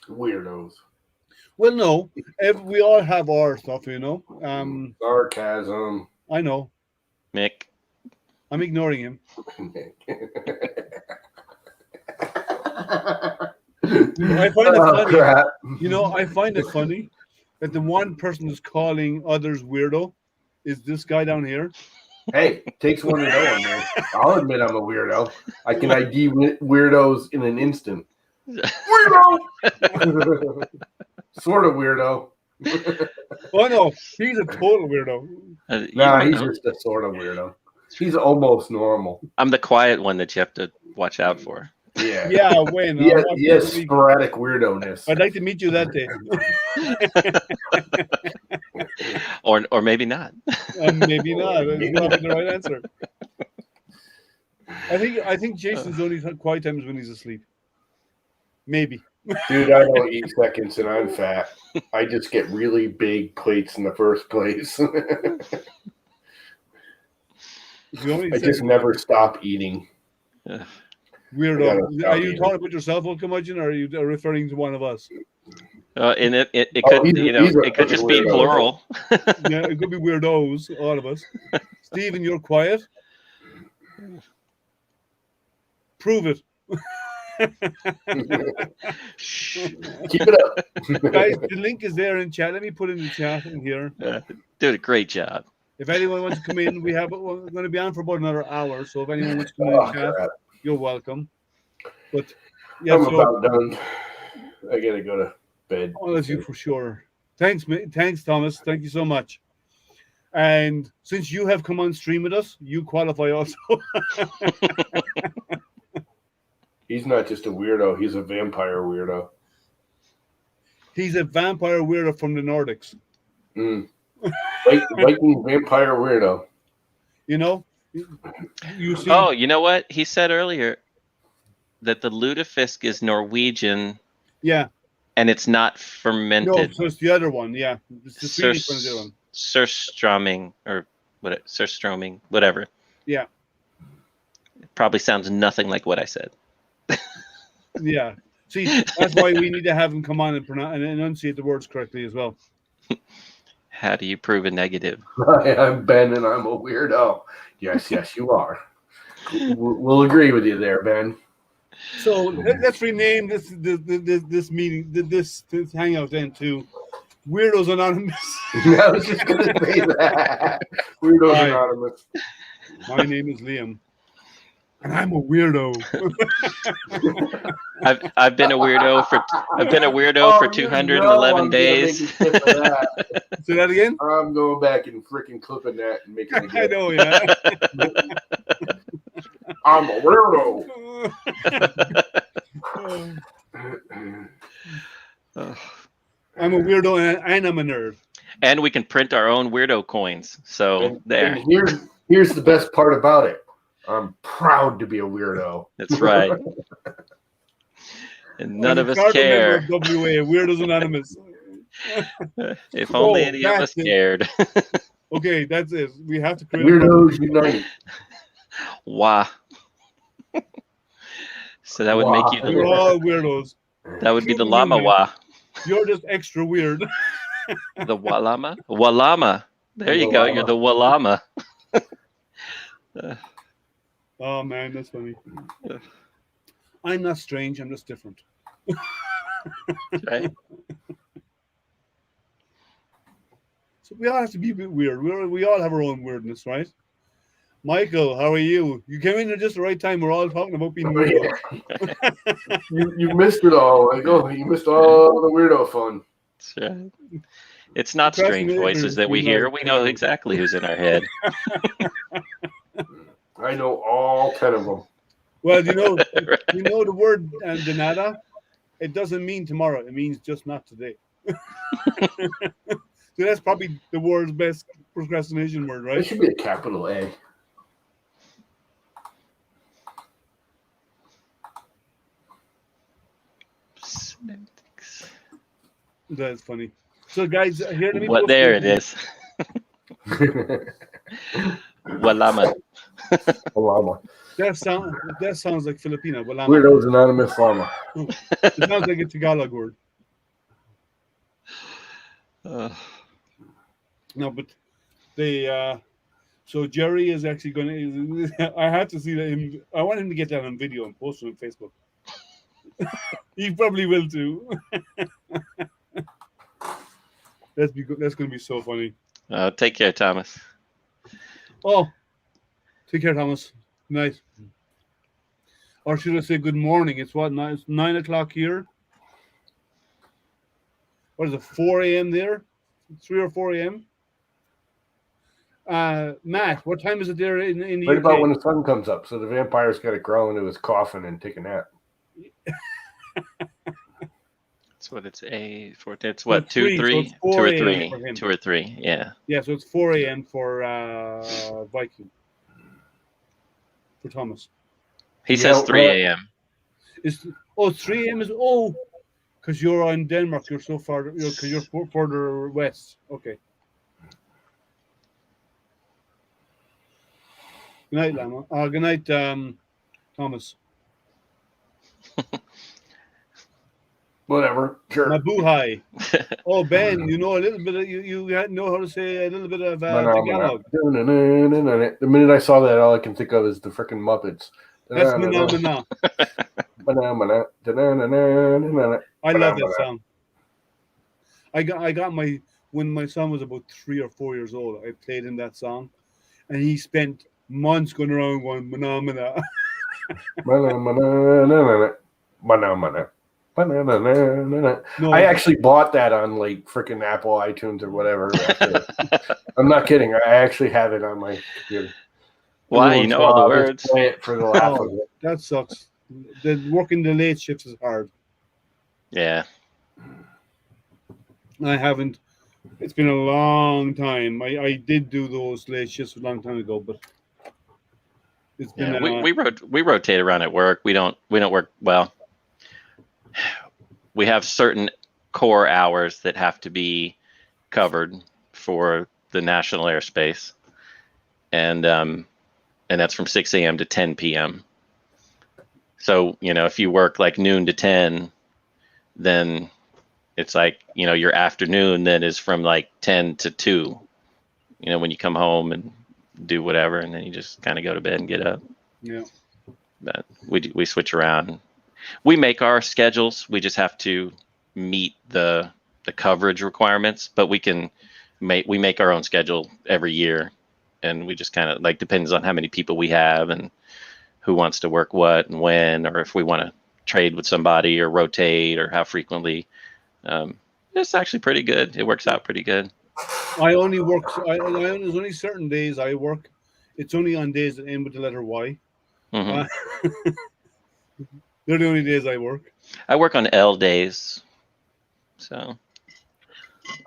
Weirdos. Well, no, we all have our stuff, you know. Sarcasm. I know. Mick. I'm ignoring him. I find it funny. Crap. I find it funny that the one person who's calling others weirdo is this guy down here. Hey, takes one to know one, man. I'll admit I'm a weirdo. I can ID weirdos in an instant. Weirdo! Sort of weirdo. Oh no, he's a total weirdo. Nah, he's just a sort of weirdo. He's almost normal. I'm the quiet one that you have to watch out for. Yeah. Yeah, when Yes, sporadic weirdo-ness. I'd like to meet you that day. or maybe not. Maybe not. That's probably the right answer. I think Jason's only quiet time is when he's asleep. Maybe. Dude, I don't eat seconds and I'm fat. I just get really big plates in the first place. I just never stop eating. Weirdo. Are you talking about yourself, Curmudgeon, or are you referring to one of us? And it could it could just be plural. Yeah, it could be weirdos, all of us. Stephen, you're quiet. Prove it. Keep it up. Guys, the link is there in chat. Let me put it in the chat in here. Did a great job. If anyone wants to come in, we're going to be on for about another hour. So if anyone wants to come in the chat, you're welcome. But yeah, I'm about done. I gotta go to bed. All of you for sure. Thanks, Thomas. Thank you so much. And since you have come on stream with us, you qualify also. He's not just a weirdo, he's a vampire weirdo. He's a vampire weirdo from the Nordics. Viking vampire weirdo. You know? You see? Oh, you know what? He said earlier that the lutefisk is Norwegian. Yeah. And it's not fermented. No, so it's the other one, yeah. It's the Swedish one, the other one. Surströmming, or what? Surströmming, whatever. Yeah. It probably sounds nothing like what I said. Yeah. See, that's why we need to have him come on and enunciate the words correctly as well. How do you prove a negative? Hi, I'm Ben, and I'm a weirdo. Yes, you are. We'll agree with you there, Ben. So let's rename this meeting, this hangout then to Weirdos Anonymous. I was just going to say that. Weirdos Hi. Anonymous. My name is Liam, and I'm a weirdo. I've been a weirdo for 211 days. Say that again. I'm going back and freaking clipping that and making it. I know, yeah. I'm a weirdo. I'm a weirdo and I'm a nerd. And we can print our own weirdo coins. So there. And here's the best part about it. I'm proud to be a weirdo. That's right. And none of us care. WA, Weirdos Anonymous. If only any of us cared. Okay, that's it. We have to create Weirdos Unite. Wow. So that would make you We're all weirdos. That would be the llama wa. You're just extra weird. The walama? Walama. There you go. You're the walama. Oh man, that's funny. I'm not strange, I'm just different. Right. So we all have to be a bit weird. We all have our own weirdness, right? Michael, how are you? You came in at just the right time. We're all talking about being weird. You missed it all. You missed all the weirdo fun. That's right. It's not strange voices that we hear. We know exactly who's in our head. I know all 10 of them. Well, you know the word denada? It doesn't mean tomorrow. It means just not today. So that's probably the world's best procrastination word, right? It should be a capital A. That's funny. So, guys, here let me. What? There it is. Walama. Llama. That sounds like Filipino. Walama. Weirdos Anonymous Llama. It sounds like a Tagalog word. No, but they. So Jerry is actually going to. I have to see that. I want him to get that on video and post it on Facebook. He probably will too. That's going to be so funny. Take care, Thomas. Oh, take care, Thomas. Night. Or should I say good morning? It's what, 9 o'clock here? What is it, 4 a.m. there? 3 or 4 a.m.? Matt, what time is it there in the Right UK? about when the sun comes up. So the vampire's got to crawl into his coffin and take a nap. That's what it's it's what, 2, 3? So it's 2 or 4 3. a.m. for him. 2 or 3, yeah. Yeah, so it's 4 a.m. for Viking. For Thomas. He says 3 a.m. It's 3 a.m. is because you're in Denmark. You're so far. Because you're further west. Okay. Good night, Lama. Good night, Thomas. Whatever. Sure. Mabuhay. Oh, Ben, you know a little bit. You know how to say a little bit of Tagalog. The minute I saw that, all I can think of is the freaking Muppets. That's Mana. I love that song. I got when my son was about 3 or 4 years old. I played him that song, and he spent months going around going mana mana. No, I actually bought that on like freaking Apple iTunes or whatever. I'm not kidding. I actually have it on my computer. Why? You know all the words. Play it for the laugh of it. That sucks. Working the late shifts is hard. Yeah. I haven't. It's been a long time. I did do those late shifts a long time ago, but it's been. Yeah, we rotate around at work. We don't work well. We have certain core hours that have to be covered for the national airspace, and that's from 6 a.m. to 10 p.m. So if you work like noon to 10, then it's like, your afternoon then is from like 10 to 2, when you come home and do whatever, and then you just kind of go to bed and get up. Yeah. But we switch around. We make our schedules. We just have to meet the coverage requirements, but we make our own schedule every year, and we just kind of like depends on how many people we have and who wants to work what and when, or if we want to trade with somebody or rotate or how frequently. It's actually pretty good. It works out pretty good. I only work. There's only certain days I work. It's only on days that end with the letter Y. Mm-hmm. They're the only days I work. I work on L days. So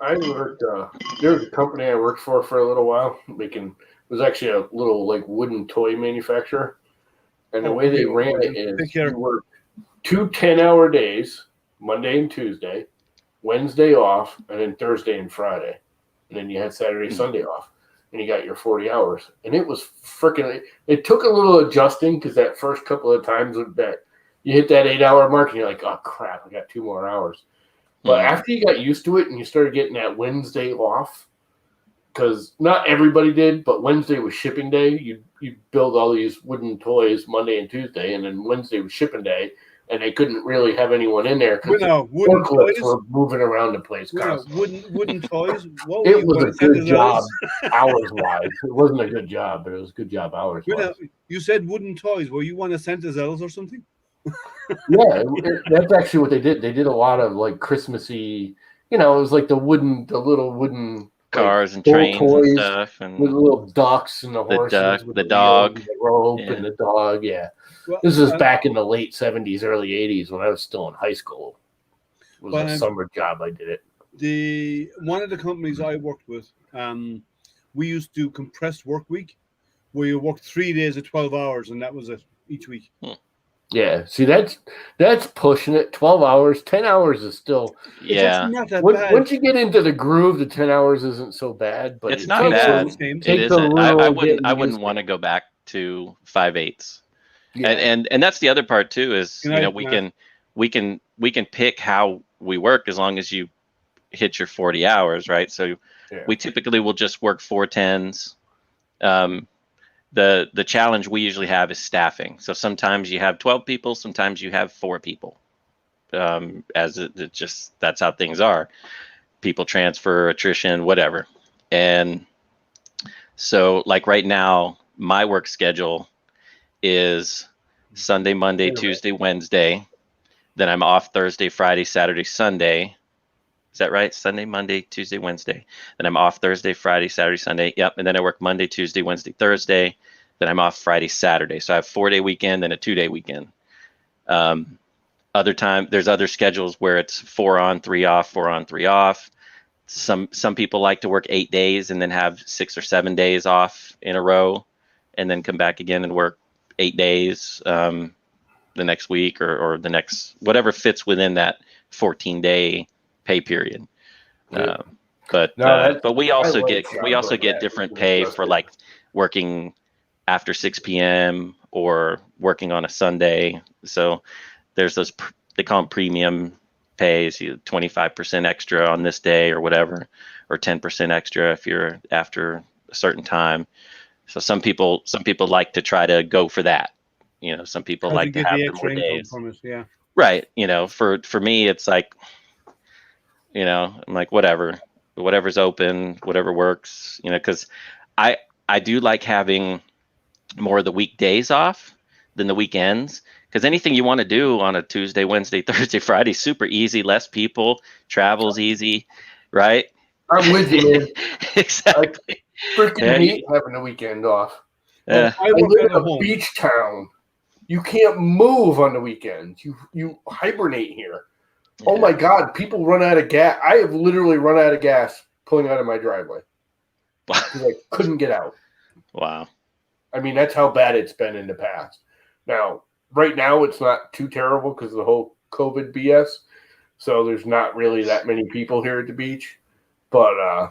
I worked. There was a company I worked for a little while. It was actually a little like wooden toy manufacturer, and the way they ran it is you work 2 10-hour days, Monday and Tuesday, Wednesday off, and then Thursday and Friday, and then you had Saturday, Sunday off, and you got your 40 hours. And it was freaking. It took a little adjusting because that first couple of times that you hit that 8-hour mark, and you're like, oh crap, I got 2 more hours. But after you got used to it and you started getting that Wednesday off, because not everybody did, but Wednesday was shipping day. You build all these wooden toys Monday and Tuesday, and then Wednesday was shipping day, and they couldn't really have anyone in there because forklifts were moving around the place constantly. Wooden toys? It was a good job hours-wise. It wasn't a good job, but it was a good job hours-wise. You said wooden toys. Were you one of Santa's elves or something? Yeah, that's actually what they did. They did a lot of like Christmassy, it was like the little wooden cars like, and trains toys and stuff, and with the little ducks and the horses, the dog, and the rope, and the dog. Yeah, well, this was back in the late 70s, early 80s when I was still in high school. It was a summer job. I did it. One of the companies I worked with, we used to do compressed work week, where you work 3 days of 12 hours, and that was it each week. Yeah, see that's pushing it. 12 hours, 10 hours is still not that bad. Once you get into the groove, the 10 hours isn't so bad. But it's not bad. It isn't. I wouldn't want to go back to 5/8. Yeah. And that's the other part too. Is we can pick how we work as long as you hit your 40 hours, right? So we typically will just work 4 10s. The challenge we usually have is staffing. So sometimes you have 12 people, sometimes you have 4 people. That's how things are. People transfer, attrition, whatever. And so like right now, my work schedule is Sunday, Monday, Tuesday, Wednesday. Then I'm off Thursday, Friday, Saturday, Sunday. Is that right? Sunday, Monday, Tuesday, Wednesday. Then I'm off Thursday, Friday, Saturday, Sunday. Yep. And then I work Monday, Tuesday, Wednesday, Thursday. Then I'm off Friday, Saturday. So I have 4-day weekend and a 2-day weekend. There's other schedules where it's 4 on, 3 off, 4 on, 3 off. Some people like to work 8 days and then have 6 or 7 days off in a row, and then come back again and work 8 days the next week or the next whatever fits within that 14-day pay period. But we also get different pay for like working after 6 p.m. or working on a Sunday. So there's those, they call them premium pays, 25% extra on this day or whatever, or 10% extra if you're after a certain time. So some people like to try to go for that. Some people like to have the more days. Yeah. Right. For me, it's like, I'm like, whatever's open, whatever works, because I do like having more of the weekdays off than the weekends, because anything you want to do on a Tuesday, Wednesday, Thursday, Friday, super easy, less people, travel's easy, right? I'm with you, man. Exactly. I freaking hate having a weekend off. I live in a beach town. You can't move on the weekends. You hibernate here. Yeah. Oh my God, people run out of gas. I have literally run out of gas pulling out of my driveway because I couldn't get out. Wow. I mean, that's how bad it's been in the past. Now, right now, it's not too terrible because of the whole COVID BS. So there's not really that many people here at the beach. But,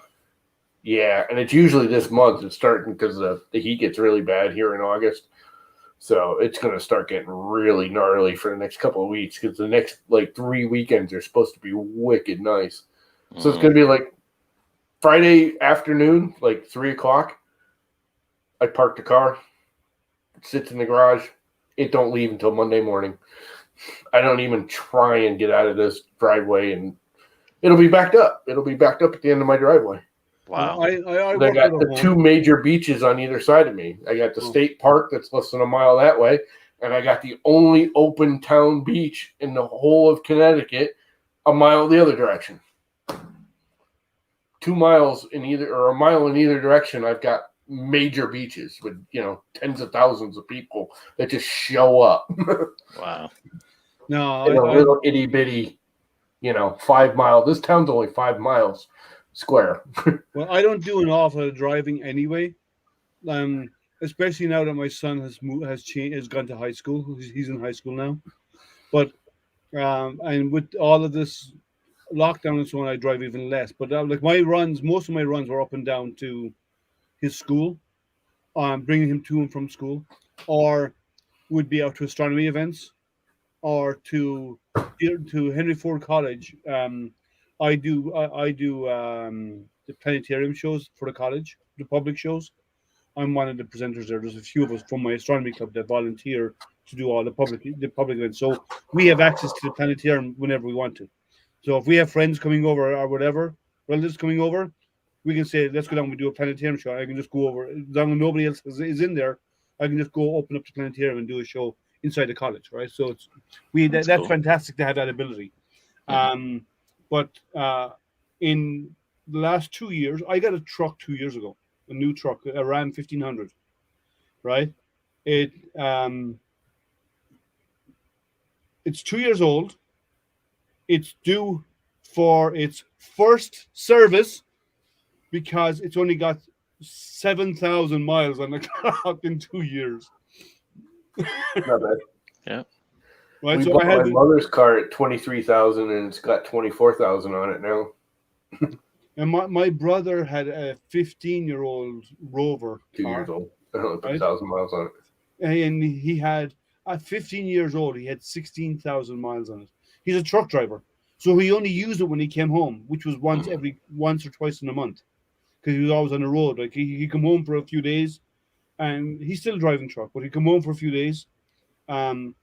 yeah, and it's usually this month. It's starting because the heat gets really bad here in August. So it's going to start getting really gnarly for the next couple of weeks because the next like 3 weekends are supposed to be wicked nice. So it's going to be like Friday afternoon, like 3 o'clock. I park the car, it sits in the garage. It don't leave until Monday morning. I don't even try and get out of this driveway, and it'll be backed up. It'll be backed up at the end of my driveway. Wow. I They got the two major beaches on either side of me. I got the state park that's less than a mile that way, and I got the only open town beach in the whole of Connecticut a mile the other direction. 2 miles in either, or a mile in either direction, I've got major beaches with, tens of thousands of people that just show up. Wow. No, in a little itty bitty, 5 mile. This town's only 5 miles square. Well, I don't do an awful lot of driving anyway. Especially now that my son has gone to high school. He's in high school now. But and with all of this lockdown and so on, I drive even less. But like most of my runs were up and down to his school, bringing him to and from school, or would be out to astronomy events, or to Henry Ford College. I do the planetarium shows for the college, the public shows. I'm one of the presenters there. There's a few of us from my astronomy club that volunteer to do all the public events. So we have access to the planetarium whenever we want to. So if we have friends coming over or whatever, relatives coming over, we can say, let's go down and do a planetarium show. I can just go over. As long as nobody else is in there, I can just go open up the planetarium and do a show inside the college, right? So that's cool. Fantastic to have that ability. Mm-hmm. But in the last 2 years, I got a truck 2 years ago, a new truck, a Ram 1500, right? It's 2 years old. It's due for its first service because it's only got 7,000 miles on the clock in 2 years. Not bad. Yeah. Right, we bought my mother's car at 23,000 and it's got 24,000 on it now. And my brother had a 15-year-old Rover. 2 years old. I don't know, put 1,000 miles on it. And he had, at 15 years old, he had 16,000 miles on it. He's a truck driver. So he only used it when he came home, which was once or twice in a month. Because he was always on the road. Like he'd come home for a few days, and he's still driving truck, but he'd come home for a few days, and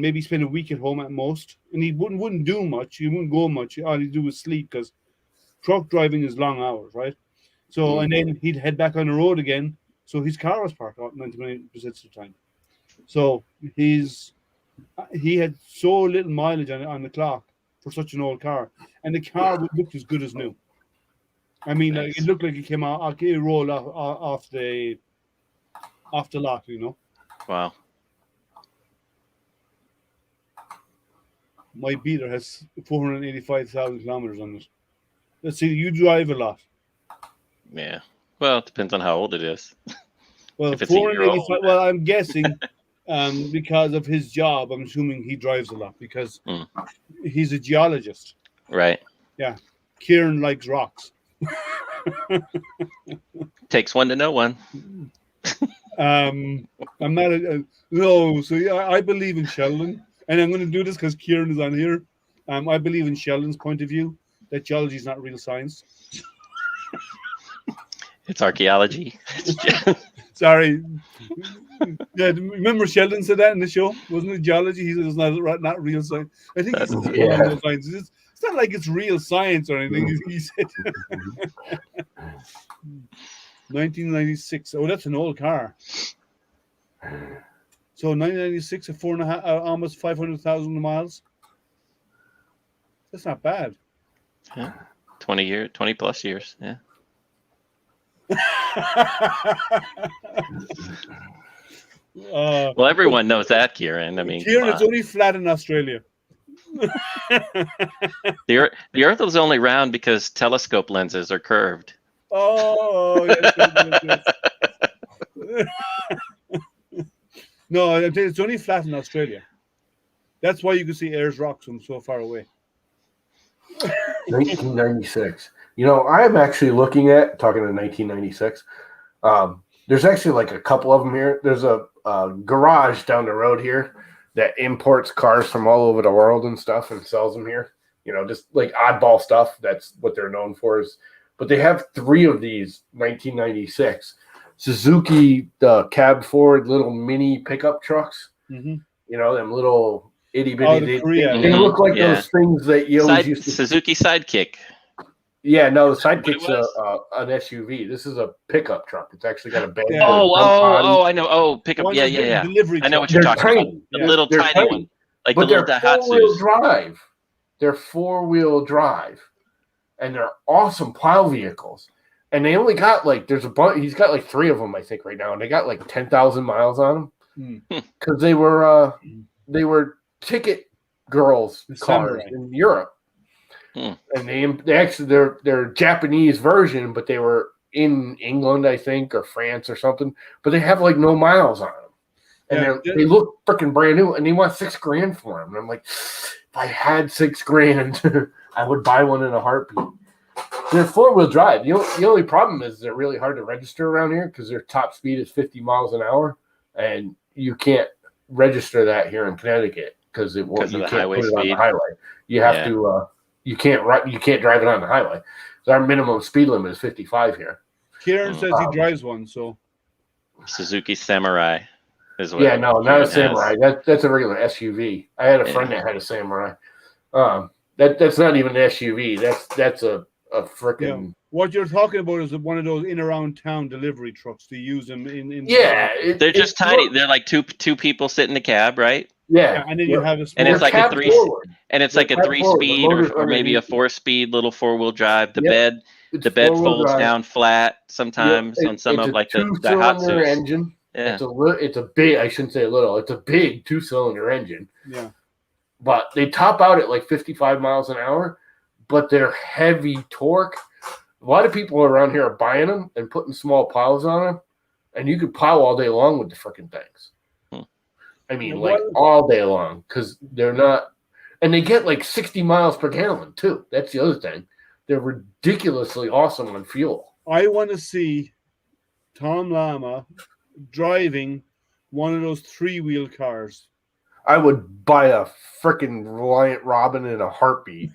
maybe spend a week at home at most. And he wouldn't do much. He wouldn't go much. All he'd do was sleep because truck driving is long hours, right? So and then he'd head back on the road again. So his car was parked out 99% of the time. So he had so little mileage on the clock for such an old car, and the car looked as good as new. I mean, nice. It looked like it came out, it rolled off the lot, Wow. My beater has 485,000 kilometers on it. Let's see, you drive a lot. Yeah. Well, it depends on how old it is. Well, 485. Well, I'm guessing because of his job, I'm assuming he drives a lot because he's a geologist. Right. Yeah. Kieran likes rocks. Takes one to know one. I'm not no. So yeah, I believe in Sheldon, and I'm going to do this because Kieran is on here. I believe in Sheldon's point of view that geology is not real science. It's archaeology. Sorry. Yeah, remember Sheldon said that in the show? Wasn't it geology? He said it's not real science. I think it's real science. It's not like it's real science or anything. He said 1996. Oh, that's an old car. So 1996 at 4.5, almost 500,000 miles. That's not bad. Yeah. 20 plus years. Yeah. Well, everyone knows that, Kieran. I mean, Kieran, it's only flat in Australia. The Earth is only round because telescope lenses are curved. Oh, yes. No, it's only flat in Australia. That's why you can see Ayers Rock from so far away. 1996. I'm actually looking at talking to 1996. There's actually like a couple of them here. There's a garage down the road here that imports cars from all over the world and stuff and sells them here. You know, just like oddball stuff. That's what they're known for. But they have 3 of these 1996 Suzuki Cab Ford little mini pickup trucks. Mm-hmm. You know, them little itty bitty. They look like those things that you always used to. Suzuki Sidekick. Yeah, no, the Sidekick's an SUV. This is a pickup truck. It's actually got a bed. Yeah. Oh, I know. Oh, pickup. Yeah. Delivery I know what you're talking about. The little tiny one, like the little Daihatsus. Four-wheel drive. They're 4-wheel drive, and they're awesome plow vehicles. And they only got there's a bunch. He's got 3 of them, I think, right now, and they got 10,000 miles on them because they were ticket girls cars in Europe. And they actually they're Japanese version, but they were in England, I think, or France or something. But they have no miles on them, and they look freaking brand new. And they want $6,000 for them. And I'm like, if I had $6,000, I would buy one in a heartbeat. They're 4-wheel drive. The only problem is they're really hard to register around here because their top speed is 50 miles an hour, and you can't register that here in Connecticut because you can't put it on the highway. You have to. You can't drive it on the highway. So our minimum speed limit is 55 here. Kieran says he drives one, so Suzuki Samurai is what. Yeah, no, not a Samurai. That's a regular SUV. I had a friend that had a Samurai. That's not even an SUV. That's a freaking. Yeah. What you're talking about is one of those in around town delivery trucks. To use them in. Yeah, they're just tiny. They're like two people sit in the cab, right? Yeah, and then you have and it's like a 3-speed or maybe a 4-speed little 4-wheel drive. The bed folds down flat sometimes on some of the Daihatsus. Engine. Yeah, it's a big. I shouldn't say little. It's a big 2-cylinder engine. Yeah, but they top out at 55 miles an hour. But they're heavy torque. A lot of people around here are buying them and putting small plows on them, and you could plow all day long with the freaking things. I mean, all day long, because they're not, and they get 60 miles per gallon too. That's the other thing. They're ridiculously awesome on fuel. I want to see Tom Lama driving one of those 3-wheel cars. I would buy a freaking Reliant Robin in a heartbeat.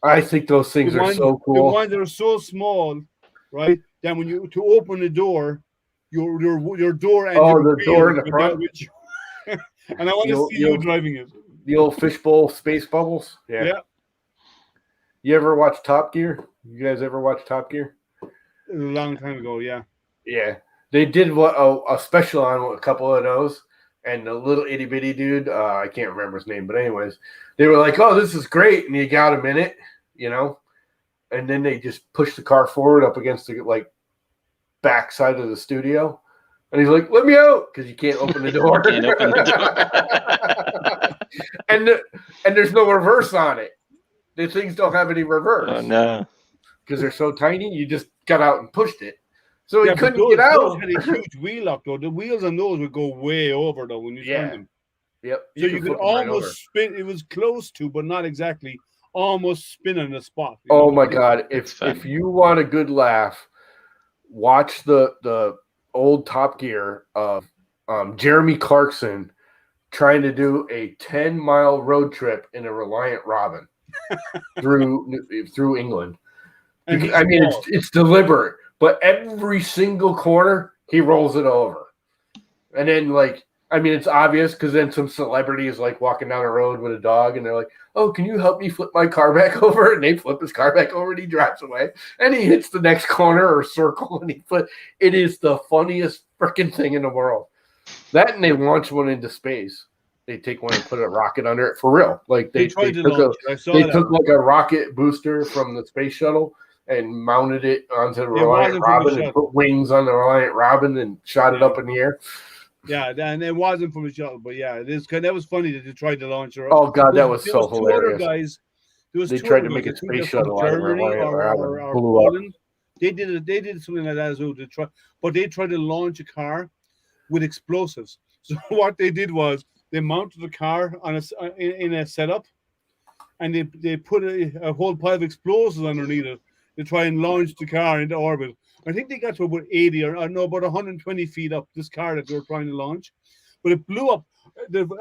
I think those things are so cool. The ones that are so small, right? Then when you to open the door, your door and the door in the front. And I want to see you driving it. The old fishbowl space bubbles. Yeah. You ever watch Top Gear? You guys ever watch Top Gear? A long time ago, yeah. Yeah. They did a special on a couple of those, and the little itty bitty dude, I can't remember his name, but anyways, they were like, "Oh, this is great," and you got a minute, and then they just pushed the car forward up against the back side of the studio. And he's like, "Let me out," because you can't open the door. Can't open the door. and there's no reverse on it. The things don't have any reverse. Oh no! Because they're so tiny, you just got out and pushed it. So he couldn't get out. Those had a huge wheel up though. The wheels on those would go way over though when you turn them. Yep. So you could almost spin. It was close to, but not exactly. Almost spin on the spot. Oh my God! If you want a good laugh, watch the old Top Gear of Jeremy Clarkson trying to do a 10-mile road trip in a Reliant Robin through England. I mean, it's deliberate, but every single corner he rolls it over, and then it's obvious because then some celebrity is walking down the road with a dog, and they're like, "Oh, can you help me flip my car back over?" And they flip his car back over, and he drives away, and he hits the next corner or circle, and it is the funniest freaking thing in the world. That, and they launch one into space. They take one and put a rocket under it for real. They took a rocket booster from the space shuttle and mounted it onto the Reliant Robin and put wings on the Reliant Robin and shot it up in the air. Yeah, and it wasn't from a shuttle, but yeah, it is. That was funny that they tried to launch her. Oh God, that was so hilarious. They tried to make a space shuttle out of Germany or Poland. They did something like that as well. They tried to launch a car with explosives. So what they did was they mounted the car in a setup, and they put a whole pile of explosives underneath it. to try and launch the car into orbit. I think they got to about 80 or no, about 120 feet up, this car that they were trying to launch. But it blew up.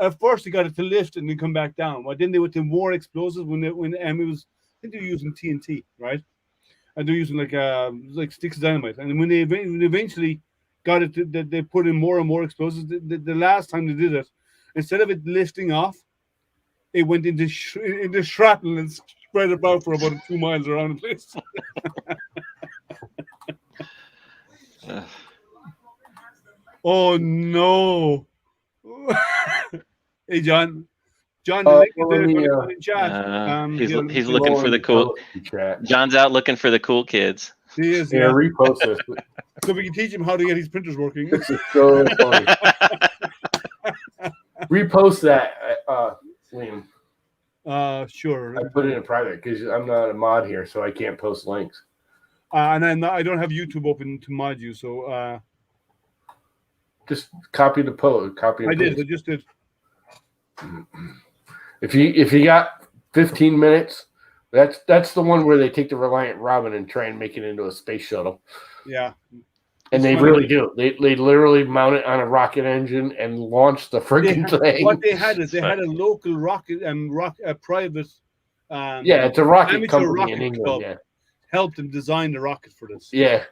At first, they got it to lift and then come back down. But then they went to more explosives when it was, I think they were using TNT, right? And they're using like sticks of dynamite. And when they eventually got it, they put in more and more explosives. The last time they did it, instead of it lifting off, it went into shrapnel and spread about for about 2 miles around the place. Oh no! Hey, John. John, the link is there if you want to put in chat. He's looking for the cool. John's out looking for the cool kids. He is. Yeah, repost this. So we can teach him how to get his printers working. This is so funny. Repost that, Liam. Sure. I put it in private because I'm not a mod here, so I can't post links. And I don't have YouTube open to mod you, so just copy the post. I just did. If you got 15 minutes, that's the one where they take the Reliant Robin and try and make it into a space shuttle. Yeah. And they really do. They literally mount it on a rocket engine and launch the freaking thing. What they had is had a local rocket a private. It's a rocket company rocket in England. club Yeah, helped them design the rocket for this. yeah.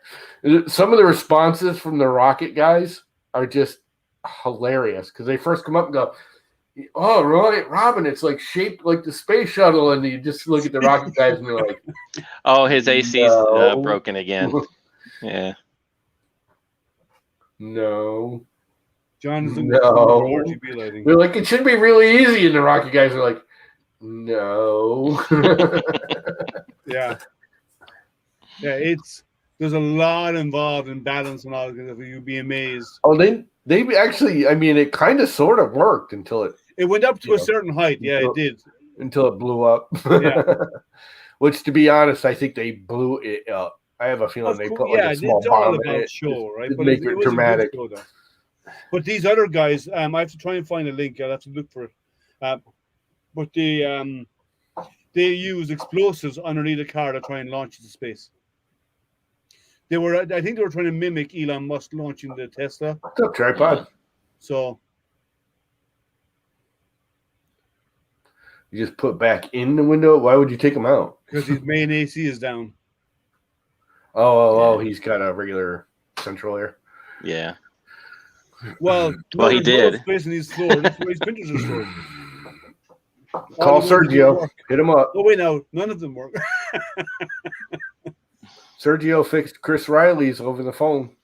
Some of the responses from the rocket guys are just hilarious because they first come up and go, "Oh, Reliant Robin, it's like shaped like the space shuttle," and you just look at the rocket guys and they're like, "Oh, his AC's broken again." Yeah. No. John's RGB lighting. They're like, it should be really easy, and the rocket guys are like, no. Yeah. Yeah, there's a lot involved in balance and all that. You'd be amazed. Oh, they actually, I mean, it kind of sort of worked until it went up to a certain height. Yeah, it did. Until it blew up. Yeah. Which, to be honest, I think they blew it up. I have a feeling they put like a small bomb in it. Show, right? But make it dramatic. But these other guys, I have to try and find a link. I'll have to look for it. But they use explosives underneath the car to try and launch into space. I think they were trying to mimic Elon Musk launching the Tesla. What's up, tripod? So you just put back in the window. Why would you take them out? Because his main AC is down. Oh, he's got a regular central air. Yeah. Well, he did. Space in his floor. That's where his printers are stored. Call Sergio. Hit him up. Oh wait, no, none of them work. Sergio fixed Chris Riley's over the phone.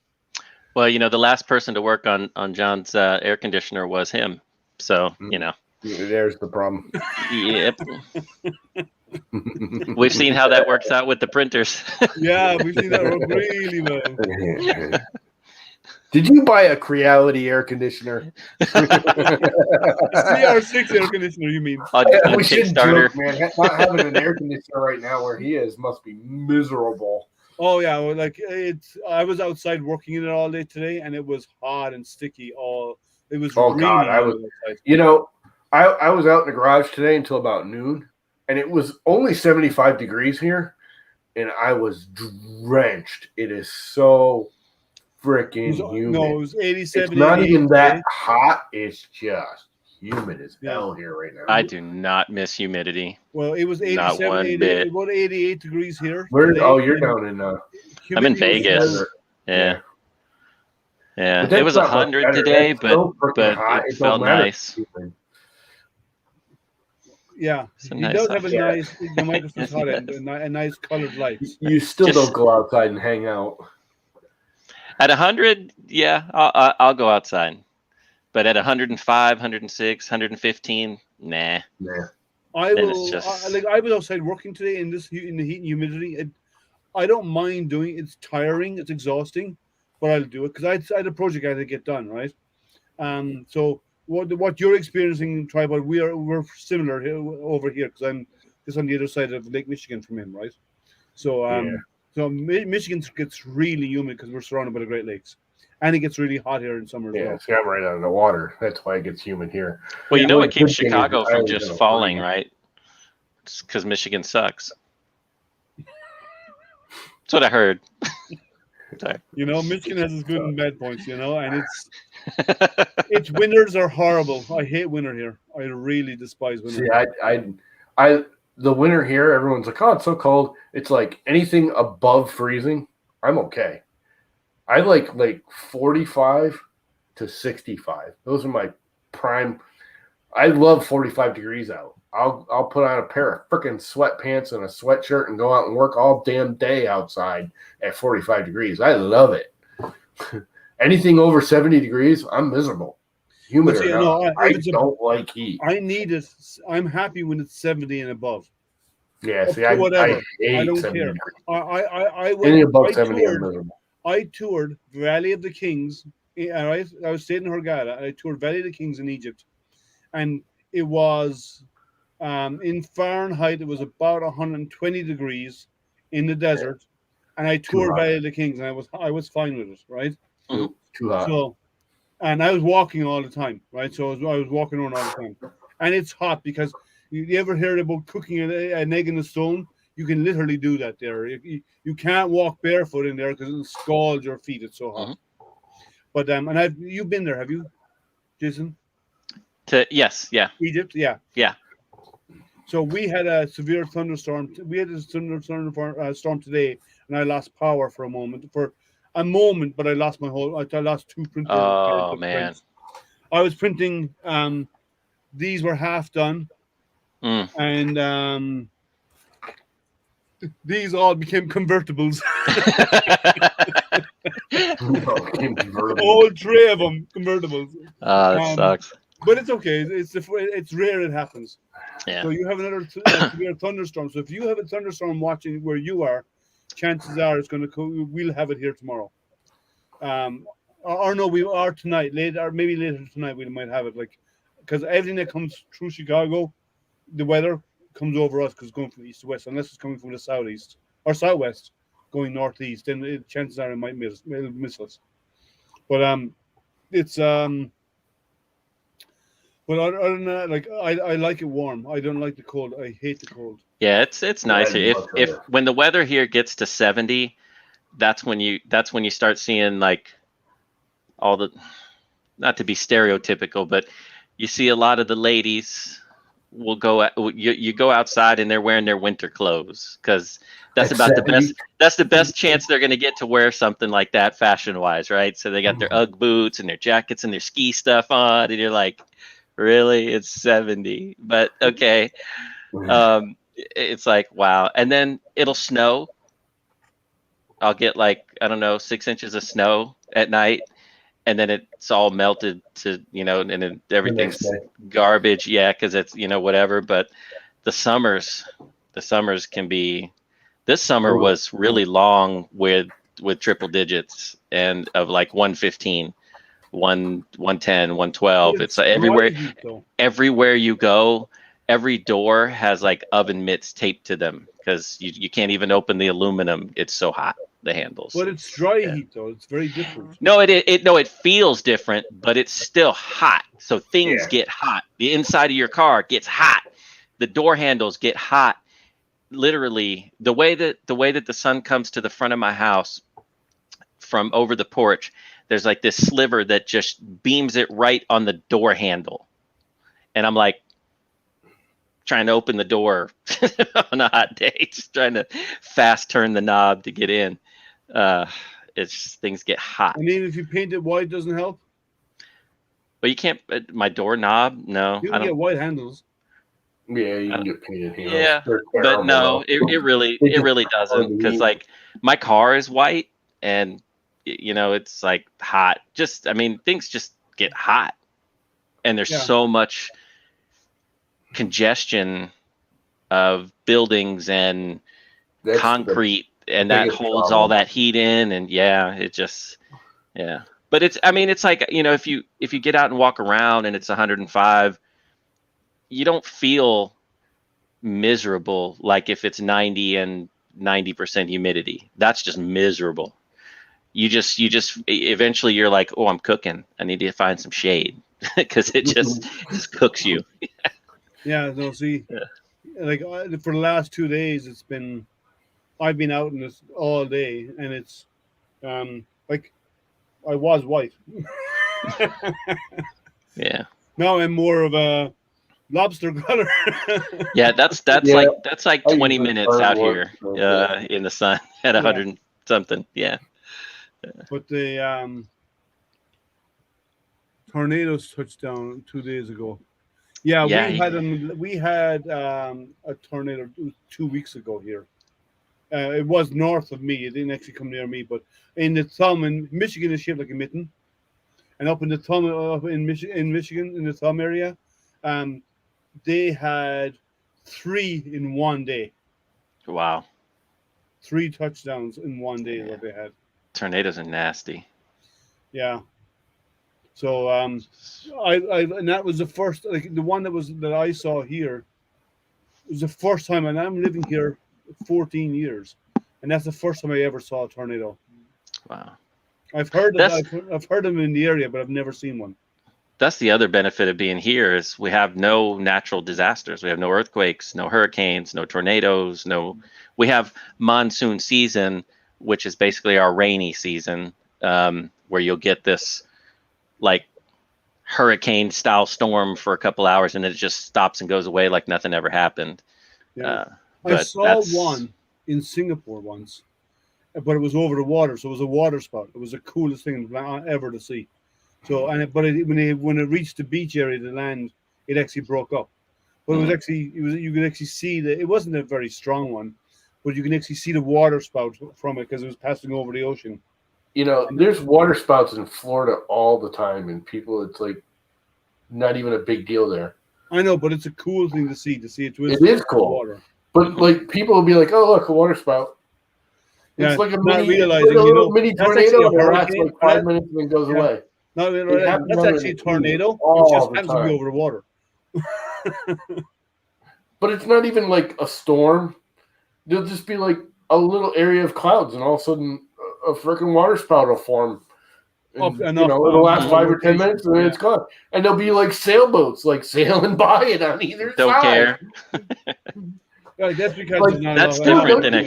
Well, the last person to work on John's air conditioner was him. So, There's the problem. Yep. We've seen how that works out with the printers. Yeah, we've seen that work really well. Did you buy a Creality air conditioner? CR6 air conditioner, you mean? On we should joke, Kickstarter. man. Not having an air conditioner right now where he is must be miserable. Oh yeah, well, I was outside working in it all day today, and it was hot and sticky. It was. Oh really God, I was. I was out in the garage today until about noon, and it was only 75 degrees here, and I was drenched. It is so freaking humid. No, it was 87. It's not even that hot. It's just humid as hell here right now. I do not miss humidity. Well, it was 87, about 88 degrees here. You're down in. I'm in Vegas. Yeah. Yeah, it was 100 today, but it felt nice. Yeah, he does have a nice. The Microsoft hot end, a nice colored lights. You still don't go outside and hang out. At 100, yeah, I'll go outside. But at 105, 106, 115, nah. I was outside working today in the heat and humidity. I don't mind doing it. It's tiring. It's exhausting, but I'll do it because I had a project I had to get done, right? So what you're experiencing, Tribal, we're similar over here because I'm just on the other side of Lake Michigan from him, right? So So Michigan gets really humid because we're surrounded by the Great Lakes, and it gets really hot here in summer. Yeah, see, I'm right on the water. That's why it gets humid here. Well, it keeps Chicago from just falling, right? Because Michigan sucks. That's what I heard. Sorry. You know, Michigan has its good and bad points. You know, and its winters are horrible. I hate winter here. I really despise winter. See, the winter here, everyone's like, oh, it's so cold. It's like anything above freezing, I'm okay. I like 45 to 65. Those are my prime. I love 45 degrees out. I'll put on a pair of freaking sweatpants and a sweatshirt and go out and work all damn day outside at 45 degrees. I love it. Anything over 70 degrees, I'm miserable. Humid or not, I don't like heat. I need it. I'm happy when it's 70 and above. Yeah, see, I hate I don't 70 care. degrees. Anything above 70, I'm miserable. I toured Valley of the Kings. I was staying in Hurghada. I toured Valley of the Kings in Egypt, and it was in Fahrenheit. It was about 120 degrees in the desert, and I toured Valley of the Kings, and I was fine with it, right? Too hot. So, and I was walking all the time, right? So I was walking around all the time, and it's hot because you ever heard about cooking an egg in a stone? You can literally do that there. You can't walk barefoot in there because it'll scald your feet. It's so hot. But and you've been there, have you, Jason? Yes, yeah. Egypt, yeah. Yeah. So we had a severe thunderstorm. We had a thunderstorm today, and I lost power for a moment. But I lost I lost two printers. Oh man! I was printing. These were half done, and these all became convertibles. All three of them convertibles. That sucks. But it's okay. It's rare it happens. Yeah. So you have another severe thunderstorm. So if you have a thunderstorm watching where you are, chances are it's going to. We'll have it here tomorrow. Or no, we are tonight. Later, maybe later tonight we might have it. Because everything that comes through Chicago, the weather comes over us because it's going from east to west. Unless it's coming from the southeast or southwest, going northeast, then chances are it might miss us. But it's But other than that, I like it warm. I don't like the cold. I hate the cold. Yeah, it's nicer. If when the weather here gets to 70, that's when you start seeing all the, not to be stereotypical, but you see a lot of the ladies will go. You go outside and they're wearing their winter clothes because that's about the best. That's the best chance they're going to get to wear something like that fashion wise, right? So they got their UGG boots and their jackets and their ski stuff on, and you're like, really? It's 70, but okay. It's like, wow. And then it'll snow. I'll get 6 inches of snow at night, and then it's all melted to, and then everything's garbage. Yeah. Cause it's, whatever, but the summers can be, this summer was really long with triple digits and of 115. 110, 112. It's everywhere you go, every door has oven mitts taped to them because you can't even open the aluminum. It's so hot, the handles. But it's dry heat though. It's very different. No, it feels different, but it's still hot. So things get hot. The inside of your car gets hot. The door handles get hot. Literally, the way that the sun comes to the front of my house from over the porch, there's this sliver that just beams it right on the door handle. And I'm trying to open the door on a hot day, just trying to fast turn the knob to get in. Things get hot. I mean, if you paint it white, doesn't help. But you can't, my door knob. No, you can get white handles. Yeah, you can get painted handles. Yeah, but no, it really doesn't. Cause my car is white and it's hot. Things just get hot, and there's so much congestion of buildings and concrete, and that holds all that heat in. And but it's if you get out and walk around and it's 105, you don't feel miserable like if it's 90 and 90% humidity. That's just miserable. You just eventually you're like, oh, I'm cooking. I need to find some shade because it just cooks you. Yeah. No, see, for the last 2 days, it's been I've been out in this all day, and it's like I was white. Yeah. Now I'm more of a lobster color. Yeah, that's Yeah. like I 20 usually minutes burn out one, here so, yeah. in the sun at 100 and something. Yeah. But the tornadoes touched down 2 days ago. Yeah, Yeah. we had them. We had a tornado 2 weeks ago here. It was north of me. It didn't actually come near me, but in the thumb in Michigan is shaped like a mitten, and up in the thumb up in Michigan in the thumb area, um, they had 3 in one day. Wow. 3 touchdowns in one day is what they had. Tornadoes are nasty. Yeah. So I and that was the first, like the one that I saw here. It was the first time, and I'm living here 14 years, and that's the first time I ever saw a tornado. Wow. I've heard That's I've heard them in the area, but I've never seen one. that's the other benefit of being here is we have no natural disasters. We have no earthquakes, no hurricanes, no tornadoes, we have monsoon season, which is basically our rainy season, where you'll get this like hurricane style storm for a couple hours and it just stops and goes away like nothing ever happened. Yeah. I But saw one in Singapore once, but it was over the water, so it was a water spout. It was the coolest thing ever to see. So, when it reached the beach area, the land, it actually broke up. But it was actually, you could actually see that it wasn't a very strong one, but you can actually see the water spout from it because it was passing over the ocean. You know, there's water spouts in Florida all the time, and people, it's like not even a big deal there. I know, but it's a cool thing to see. It is cool. Water. But like people will be like, "Oh, look, a water spout." It's like a mini tornado that lasts like 5 minutes and then goes away. No, that's actually a tornado. It just happens to be over the water. But it's not even like a storm. There'll just be like a little area of clouds, and all of a sudden, a freaking water spout will form. And, it'll last 5 or 10 minutes, and then it's gone. And there'll be like sailboats, like sailing by it on either side. Don't care. That's because that's different than a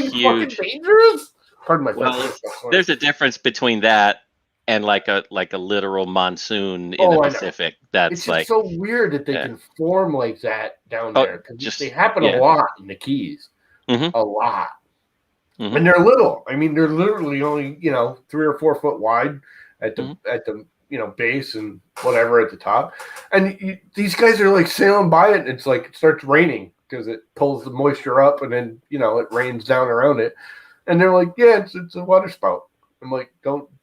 huge. Dangerous? Pardon my French. There's a difference between that and like a literal monsoon in the Pacific. That's it's so weird that they can form like that down there because they happen a lot in the Keys, a lot, and they're little. I mean, they're literally only 3 or 4 foot wide at the base and whatever at the top, and these guys are like sailing by it, and it's like it starts raining because it pulls the moisture up, and then it rains down around it, and they're like, yeah, it's a water spout. I'm like,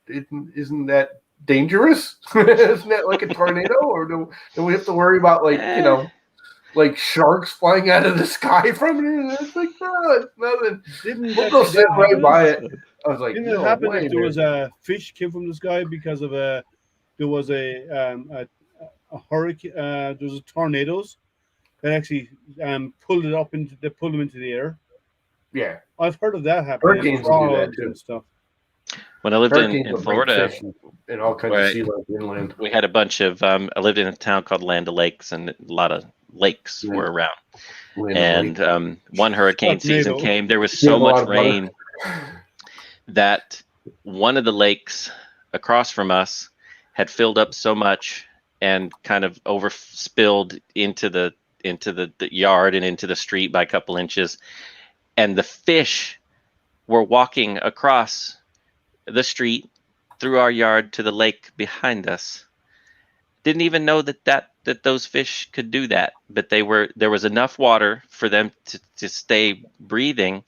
isn't that dangerous? Isn't that like a tornado? Or do we have to worry about like sharks flying out of the sky from it? It's like, no, it's nothing. We'll go sit right by it. I was like, didn't it happen if there was a fish came from the sky because of there was a hurricane, there was tornadoes that actually pulled them into the air. Yeah. I've heard of that happening. Hurricanes do that too. And stuff. When I lived in Florida, and all kinds of sea life inland, we had a bunch of. I lived in a town called Land O'Lakes, and a lot of lakes were around. And one hurricane season came. There was so much rain that one of the lakes across from us had filled up so much and kind of overspilled into the yard and into the street by a couple inches, and the fish were walking across the street through our yard to the lake behind us. Didn't even know that those fish could do that, but there was enough water for them to stay breathing,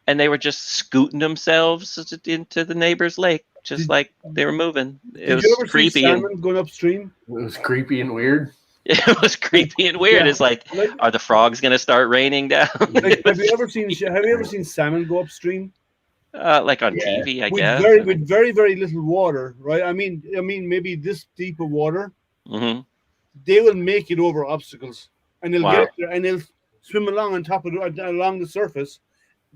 and they were just scooting themselves into the neighbor's lake, just like they were moving. It was creepy. See salmon going upstream? It was creepy and weird. It was creepy and weird. Yeah. It's like, are the frogs going to start raining down? Have you ever seen salmon go upstream? Like on TV, I guess. With very, very little water, right? I mean, maybe this deep of water, they will make it over obstacles, and they'll get there, and they'll swim along along the surface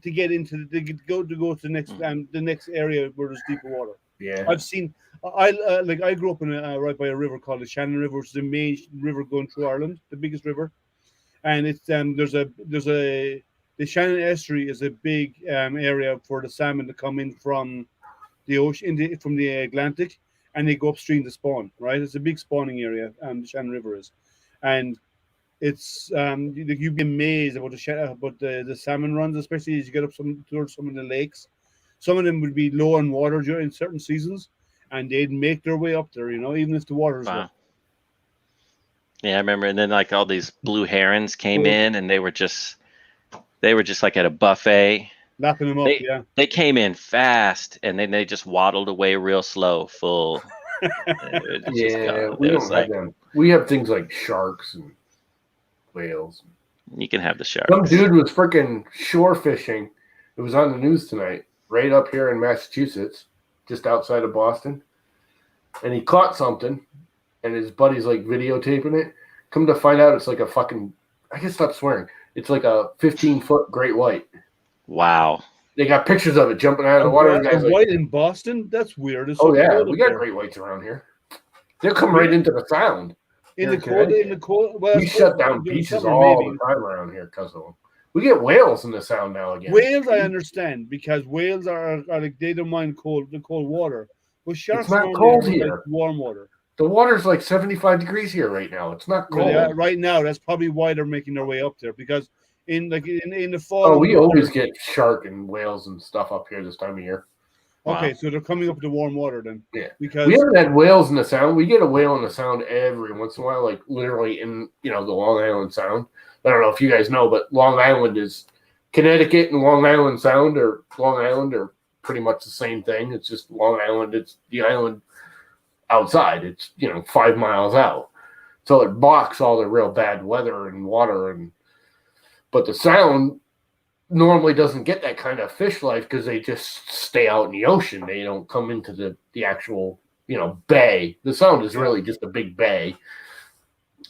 to get into go to the next area where there's deeper water. Yeah, I've seen. I grew up in right by a river called the Shannon River, which is the main river going through Ireland, the biggest river, and it's there's a the Shannon Estuary is a big area for the salmon to come in from the ocean, from the Atlantic, and they go upstream to spawn. Right, it's a big spawning area. The Shannon River is, and it's you'd be amazed about the salmon runs, especially as you get up towards some of the lakes. Some of them would be low on water during certain seasons, and they'd make their way up there. Even if the water's low. Yeah, I remember, and then like all these blue herons came in, and they were just like at a buffet. Lapping them up, They came in fast, and then they just waddled away real slow, full. We don't have them. We have things like sharks and whales. You can have the sharks. Some dude was freaking shore fishing. It was on the news tonight, right up here in Massachusetts, just outside of Boston. And he caught something, and his buddy's like videotaping it. Come to find out, it's like a fucking, I can stop swearing. It's like a 15-foot great white. Wow. They got pictures of it jumping out of the water. A white in Boston? That's weird. We got great whites around here. They'll come right into the sound. In the cold. Well, we shut down beaches all the time around here because of them. We get whales in the sound now again. Whales, I understand, because whales are like, they don't mind the cold water. Well, sharks it's not cold here. Like warm water. The water's like 75 degrees here right now. It's not cold. Well, right now, that's probably why they're making their way up there, because in the fall. Oh, we always get shark and whales and stuff up here this time of year. Okay, Wow. So they're coming up to warm water then. Yeah, because we haven't had whales in the sound. We get a whale in the sound every once in a while, like literally in the Long Island Sound. I don't know if you guys know, but Long Island is Connecticut and Long Island Sound, or Long Island are pretty much the same thing. It's just Long Island. It's the island outside. It's 5 miles out, so it blocks all the real bad weather and water but the sound normally doesn't get that kind of fish life because they just stay out in the ocean. They don't come into the actual, bay. The sound is really just a big bay.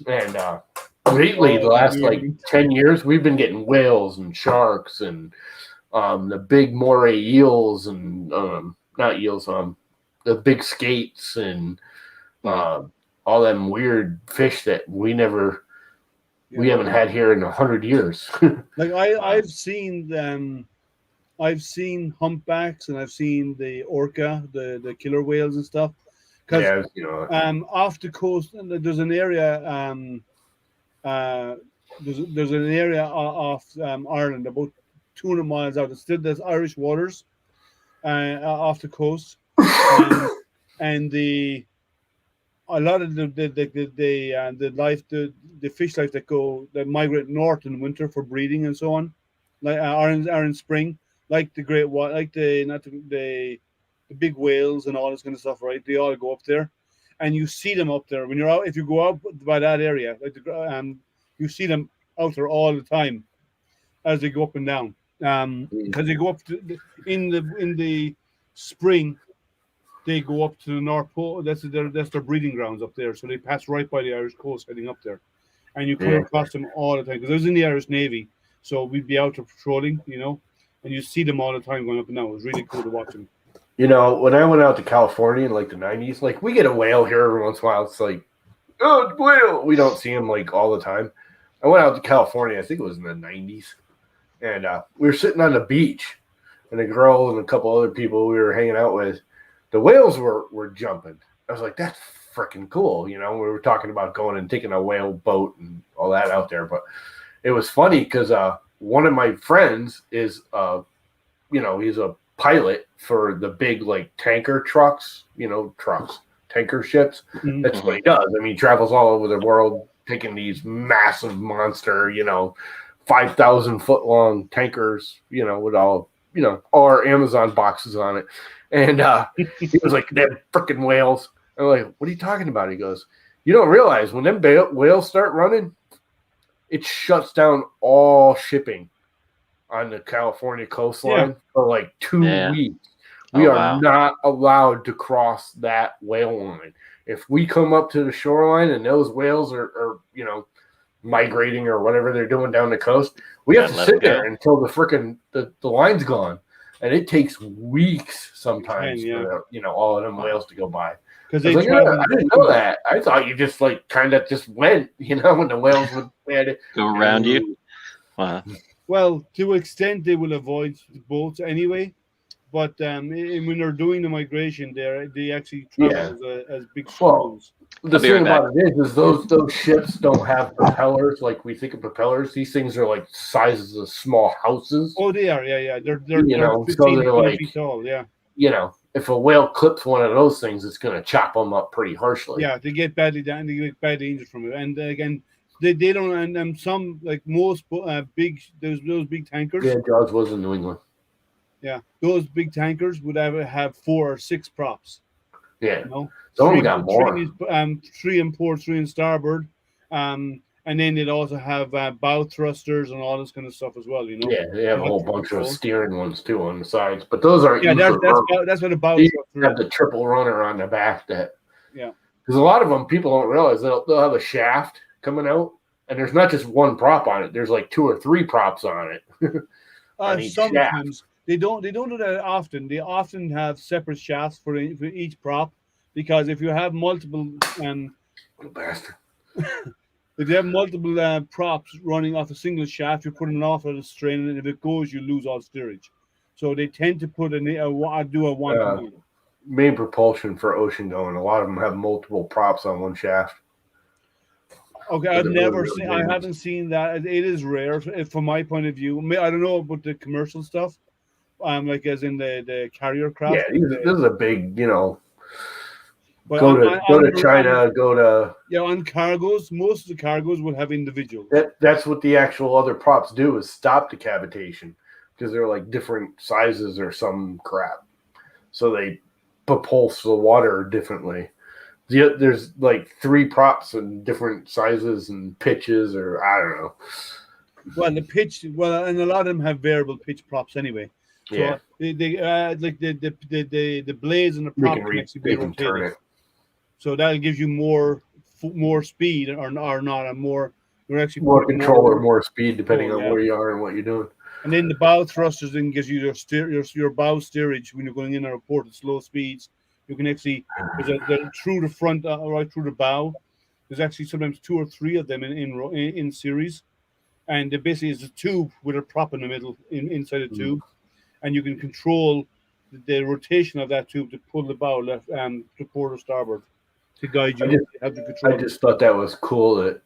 And lately, the last 10 years, we've been getting whales and sharks and the big moray eels and not eels, the big skates and all them weird fish that we haven't had here in 100 years. Like I've seen them. I've seen humpbacks and I've seen the orca, the killer whales and stuff. Because off the coast, and there's an area. There's an area off Ireland, about 200 miles out. There's Irish waters off the coast, and a lot of the fish life that migrate north in winter for breeding and so on, like are in spring, like the great white, like the big whales and all this kind of stuff, right? They all go up there, and you see them up there when you're out. If you go out by that area, like you see them out there all the time as they go up and down, because they go up in the spring. They go up to the North Pole. That's their breeding grounds up there. So they pass right by the Irish coast heading up there. And you come across them all the time. Because I was in the Irish Navy. So we'd be out there patrolling, and you see them all the time going up and down. It was really cool to watch them. When I went out to California in like the 90s, like we get a whale here every once in a while. It's like, oh, whale. We don't see them like all the time. I went out to California, I think it was in the 90s. And we were sitting on the beach. And a girl and a couple other people we were hanging out with, the whales were jumping. I was like, that's freaking cool. We were talking about going and taking a whale boat and all that out there. But it was funny because one of my friends is, he's a pilot for the big like tanker trucks, tanker ships. Mm-hmm. That's what he does. I mean, he travels all over the world taking these massive monster, 5,000 foot long tankers, with all, all our Amazon boxes on it. And he was like, they're freaking whales. I'm like, what are you talking about? He goes, you don't realize when them whales start running, it shuts down all shipping on the California coastline for like 2 weeks. We are not allowed to cross that whale line. If we come up to the shoreline and those whales are migrating or whatever they're doing down the coast, we have to sit there until the line's gone. And it takes weeks sometimes for all of them whales to go by. Because I didn't know that. I thought you just like kind of just went, when the whales would go around you. Wow. Well, to an extent, they will avoid boats anyway. But when they're doing the migration, they actually travel as big Well, schools. the I'll be right thing back. about it is those ships don't have propellers like we think of propellers. These things are like sizes of small houses. Oh, they are, yeah. They're You they're know, so 15 to they're 20 like, feet tall, yeah. you know, if a whale clips one of those things, it's going to chop them up pretty harshly. Yeah, they get badly down, they get badly injured from it. And again, they don't, and some, like most big, those big tankers, Yeah, Jaws was in New England. yeah, those big tankers would have 4 or 6 props. Yeah, You know, some of three, them got more. three in port, 3 in starboard, and then they'd also have bow thrusters and all this kind of stuff as well. You know, Yeah, they have a whole bunch of control. steering ones too on the sides, but those aren't Yeah, used for that's what a bow These thruster have is. the triple runner on the back that. Yeah, because a lot of them people don't realize they'll have a shaft coming out, and there's not just one prop on it. There's like 2 or 3 props on it. On each shaft. sometimes they don't do that often. They often have separate shafts for each prop, because if you have multiple Little bastard. if you have multiple props running off a single shaft, you're putting an awful lot of strain, and if it goes, you lose all steerage. So they tend to put do a one-to-one. Main propulsion for ocean going. A lot of them have multiple props on one shaft. Okay, But I've they're never really seen. big I ones. haven't seen that. It is rare, from my point of view. I don't know about the commercial stuff. Like as in the carrier Yeah, craft. this is a big, But go to China, go to on cargoes, most of the cargoes will have individuals. that's what the actual other props do is stop decapitation because they're like different sizes or some crap. So they propulse the water differently. There's like 3 props in different sizes and pitches, or I don't know. Well, and a lot of them have variable pitch props anyway. So Yeah, they like the blades and the they prop can can actually be they can turn rotated. it. So that'll give you more speed or not, and more. You're actually More putting control or more speed depending on yeah. where you are and what you're doing. And then the bow thrusters then gives you your bow steerage when you're going in a report at slow speeds. You can actually through the front, right through the bow. There's actually sometimes 2 or 3 of them in series, and it basically is a tube with a prop in the middle inside the tube, and you can control the rotation of that tube to pull the bow left to port or starboard to guide you. You have to control. I just thought that was cool. That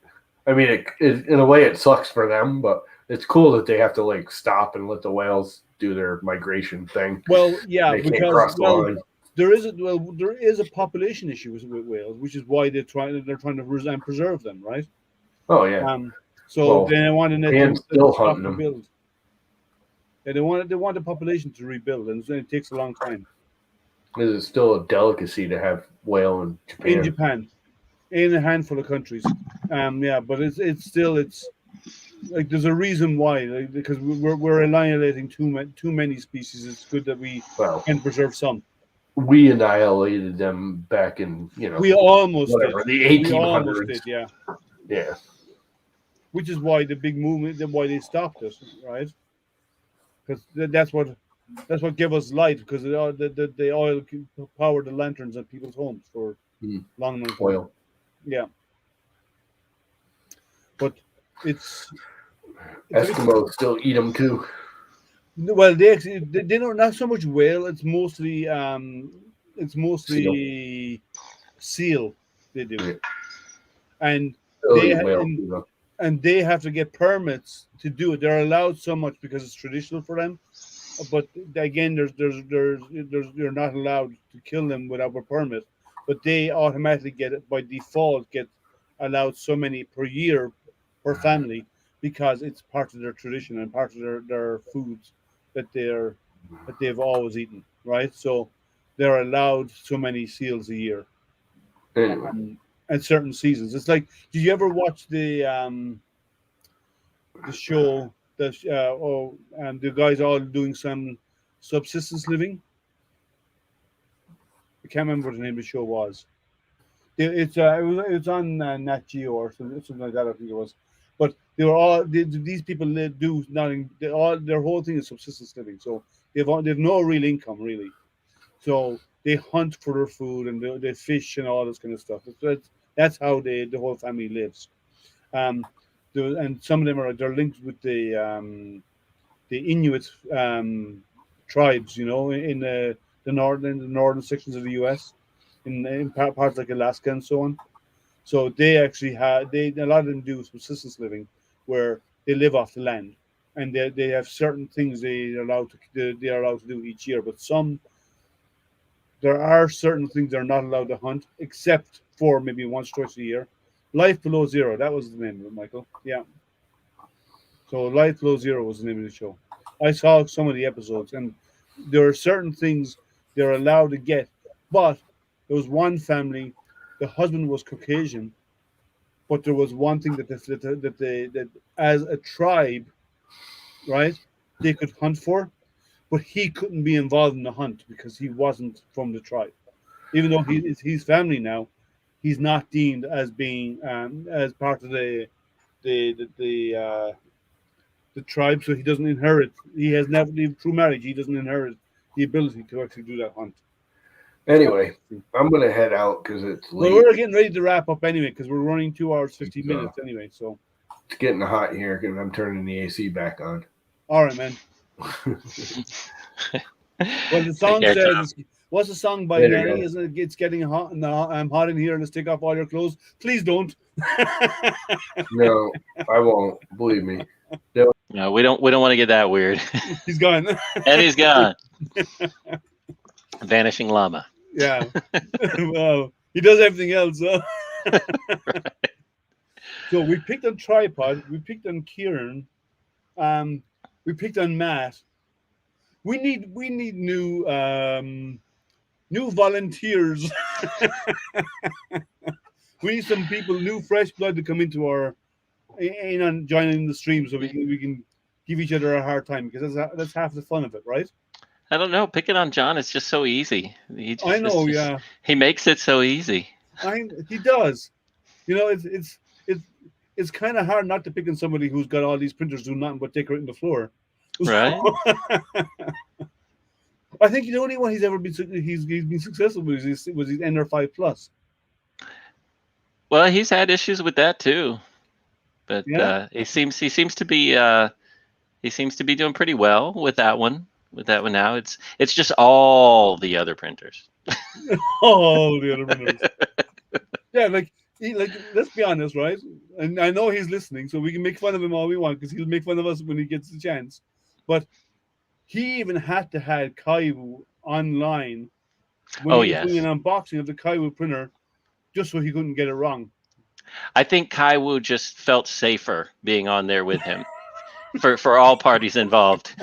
I mean, it in a way it sucks for them, but it's cool that they have to like stop and let the whales do their migration thing. Well, yeah, They can't because cross the line. there is a population issue with whales, which is why they're trying to preserve them, right? Oh yeah, So they want to and still hunting them. rebuild. Yeah, they want the population to rebuild, and it takes a long time. Is it still a delicacy to have whale in Japan? In Japan, in a handful of countries, yeah, but it's still like there's a reason why, like, because we're annihilating too many species. It's good that we can preserve some. We annihilated them back in we almost whatever, did. the 1800s. We almost did, yeah. Yeah. Which is why the big movement, why they stopped it, right? Because that's what gave us light. Because the oil powered the lanterns at people's homes for long time. Oil. Yeah. But it's Eskimos still eat them too. Well, they don't, not so much whale. It's mostly seal they do, Yeah. and Whale, and they have to get permits to do it. They're allowed so much because it's traditional for them, but again, you're not allowed to kill them without a permit. But they automatically by default get allowed so many per year per family because it's part of their tradition and part of their foods that they've always eaten, right? So they're allowed so many seals a year. Anyway. At certain seasons. It's like, did you ever watch the show and the guys all doing some subsistence living? I can't remember what the name of the show was. It's on Nat Geo or something like that. I think it was. But they were these people do nothing. Their whole thing is subsistence living. So they've no real income really. So they hunt for their food and they fish and all this kind of stuff. That's how the whole family lives. And some of them they're linked with the Inuit tribes, in the northern sections of the U.S. in parts like Alaska and so on. So they actually a lot of them do subsistence living, where they live off the land, and they have certain things they are allowed to do each year. But there are certain things they're not allowed to hunt, except for maybe once, twice a year. Life Below Zero, that was the name of it, Michael. Yeah. So Life Below Zero was the name of the show. I saw some of the episodes, and there are certain things they're allowed to get. But there was one family, the husband was Caucasian, but there was one thing that as a tribe, right, they could hunt for, but he couldn't be involved in the hunt because he wasn't from the tribe. Even though he's family now, he's not deemed as being as part of the tribe, so he doesn't inherit. He has never, through marriage, he doesn't inherit the ability to actually do that hunt. Anyway, I'm gonna head out because it's late. Well, we're getting ready to wrap up anyway because we're running 2 hours 50 minutes anyway. So it's getting hot here because I'm turning the AC back on. All right, man. Well, the song says, "What's the song by Nelly? Isn't it? It's getting hot, and I'm hot in here, and let's take off all your clothes." Please don't. No, I won't. Believe me. No, we don't want to get that weird. He's gone. And he's gone. Vanishing llama. Yeah. Well, he does everything else. Huh? Right. So we picked on Tripod. We picked on Kieran. We picked on Matt. We need new volunteers. We need some people, new fresh blood to come into and join in the stream, so we can give each other a hard time, because that's half the fun of it, right? I don't know. Picking on John is just so easy. I know, yeah. He makes it so easy. He does. It's kind of hard not to pick on somebody who's got all these printers do nothing but decorate the floor. Right. I think the only one he's ever been successful with was his Ender 5 Plus. Well, he's had issues with that too, but he seems to be doing pretty well with that one. Now, it's just all the other printers. All the other printers. Yeah, let's be honest, right? And I know he's listening, so we can make fun of him all we want, because he'll make fun of us when he gets the chance. But he even had to have Kaiwu online when he was doing an unboxing of the Kaiwu printer, just so he couldn't get it wrong. I think Kaiwu just felt safer being on there with him for all parties involved.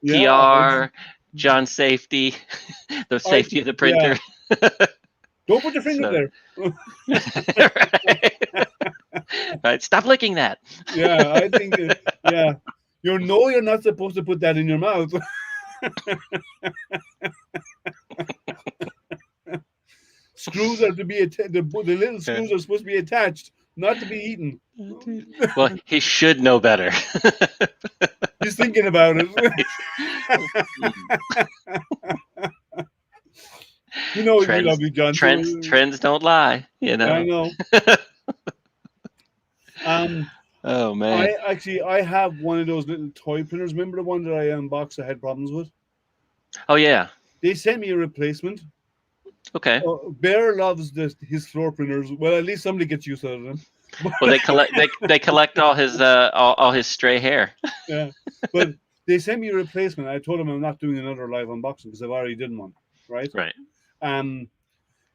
PR, John's safety, the safety of the printer. Yeah. Don't put your finger there. Right. Stop licking that. Yeah, I think. You're not supposed to put that in your mouth. Screws are to be the little screws are supposed to be attached, not to be eaten. Well, he should know better. He's thinking about it. We love you, John. Trends don't lie. I know. Oh man! I have one of those little toy printers. Remember the one that I unboxed I had problems with? Oh yeah. They sent me a replacement. Okay. Bear loves his floor printers. Well, at least somebody gets use out of them. Well, they collect all his stray hair. Yeah, but they sent me a replacement. I told them I'm not doing another live unboxing because I've already done one. Right. Right.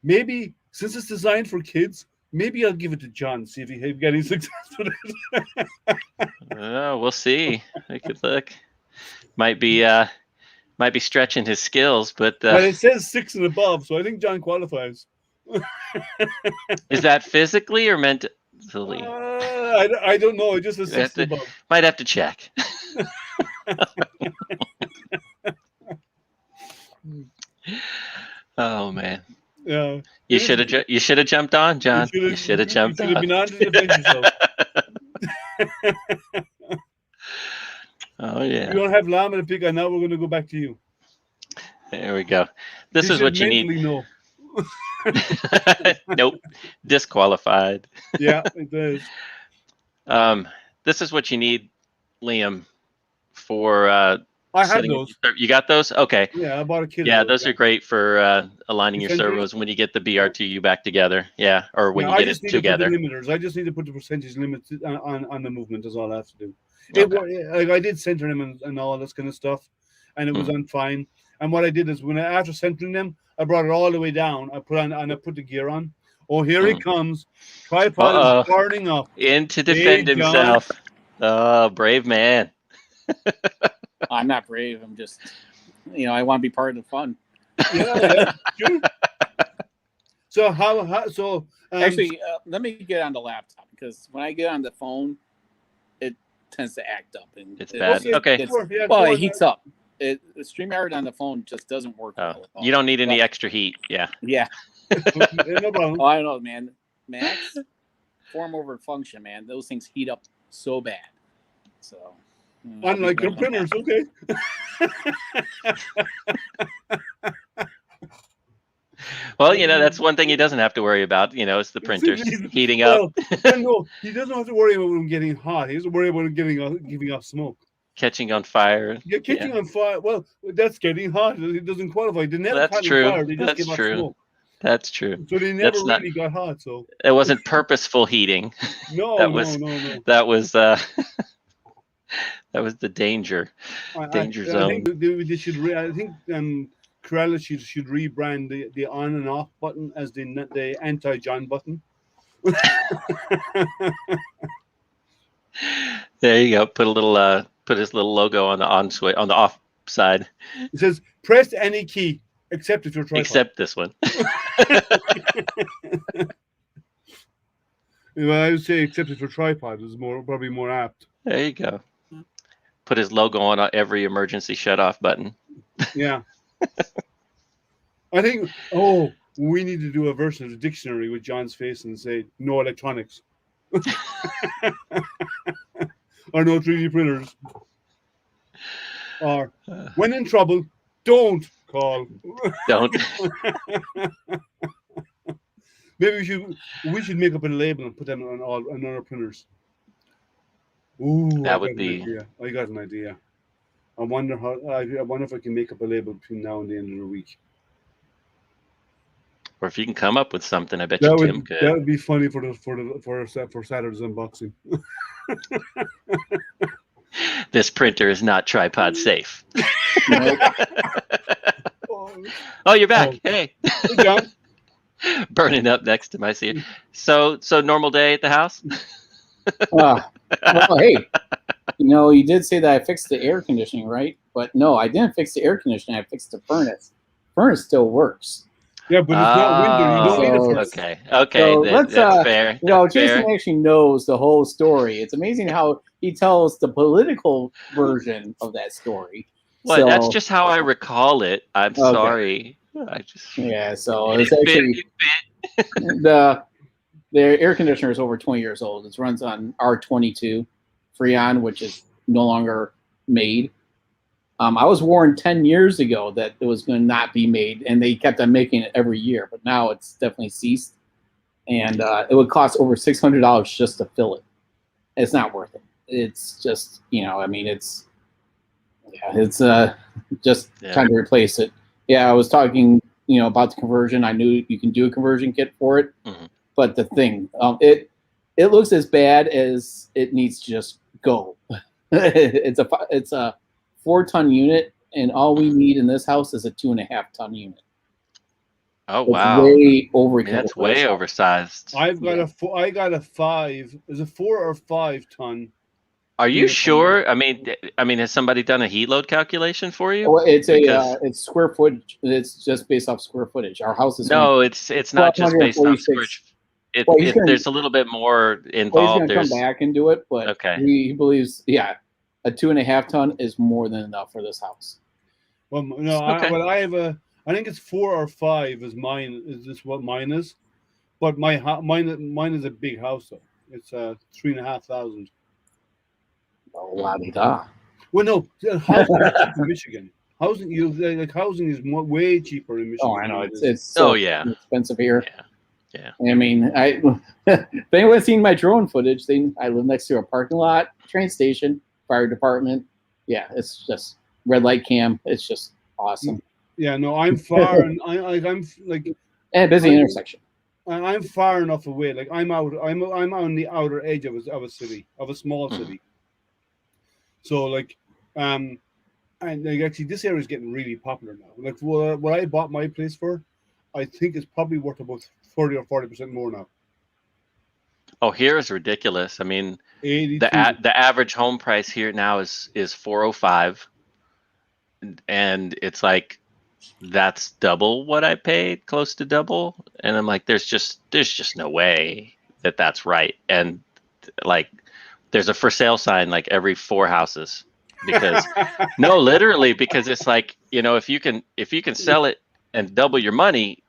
Maybe since it's designed for kids, maybe I'll give it to John, see if he get any success with it. Oh, we'll see. I could look. Might be stretching his skills, but it says 6 and above, so I think John qualifies. Is that physically or mentally? I don't know. It just says 6 and above. Might have to check. Oh man. Yeah. You should have jumped on, John. You should have jumped on. You should have been on to defend yourself. Oh yeah. We don't have Llama to pick on. Now we're going to go back to you. There we go. This is what you need. No. Nope. Disqualified. Yeah, it does. This is what you need, Liam, for I have setting those. You got those? Okay. Yeah, I bought a kit. Yeah, of those are great for aligning your Percentage? servos when you get the BR2U back together. Yeah, or when Yeah, you I get just it need to put together. the limiters. I just need to put the percentage limits on the movement. That's all I have to do. Okay. Like I did center them and all this kind of stuff, and it was on fine. And what I did is after centering them, I brought it all the way down. I put the gear on. Oh, here he comes! Tripod is burning up. In to defend himself. Oh, brave man. I'm not brave. I'm just, I want to be part of the fun. Yeah, sure. So Actually, let me get on the laptop because when I get on the phone, it tends to act up and it's bad. Okay. It heats up. The StreamYard on the phone just doesn't work well. You don't need any extra heat. Yeah. Yeah. No problem. Oh, I don't know, man. Max, form over function, man. Those things heat up so bad. So. Unlike your printers, okay. Well, that's one thing he doesn't have to worry about. It's the printers heating up. No, he doesn't have to worry about them getting hot. He doesn't worry about them giving off smoke. Catching on fire. Yeah, catching on fire. Well, that's getting hot. It doesn't qualify. They never caught on fire. They just give off smoke. That's true. So they never really got hot. So it wasn't purposeful heating. No, no. That was that was the danger zone. I think they should. I think Corella should rebrand the on and off button as the anti-John button. There you go. Put his little logo on the on the off side. It says press any key except if you're tripod. Except this one. Well, I would say except if you're tripod is probably more apt. There you go. Put his logo on every emergency shut-off button. Yeah. I think, we need to do a version of the dictionary with John's face and say, no electronics. Or no 3D printers. Or, when in trouble, don't call. Don't. Maybe we should make up a label and put them on our printers. Ooh, that would be. I got an idea. I wonder if I can make up a label between now and the end of the week. Or if you can come up with something, I bet you Tim could. That would be funny for Saturday's unboxing. This printer is not tripod safe. Oh, you're back. Hey. Hey, John. Burning up next to my seat. So normal day at the house? Well, hey, you did say that I fixed the air conditioning, right? But no, I didn't fix the air conditioning. I fixed the furnace. Furnace still works. Yeah, but it's not winter. You don't need a furnace. Okay. So that's fair. Jason actually knows the whole story. It's amazing how he tells the political version of that story. Well, that's just how I recall it. I'm sorry. So it's actually the air conditioner is over 20 years old. It runs on R22 Freon, which is no longer made. I was warned 10 years ago that it was going to not be made, and they kept on making it every year. But now it's definitely ceased, and it would cost over $600 just to fill it. It's not worth it. It's just, it's just trying to replace it. Yeah, I was talking, about the conversion. I knew you can do a conversion kit for it, but the thing, it looks as bad as it needs to just go. It's a 4-ton unit, and all we need in this house is a 2.5-ton unit. Oh wow! Way overkill. That's way oversized. I got a 5. Is it 4 or 5 ton? Are you sure? I mean, has somebody done a heat load calculation for you? Well, it's square footage. It's just based off square footage. Our house is it's not just based off square. There's a little bit more involved. He's going to come back and do it, but he believes, a 2.5-ton is more than enough for this house. Well, no, I think it's 4 or 5 is mine. Is this what mine is? But mine is a big house though. It's 3,500. Oh, la-di-da. Well, no, housing is in Michigan. Housing is way cheaper in Michigan. Oh, I know it's so expensive here. Yeah. I mean, if anyone's seen my drone footage, I live next to a parking lot, train station, fire department, yeah, it's just red light cam. It's just awesome. Yeah, no, I'm far, and I'm like, and busy intersection. I'm far enough away. Like I'm out. I'm on the outer edge of a city, of a small city. So like, and like actually, this area is getting really popular now. Like what I bought my place for, I think it's probably worth about 30 or 40% more now. Oh, here is ridiculous. I mean, 82. the average home price here now is 405, and it's like that's double what I paid, close to double. And I'm like, there's just no way that that's right. And like, there's a for sale sign like every 4 houses because no, literally, because it's like, you know, if you can sell it and double your money,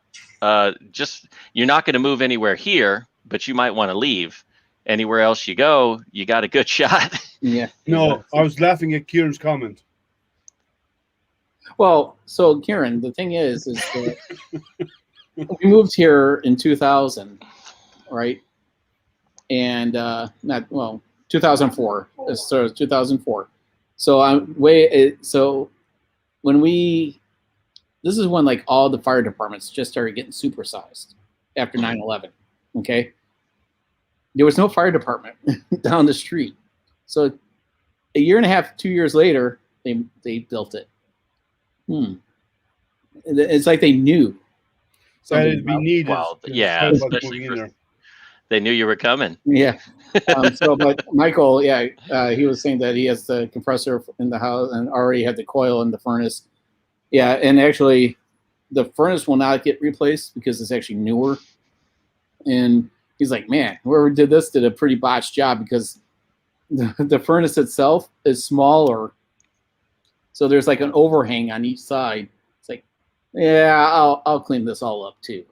just you're not going to move anywhere here, but you might want to leave. Anywhere else you go, you got a good shot. Yeah. No, I was laughing at Kieran's comment. Well, so Kieran, the thing is that we moved here in 2000, right? And 2004. So 2004. So when this is when like all the fire departments just started getting supersized after 9/11. Okay, there was no fire department down the street. So a year and a half, 2 years later, they built it. It's like they knew That it'd be needed. Well, yeah, especially they knew you were coming. Yeah. But Michael, he was saying that he has the compressor in the house and already had the coil in the furnace. Yeah, and actually, the furnace will not get replaced because it's actually newer. And he's like, man, whoever did this did a pretty botched job because the furnace itself is smaller. So there's like an overhang on each side. It's like, yeah, I'll clean this all up too.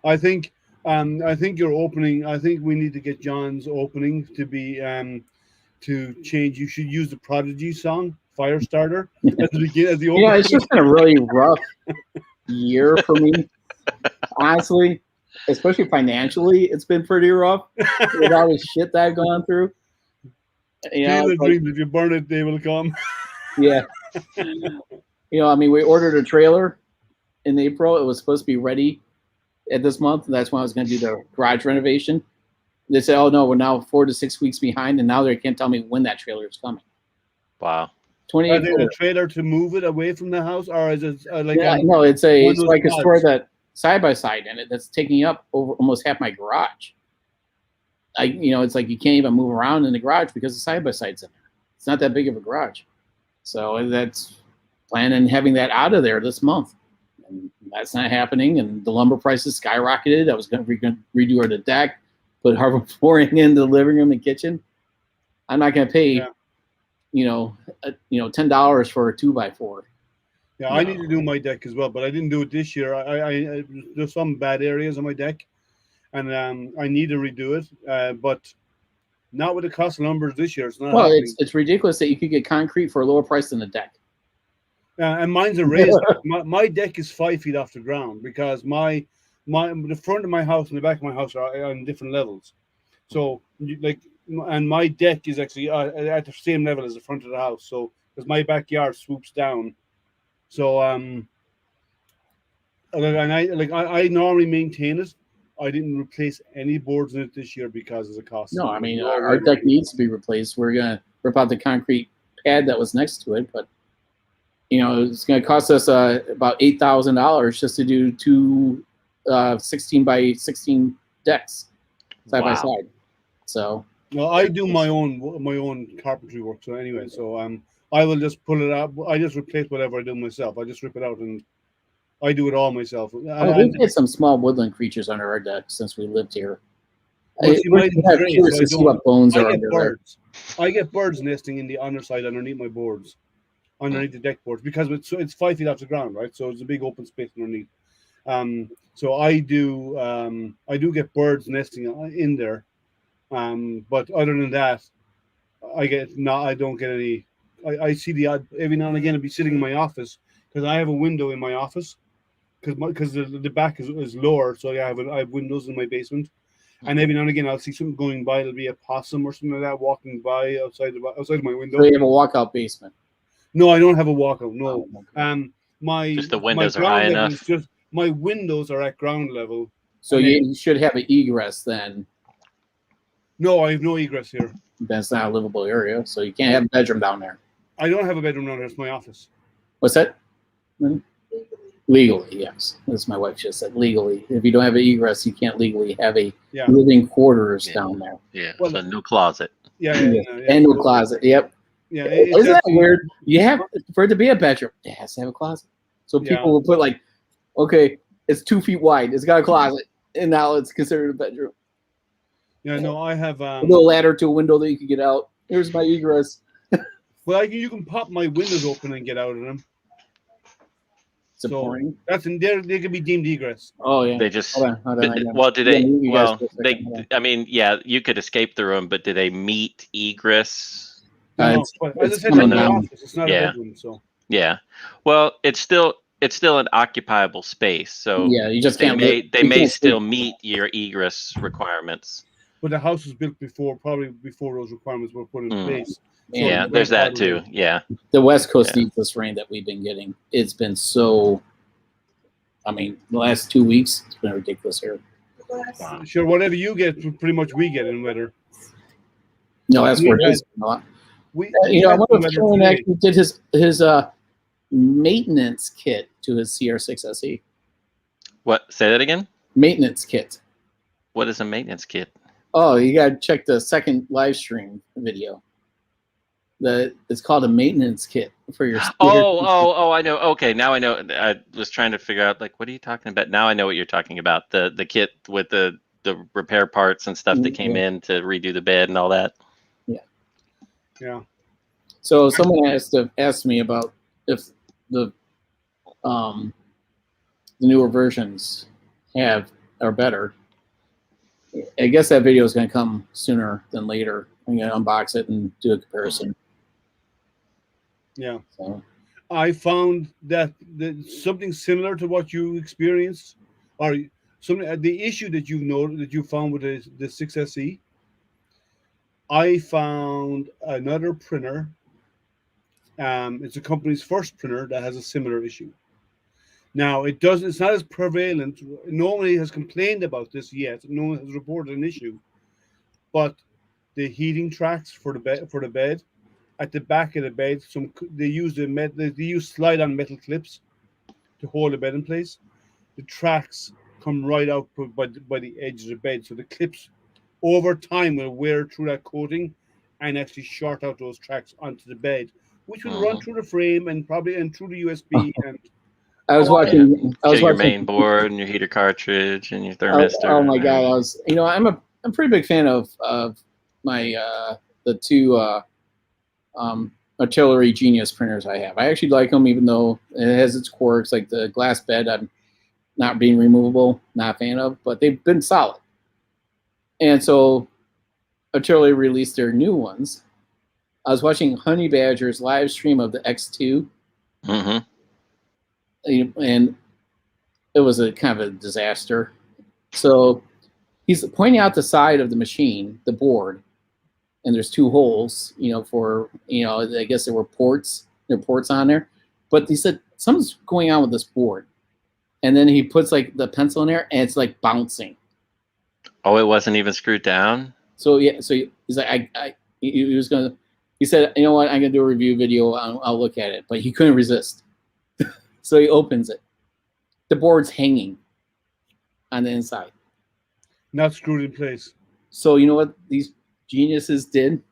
I think your opening. I think we need to get John's opening to be to change. You should use the Prodigy song Firestarter at the beginning as the opening. Yeah, it's just been a really rough year for me, honestly. Especially financially, it's been pretty rough with all the shit that I've gone through. Dreams, if you burn it, they will come. Yeah. I mean, we ordered a trailer in April. It was supposed to be ready at this month. That's when I was going to do the garage renovation. They said, "Oh no, we're now 4 to 6 weeks behind," and now they can't tell me when that trailer is coming. Wow. 28. Is it a trailer to move it away from the house, or is it like? No, it's like a store that side by side in it that's taking up over almost half my garage. It's like you can't even move around in the garage because the side by side's in there. It's not that big of a garage, so that's planning having that out of there this month. And that's not happening, and the lumber prices skyrocketed. I was going to redo the deck, put hardwood flooring in the living room and kitchen. I'm not going to pay, $10 for a 2x4. Yeah, I need to do my deck as well, but I didn't do it this year. I there's some bad areas on my deck, and I need to redo it, but not with the cost of lumber this year. It's not. Well, it's ridiculous that you could get concrete for a lower price than a deck. And mine's a raised. my deck is 5 feet off the ground because the front of my house and the back of my house are on different levels. So and my deck is actually at the same level as the front of the house. So because my backyard swoops down, so I normally maintain it. I didn't replace any boards in it this year because of the cost. No, I mean our deck needs to be replaced. We're gonna rip out the concrete pad that was next to it, but. It's going to cost us about $8,000 just to do 2 16 by 16 decks side by side. So, well, I do my own carpentry work. So anyway, I will just pull it out. I just replace whatever I do myself. I just rip it out and I do it all myself. We've had some small woodland creatures under our deck since we lived here. I get birds nesting in the underside underneath my boards. Underneath the deck boards because it's 5 feet off the ground, right? So it's a big open space underneath. So I do get birds nesting in there, but other than that, I don't get any. I see the odd every now and again. I'd be sitting in my office because I have a window in my office because the back is lower, so I have windows in my basement, And every now and again, I'll see something going by. It'll be a possum or something like that walking by outside my window. So you have a walkout basement. No, I don't have a walkout. No, Oh, okay. My Just the my windows are ground high level enough. is just my windows are at ground level. So and you should have an egress then. No, I have no egress here. That's not a livable area, so you can't have a bedroom down there. I don't have a bedroom down here. It's my office. What's that? Legally, yes. As my wife just said, legally. If you don't have an egress, you can't legally have a living quarters down there. Yeah, Well, so no closet. Yeah. And no closet. Yep. Yeah, Isn't that weird? You have for it to be a bedroom, it has to have a closet. So people will put like, okay, it's 2 feet wide, it's got a closet, and now it's considered a bedroom. Yeah, no, I have a little ladder to a window that you can get out. Here's my egress. Well, you can pop my windows open and get out of them. It's pouring. That's in there. They can be deemed egress. Oh yeah. They just hold on, well, do they? Well, they. I mean, yeah, you could escape through them, but do they meet egress? No, but as I said, in my office, it's not a bedroom. So yeah, well, it's still an occupiable space. So yeah, you just can't. They may still meet your egress requirements. But the house was built probably before those requirements were put in place. So yeah, there's that too. Yeah. The West Coast needs this rain that we've been getting. It's been so. I mean, the last 2 weeks, it's been ridiculous here. Wow. Sure, whatever you get, pretty much we get in weather. No, that's where it is. I wonder if Kevin actually did his maintenance kit to his CR6 SE. What? Say that again? Maintenance kit. What is a maintenance kit? Oh, you got to check the second live stream video. It's called a maintenance kit for your. Oh! I know. Okay, now I know. I was trying to figure out what are you talking about? Now I know what you're talking about. The kit with the repair parts and stuff that came in to redo the bed and all that. Yeah. Yeah. So someone asked me about if the newer versions are better. I guess that video is going to come sooner than later. I'm going to unbox it and do a comparison. Yeah. So. I found that something similar to what you experienced, or something the issue that you found with the 6SE. I found another printer. It's a company's first printer that has a similar issue. Now it's not as prevalent. No one has complained about this yet. No one has reported an issue, but the heating tracks for the bed at the back of the bed, they use slide-on metal clips to hold the bed in place. The tracks come right out by the edge of the bed, so the clips over time will wear through that coating and actually short out those tracks onto the bed, which will run through the frame and through the USB. And I was watching your main board and your heater cartridge and your thermistor. Oh my god! I'm a pretty big fan of my the two Artillery Genius printers I have. I actually like them, even though it has its quirks, like the glass bed. I'm not being removable, not a fan of, but they've been solid. And so Artillery released their new ones. I was watching Honey Badger's live stream of the X2. Mm-hmm. And it was a kind of a disaster. So he's pointing out the side of the machine, the board, and there's 2 holes, for, I guess there were ports. There were ports on there. But he said, something's going on with this board. And then he puts the pencil in there and it's bouncing. Oh, it wasn't even screwed down? So yeah, so he's like, he said, you know what, I'm gonna do a review video, I'll look at it. But he couldn't resist. So he opens it. The board's hanging on the inside. Not screwed in place. So you know what these geniuses did?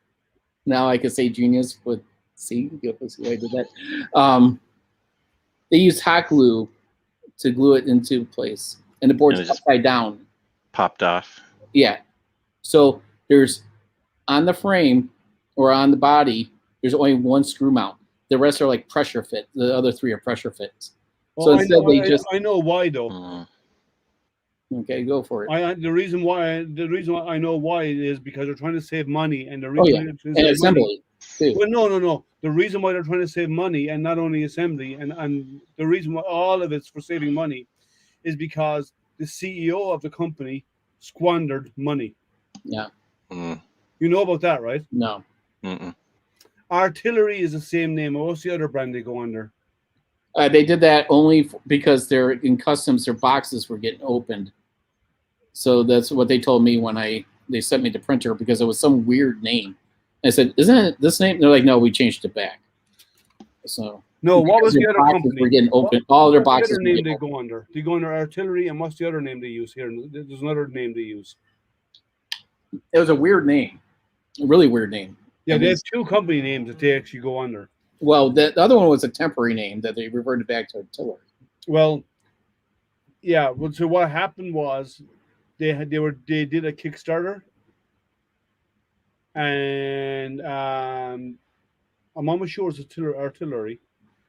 Now I could say genius, but see why I did that. They used hot glue to glue it into place. And the board's upside down. Popped off. Yeah. So there's, on the frame or on the body, there's only 1 screw mount. The rest are pressure fit. The other 3 are pressure fits. Well, so I know why though. Okay, go for it. The reason why I know why is because they're trying to save money, and the reason and assembly too. Well, no. The reason why they're trying to save money, and not only assembly, and the reason why all of it's for saving money, is because the CEO of the company squandered money. Yeah. Mm. You know about that, right? No. Mm-mm. Artillery is the same name. What's the other brand they go under? They did that only because they're in customs. Their boxes were getting opened, so that's what they told me when they sent me the printer because it was some weird name. I said, "Isn't it this name?" They're like, "No, we changed it back." So No, what was their the other boxes company? were getting open. All their What's boxes the were other name getting they go under? They go under artillery, and what's the other name they use here? There's another name they use. It was a weird name, a really weird name. Yeah, they have two company names that they actually go under. Well, the other one was a temporary name that they reverted back to artillery. Well, yeah. Well, so what happened was they did a Kickstarter, and I'm almost sure it's artillery.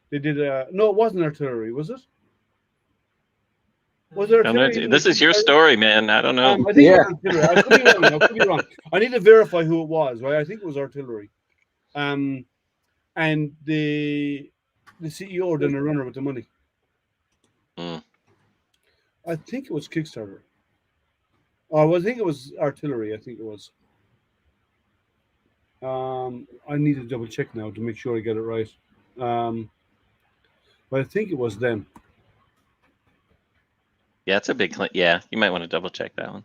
They did no, it wasn't artillery, was it? Was it artillery? This is your story, man. I don't know. I think it was artillery. I could be wrong. I could be wrong. I need to verify who it was. Right? I think it was artillery. And the CEO didn't run her with the money. Mm. I think it was Kickstarter. Oh, I think it was artillery. I think it was. I need to double check now to make sure I get it right. But I think it was them. Yeah, it's a big claim. Yeah, you might want to double check that one.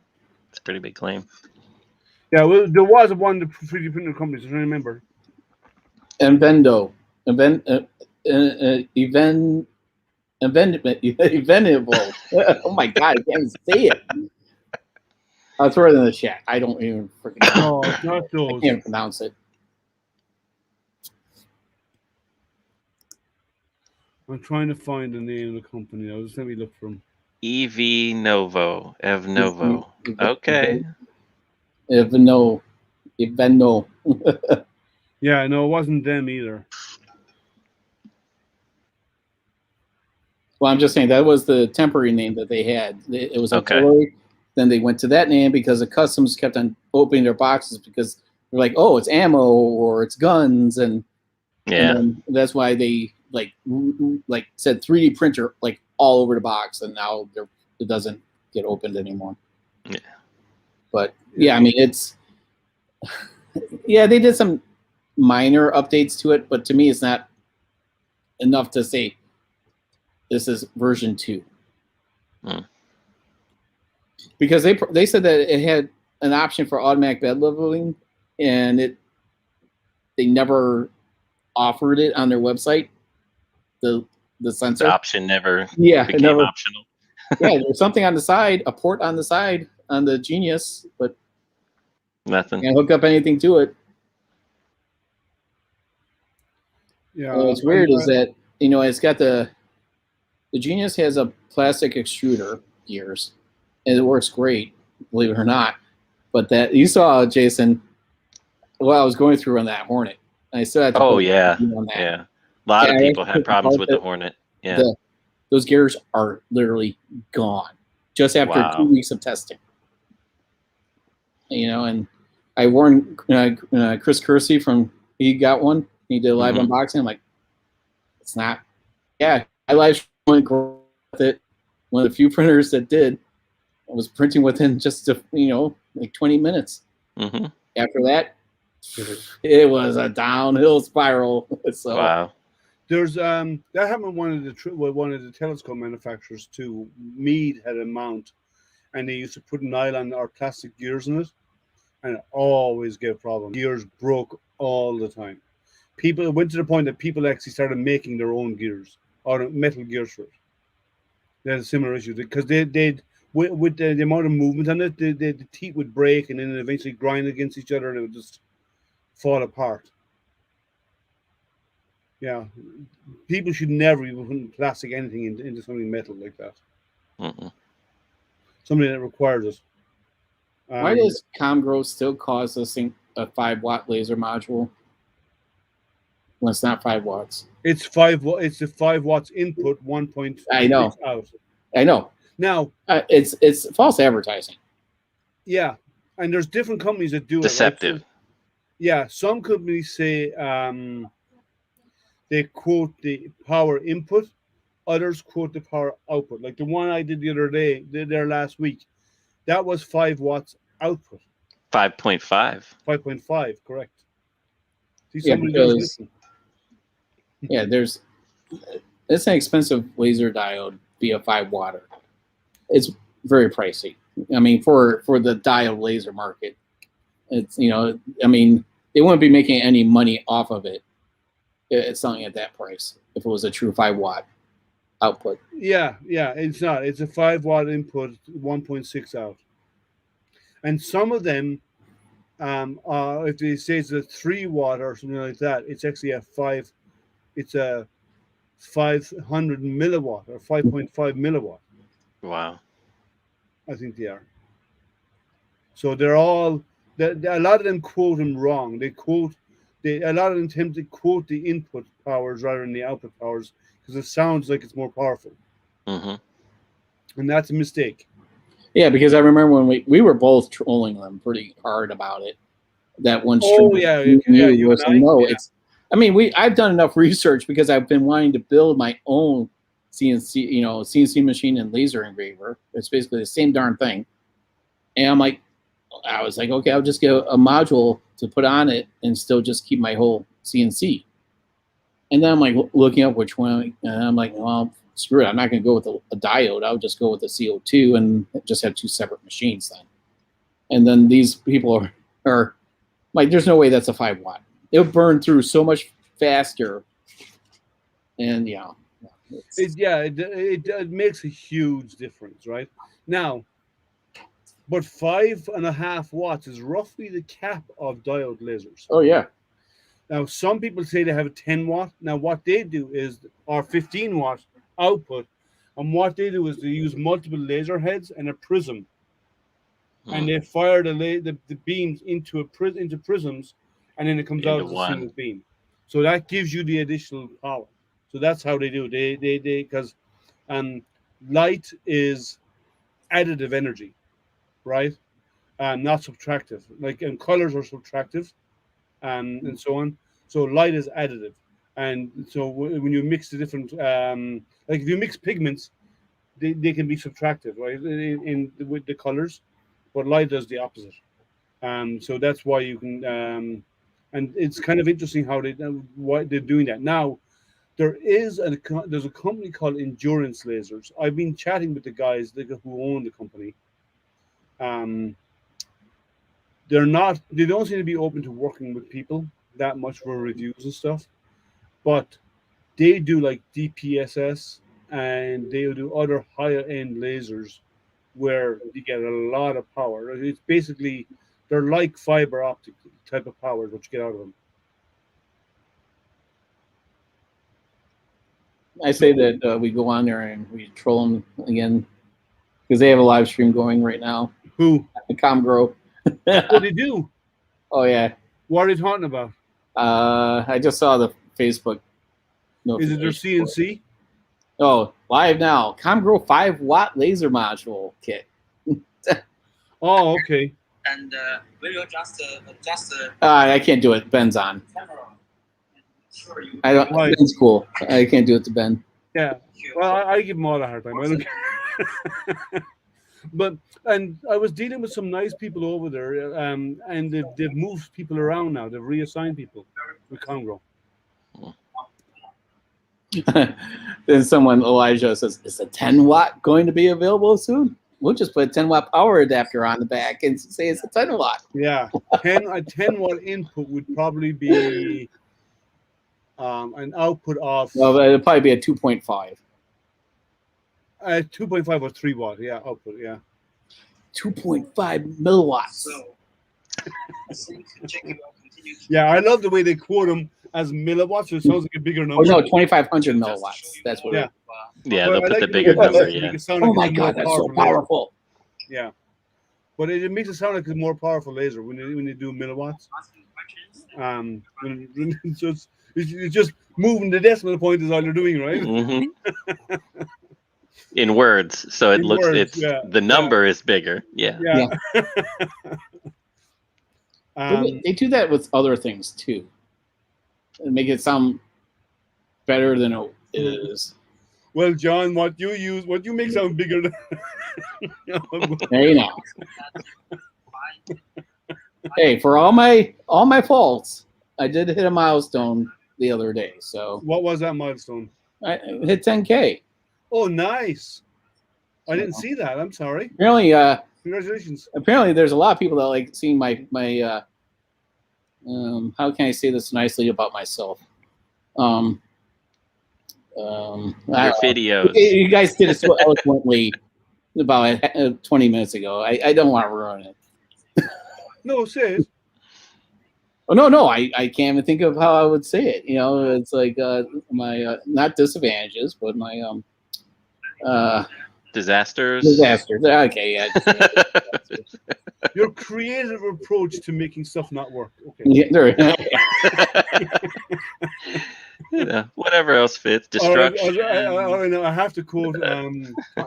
It's a pretty big claim. Yeah, well, there was one of the 3D printer companies. I don't remember. Inventable. Oh my god, I can't even say it. I'll throw it in the chat. I don't even freaking know. No, it's not I those. can't pronounce it. I'm trying to find the name of the company. Now, just let me look for them. EV Novo. Ev Novo. Okay. Evno. Yeah, no, it wasn't them either. Well, I'm just saying that was the temporary name that they had. It was Okay. artillery. Then they went to that name because the customs kept on opening their boxes because they're like, oh, it's ammo or it's guns, and then that's why they like said 3D printer like all over the box, and now it doesn't get opened anymore. Yeah. But yeah, I mean it's they did some minor updates to it, but to me it's not enough to say this is version 2. Hmm. Because they said that it had an option for automatic bed leveling, and they never offered it on their website. The sensor option never became optional. Yeah, there's something on the side, a port on the side on the Genius, but Nothing. can't hook up anything to it. Yeah, And what's weird is that it's got the Genius has a plastic extruder gears, and it works great, believe it or not. But that you saw, Jason, what I was going through on that Hornet. I still had to Oh put yeah, on that. yeah. A lot of people had problems with the Hornet. Yeah. Those gears are literally gone just after 2 weeks of testing. And I warned Chris Kersey he got one. He did a live unboxing. I'm like, it's not. Yeah, I live went with it. One of the few printers that did. I was printing within just like 20 minutes. Mm-hmm. After that, it was a downhill spiral. So wow. There's that happened with one of the telescope manufacturers too. Meade had a mount, and they used to put nylon or plastic gears in it, and it always gave problems. Gears broke all the time. It went to the point that people actually started making their own gears or metal gears for it. They had a similar issue because they'd with the amount of movement on it, the teeth would break and then eventually grind against each other, and it would just fall apart. Yeah, people should never be putting plastic anything into something metal like that. Mm-mm. Something that requires it. Why does ComGrow still cause this thing a 5-watt laser module when it's not 5 watts? It's 5. It's the 5 watts input, 1.6 I know. out. I know. Now it's false advertising. Yeah, and there's different companies that do deceptive. it. Right? So, yeah, some companies say they quote the power input, others quote the power output. Like the one I did the other day, there last week, That was 5 watts output. 5.5. 5.5, correct. See, Yeah, somebody does because listen. yeah, it's an expensive laser diode via 5 watt. It's very pricey. I mean, for the diode laser market, it's I mean, they wouldn't be making any money off of it. It's selling at that price if it was a true 5 watt output. Yeah, it's not. It's a 5 watt input, 1.6 out. And some of them, if they say it's a 3 watt or something like that, it's actually it's a 500 milliwatt or 5.5 milliwatt. Wow. I think they are. So they're all, a lot of them quote them wrong. A lot of them tend to quote the input powers rather than the output powers because it sounds like it's more powerful. Mm-hmm. And that's a mistake. Yeah, because I remember when we were both trolling them pretty hard about it. That one stream. Oh yeah, you was and I, no, yeah. it's. I mean, I've done enough research because I've been wanting to build my own CNC machine and laser engraver. It's basically the same darn thing. And I was like, okay, I'll just get a module to put on it and still just keep my whole CNC. And then I'm like looking up which one, and I'm like, well, screw it. I'm not going to go with a diode. I'll just go with the CO2 and just have 2 separate machines then. And then these people are like, there's no way that's a 5 watt. It'll burn through so much faster. And it makes a huge difference, right? Now, but 5.5 watts is roughly the cap of diode lasers. Oh yeah. Now, some people say they have a 10 watt. Now, what they do is, or 15 watt output, and what they do is they use multiple laser heads and a prism, and they fire the beams into prisms, and then it comes out as a single beam. So that gives you the additional power. So that's how they do it. They because light is additive energy, right? Not subtractive. And colors are subtractive, and so on. So light is additive, and so when you mix the different, like if you mix pigments, they can be subtractive, right? With the colors, but light does the opposite. So that's why you can, and it's kind of interesting why they're doing that. Now, there's a company called Endurance Lasers. I've been chatting with the guys who own the company. They don't seem to be open to working with people that much for reviews and stuff, but they do like DPSS and they do other higher end lasers where you get a lot of power. It's basically, they're like fiber optic type of power that you get out of them. I say that we go on there and we troll them again because they have a live stream going right now. Who? Comgrow. What they do? Oh yeah. What are they talking about? I just saw the Facebook. Is it their CNC? Oh, live now. Comgrow 5 watt laser module kit. Oh, okay. And will you just I can't do it. Ben's on. camera? Sure you. I don't. Right. Ben's cool. I can't do it to Ben. Yeah. Well, I give them all a hard time. I don't care. And I was dealing with some nice people over there, and they've moved people around now. They've reassigned people with Congo. Then Elijah says, "Is a 10 watt going to be available soon? We'll just put a 10 watt power adapter on the back and say it's a 10 watt." Yeah, a 10 watt input would probably be an output of. Well, it'll probably be a 2.5. 2.5 or 3 watt, yeah, output, yeah. 2.5 milliwatts. So, I think checking out continue. Yeah, I love the way they quote them as milliwatts. So it sounds like a bigger Oh number. no, 2,500 milliwatts. That's what. Yeah. Yeah, But they'll I put like the way bigger it does number. it to Yeah. make it sound Oh like my it's a more God, that's so laser. powerful. Yeah, but it makes it sound like it's a more powerful laser when you do milliwatts. It's just moving the decimal point is all you're doing, right? Mm-hmm. In words, so it In looks words, it's yeah, the number is bigger. Yeah. Yeah. They do that with other things too. And make it sound better than it is. Well, John, what you make sound bigger than Hey, now. Hey, for all my faults, I did hit a milestone the other day. So what was that milestone? I hit 10K. Oh, nice. I didn't see that. I'm sorry. Apparently, Congratulations. apparently, there's a lot of people that like seeing my how can I say this nicely about myself? Your videos. You guys did it so eloquently about 20 minutes ago. I don't want to ruin it. No, say it. Oh no, I can't even think of how I would say it. You know, it's like my not disadvantages, but my Disasters. disasters. Okay, yeah. Your creative approach to making stuff not work. Okay. Yeah, there- Yeah, whatever else fits. All right, Destruction. I have to quote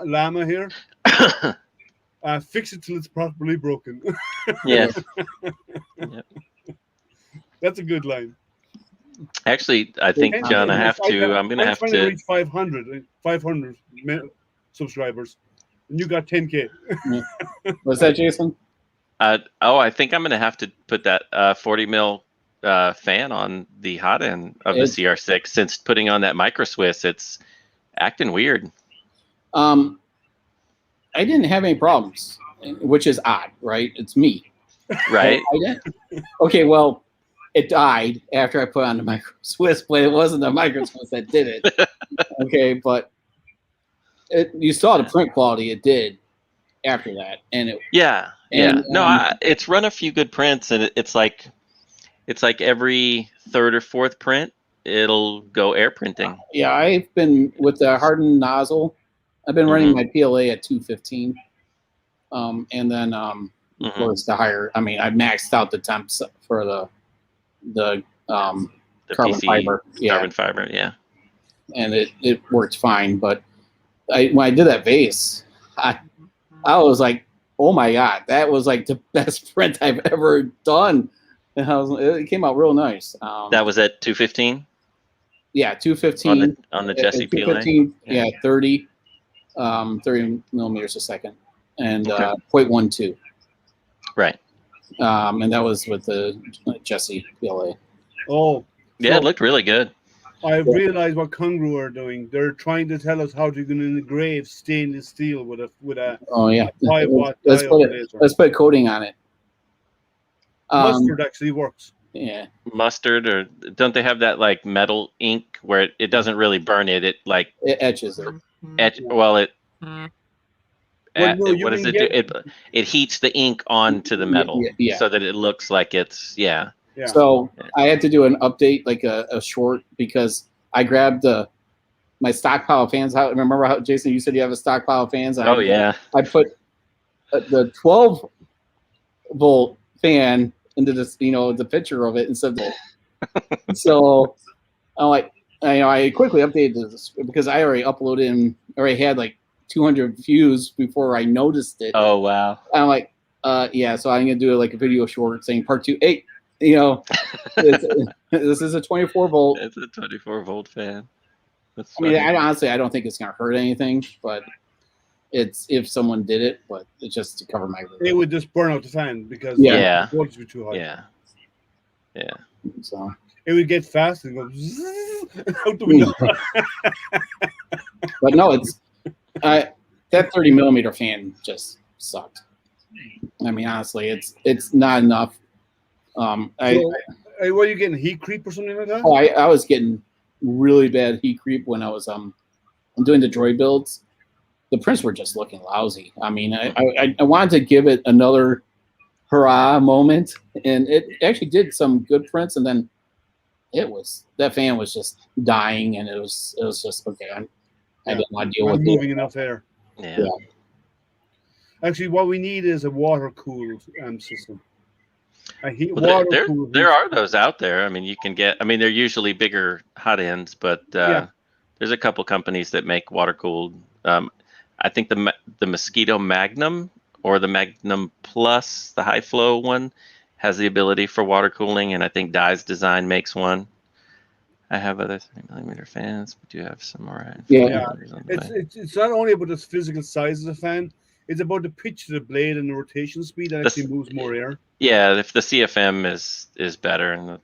Llama here. Fix it till it's properly broken. Yes. Yep. That's a good line. Actually, I think, John, I'm going to have trying to. reach 500 subscribers, and you got 10K. What's that, Jason? I think I'm going to have to put that 40 mil fan on the hot end of the CR6 since putting on that micro Swiss, it's acting weird. I didn't have any problems, which is odd, right? It's me. Right? I didn't. Okay, well, it died after I put on the micro Swiss, but it wasn't the micro Swiss that did it. Okay, but you saw the print quality it did after that, and it. Yeah. And, it's run a few good prints, and it's like every third or fourth print, it'll go air printing. Yeah, I've been with the hardened nozzle. I've been running my PLA at 215, and then of course the higher. I mean, I maxed out the temps for the carbon PC, fiber. Yeah, carbon fiber. Yeah, and it worked fine. But when I did that vase, I was like, oh my god, that was like the best print I've ever done. And it came out real nice. that was at 215. Yeah, 215 on the Jesse PLA. 215, yeah, 30 millimeters a second, and 0.12. Right. And that was with the Jesse PLA. Oh, yeah, it looked really good. I realized what Congru are doing. They're trying to tell us how to engrave stainless steel with a Oh yeah, 5-watt let's diode laser. put coating on it. Mustard actually works. Yeah. Mustard, or don't they have that like metal ink where it doesn't really burn it? It like It etches it. what you does can it do? It heats the ink onto the metal Yeah. so that it looks like it's Yeah. So I had to do an update, like a short, because I grabbed my stockpile of fans. Remember how, Jason, you said you have a stockpile of fans? Oh yeah. I put the 12 volt fan into this, the picture of it instead of so I'm like, I quickly updated this because I already uploaded and already had like 200 views before I noticed it. Oh wow. I'm like, yeah, so I'm gonna do like a video short saying part 2. Hey, this is a 24 volt. It's a 24 volt fan. That's I mean, funny. honestly, I don't think it's gonna hurt anything, but it's if someone did it, but it's just to cover my. It would just burn out the fan because Yeah. the voltage would be too high. Yeah. So It would get fast and go out the window. but no, it's that 30 millimeter fan just sucked. I mean, honestly, it's not enough. What are you getting? Heat creep or something like that? I was getting really bad heat creep when I was I'm doing the droid builds. The prints were just looking lousy. I mean, I wanted to give it another hurrah moment, and it actually did some good prints, and then that fan was just dying, and it was just okay. I didn't want to deal with moving enough air. Yeah. Actually, what we need is a water cooled system. Well, there are those out there. I mean, you can get. I mean, they're usually bigger hot ends, but there's a couple companies that make water cooled. I think the Mosquito Magnum or the Magnum Plus, the high flow one, has the ability for water cooling, and I think Dye's Design makes one. I have other 3mm fans, but do have some more. Yeah. It's not only about the physical size of the fan; it's about the pitch of the blade and the rotation speed that actually moves more air. Yeah, if the CFM is better, and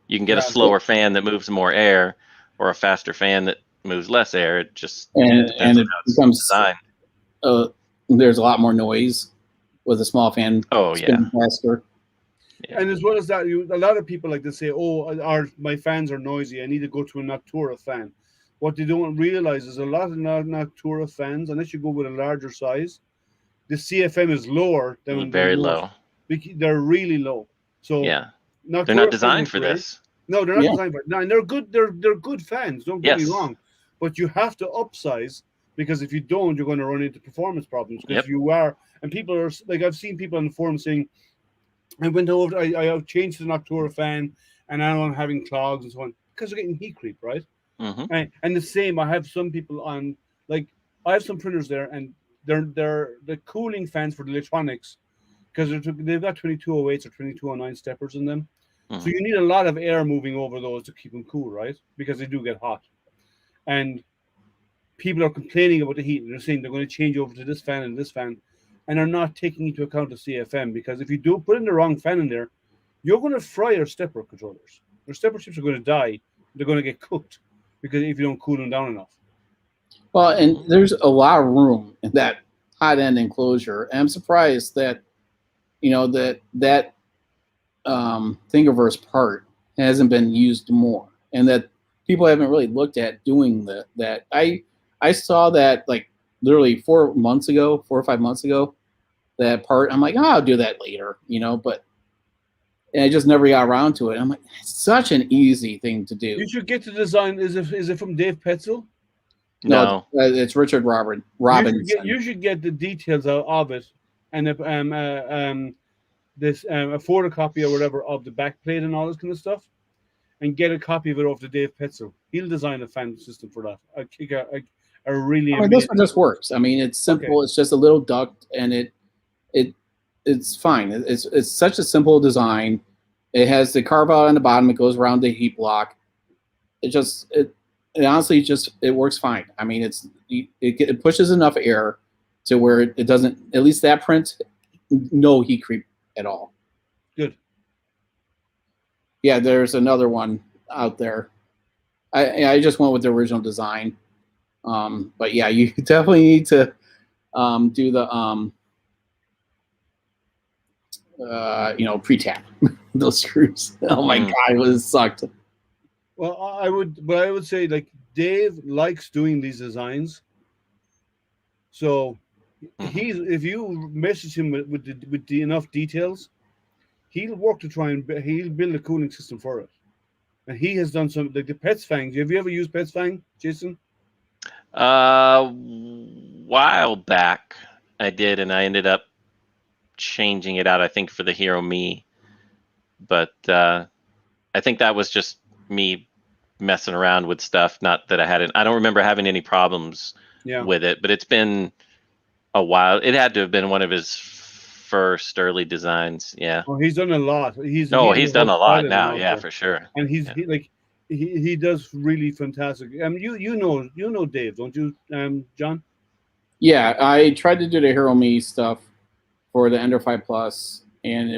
you can get a slower fan that moves more air, or a faster fan that moves less air. It just and it becomes designed. There's a lot more noise with a small fan. Oh spinning faster. Yeah. And as well as that, a lot of people like to say, "Oh, my fans are noisy. I need to go to a Noctura fan." What they don't realize is a lot of Noctura fans, unless you go with a larger size, the CFM is lower than very low. They're really low. So yeah, Noctura they're not designed for this. No, they're not designed for it. No, and they're good. They're good fans. Don't get me wrong, but you have to upsize because if you don't, you're going to run into performance problems. Because you are, and people are like, I've seen people on the forum saying, I went over, I changed to the Noctura fan, and now I'm having clogs and so on because they're getting heat creep, right? Mm-hmm. And the same, I have some people on, like, I have some printers there, and they're the cooling fans for the electronics because they've got 2208s or 2209 steppers in them. Mm-hmm. So you need a lot of air moving over those to keep them cool, right? Because they do get hot. And people are complaining about the heat, and they're saying they're going to change over to this fan and this fan. And are not taking into account the CFM, because if you do put in the wrong fan in there, you're going to fry your stepper controllers. Your stepper chips are going to die. They're going to get cooked because if you don't cool them down enough. Well, and there's a lot of room in that hot end enclosure. And I'm surprised that, that Thingiverse part hasn't been used more, and that people haven't really looked at doing that. I saw that like literally 4 or 5 months ago. That part, I'm like, I'll do that later, but I just never got around to it. I'm like, it's such an easy thing to do. You should get the design. Is it from Dave Petzel? No, it's Richard Robinson. You should get the details of it, and a photocopy or whatever of the backplate and all this kind of stuff, and get a copy of it off to Dave Petzel. He'll design a fan system for that. This one just works. I mean, it's simple. Okay. It's just a little duct, and it's fine. It's such a simple design. It has the carve out on the bottom. It goes around the heat block. It honestly it works fine. I mean, it pushes enough air to where it doesn't. At least that print, no heat creep at all. Good. Yeah, there's another one out there. I just went with the original design. But yeah, you definitely need to do the pre-tap those screws. Oh my god, it was sucked. Well, I would say like Dave likes doing these designs. So if you message him with the enough details, he'll work to try and he'll build a cooling system for it. And he has done some like the Pets Fang. Have you ever used Pets Fang, Jason? While back I did, and I ended up changing it out, I think, for the Hero Me. But I think that was just me messing around with stuff. Not that I don't remember having any problems with it, but it's been a while. It had to have been one of his first early designs. Yeah. Well, he's done a lot. He's done a lot now. Yeah, for sure. And he does really fantastic. You know Dave, don't you, John? Yeah, I tried to do the Hero Me stuff for the Ender 5 Plus, and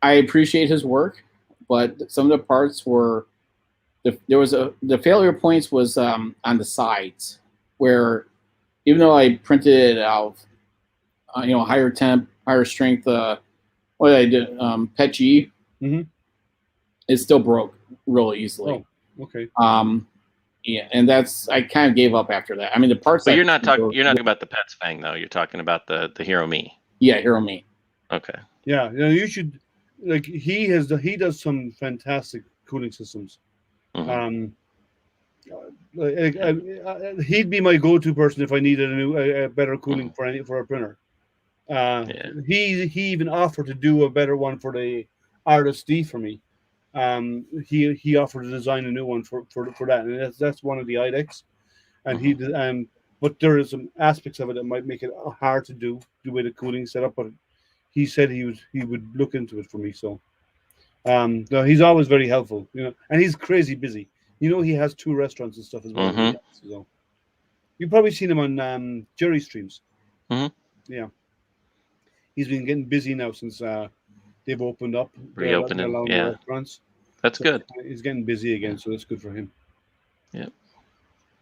I appreciate his work, but some of the parts were the failure points was on the sides, where even though I printed it out, higher temp, higher strength, what did I do? PET G, it still broke real easily. Oh, okay. Yeah, and I kind of gave up after that. I mean, the parts. But you're not talking about the Pets Fang though. You're talking about the Hero Me. Yeah, Hero Me. Okay. Yeah, you should he does some fantastic cooling systems. Mm-hmm. He'd be my go-to person if I needed a better cooling for a printer. He even offered to do a better one for the Artist D for me. He offered to design a new one for that, and that's one of the IDEX, and but there is some aspects of it that might make it hard to do the way the cooling setup. But he said he would look into it for me. So, No, he's always very helpful, and he's crazy busy. He has 2 restaurants and stuff as well. Mhm. So you've probably seen him on Jerry streams. Mhm. Yeah, he's been getting busy now since they've opened up. Reopening, allowing the yeah. restaurants. That's So good. he's getting busy again, so that's good for him. Yep.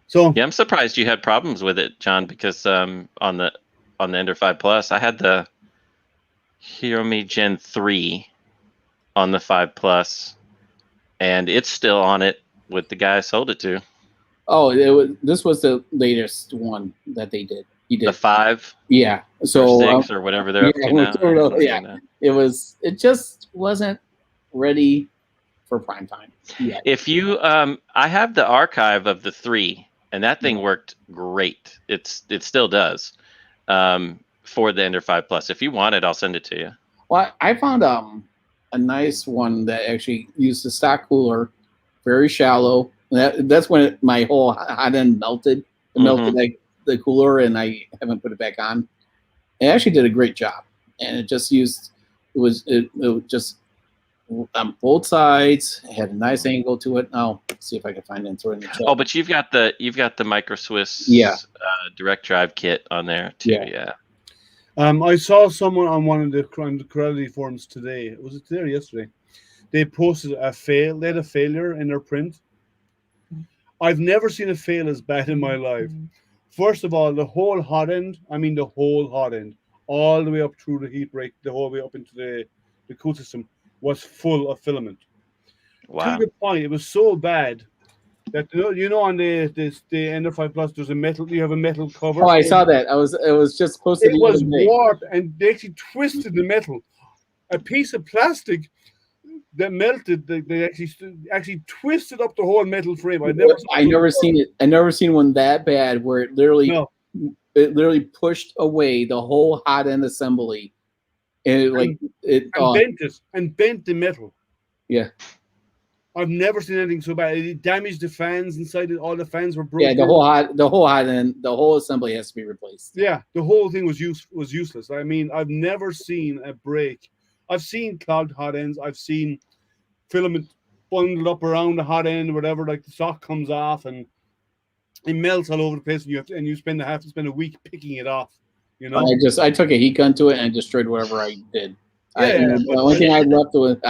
So Yeah, I'm surprised you had problems with it, John, because on the Ender 5 Plus, I had the Hiromi Gen 3 on the 5 Plus, and it's still on it with the guy I sold it to. Oh, this was the latest one that they did. He did The 5 Yeah. or So 6 or whatever they're up to yeah, now. yeah. It just wasn't ready for prime time yet. If you, I have the archive of the 3, and that thing worked great. It still does for the Ender 5 Plus. If you want it, I'll send it to you. Well, I found a nice one that actually used the stock cooler, very shallow. That's when my whole hot end melted. It melted like the cooler, and I haven't put it back on. It actually did a great job, and it just on both sides. It had a nice angle to it. Now, see if I can find it and throw it in the chat. Oh, but you've got the Micro Swiss direct drive kit on there too. Yeah. I saw someone on one of the Corelli forums today. Was it today or yesterday? They posted they had a failure in their print. I've never seen a fail as bad in my life. First of all, the whole hot end, all the way up through the heat break, the whole way up into the cool system, was full of filament. Wow. To the point, it was so bad that on the Ender 5 Plus, there's you have a metal cover. Oh, I saw that. It was just posted. It was warped, and they actually twisted the metal. A piece of plastic that melted. They actually twisted up the whole metal frame. I never seen it. I never seen one that bad where it literally pushed away the whole hot end assembly, and bent the metal. Yeah. I've never seen anything so bad. It damaged the fans inside it. All the fans were broken. Yeah, the whole hot end, the whole assembly has to be replaced. Yeah, the whole thing was useless. I mean, I've never seen a break. I've seen clogged hot ends. I've seen filament bundled up around the hot end, or whatever. Like the sock comes off and it melts all over the place, and you spend a week picking it off. I took a heat gun to it and destroyed whatever I did. The only thing I left with,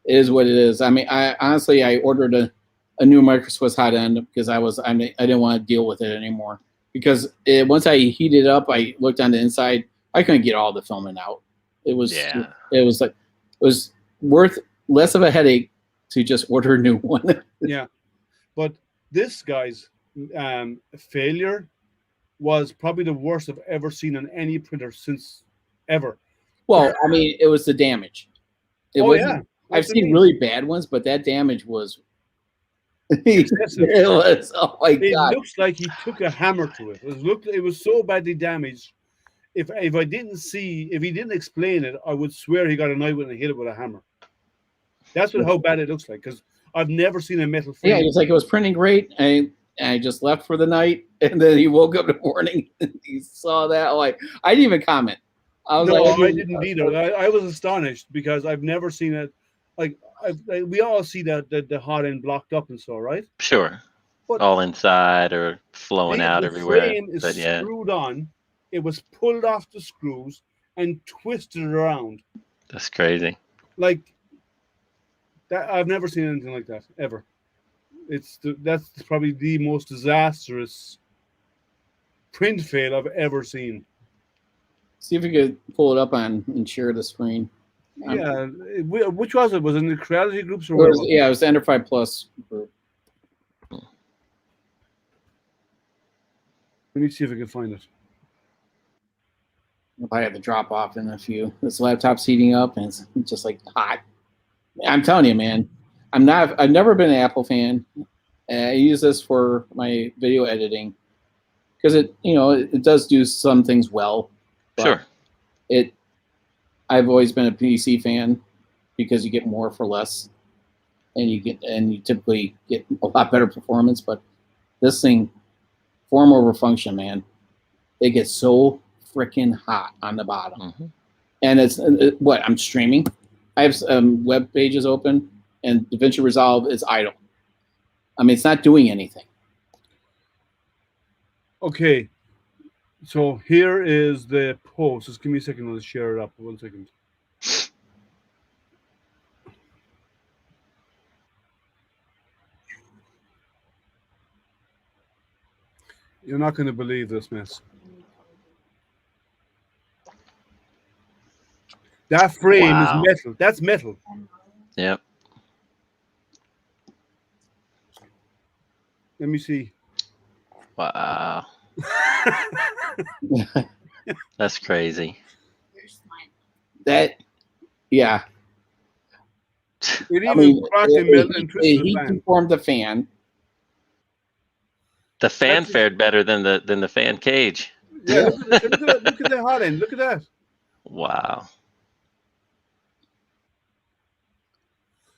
it is what it is. I honestly ordered a new Micro Swiss hot end because I didn't want to deal with it anymore, because once I heated it up, I looked on the inside, I couldn't get all the filament out. It was worth less of a headache to just order a new one. Yeah, but this guy's failure was probably the worst I've ever seen on any printer since ever. Well, it was the damage. I've seen really bad ones, but that damage was excessive. It was. Oh my God! It looks like he took a hammer to it. It was so badly damaged. If he didn't explain it, I would swear he got a knife and hit it with a hammer. That's how bad it looks like, because I've never seen a metal frame. Yeah, it's like it was printing great, and I just left for the night, and then he woke up in the morning and he saw that. I didn't even comment. I didn't either. I was astonished because I've never seen it. We all see that the hot end blocked up and so, right? Sure. But all inside or flowing out everywhere. The frame is screwed on. It was pulled off the screws and twisted around. That's crazy. Like that, I've never seen anything like that ever. That's probably the most disastrous print fail I've ever seen. See if you could pull it up and share the screen. Yeah, which was it? Was it in the creativity groups or what? It was the Ender 5 Plus group. Let me see if I can find it. I had to drop off in a few. This laptop's heating up and it's just like hot. I'm telling you, man. I've never been an Apple fan. I use this for my video editing because it does do some things well. Sure. I've always been a PC fan because you get more for less, and you typically get a lot better performance. But this thing, form over function, man, it gets so freaking hot on the bottom, and it's what I'm streaming. I have web pages open, and DaVinci Resolve is idle. I mean, it's not doing anything. Okay. So here is the post. Just give me a second. Let's share it up. 1 second. You're not going to believe this mess. That frame is metal. That's metal. Yep. Let me see. Wow. That's crazy. That, yeah. It even cracked and melted and twisted the He fan. conformed the fan. The fan fared better than the fan cage. Yeah, look at the hot end. Look at that. Wow.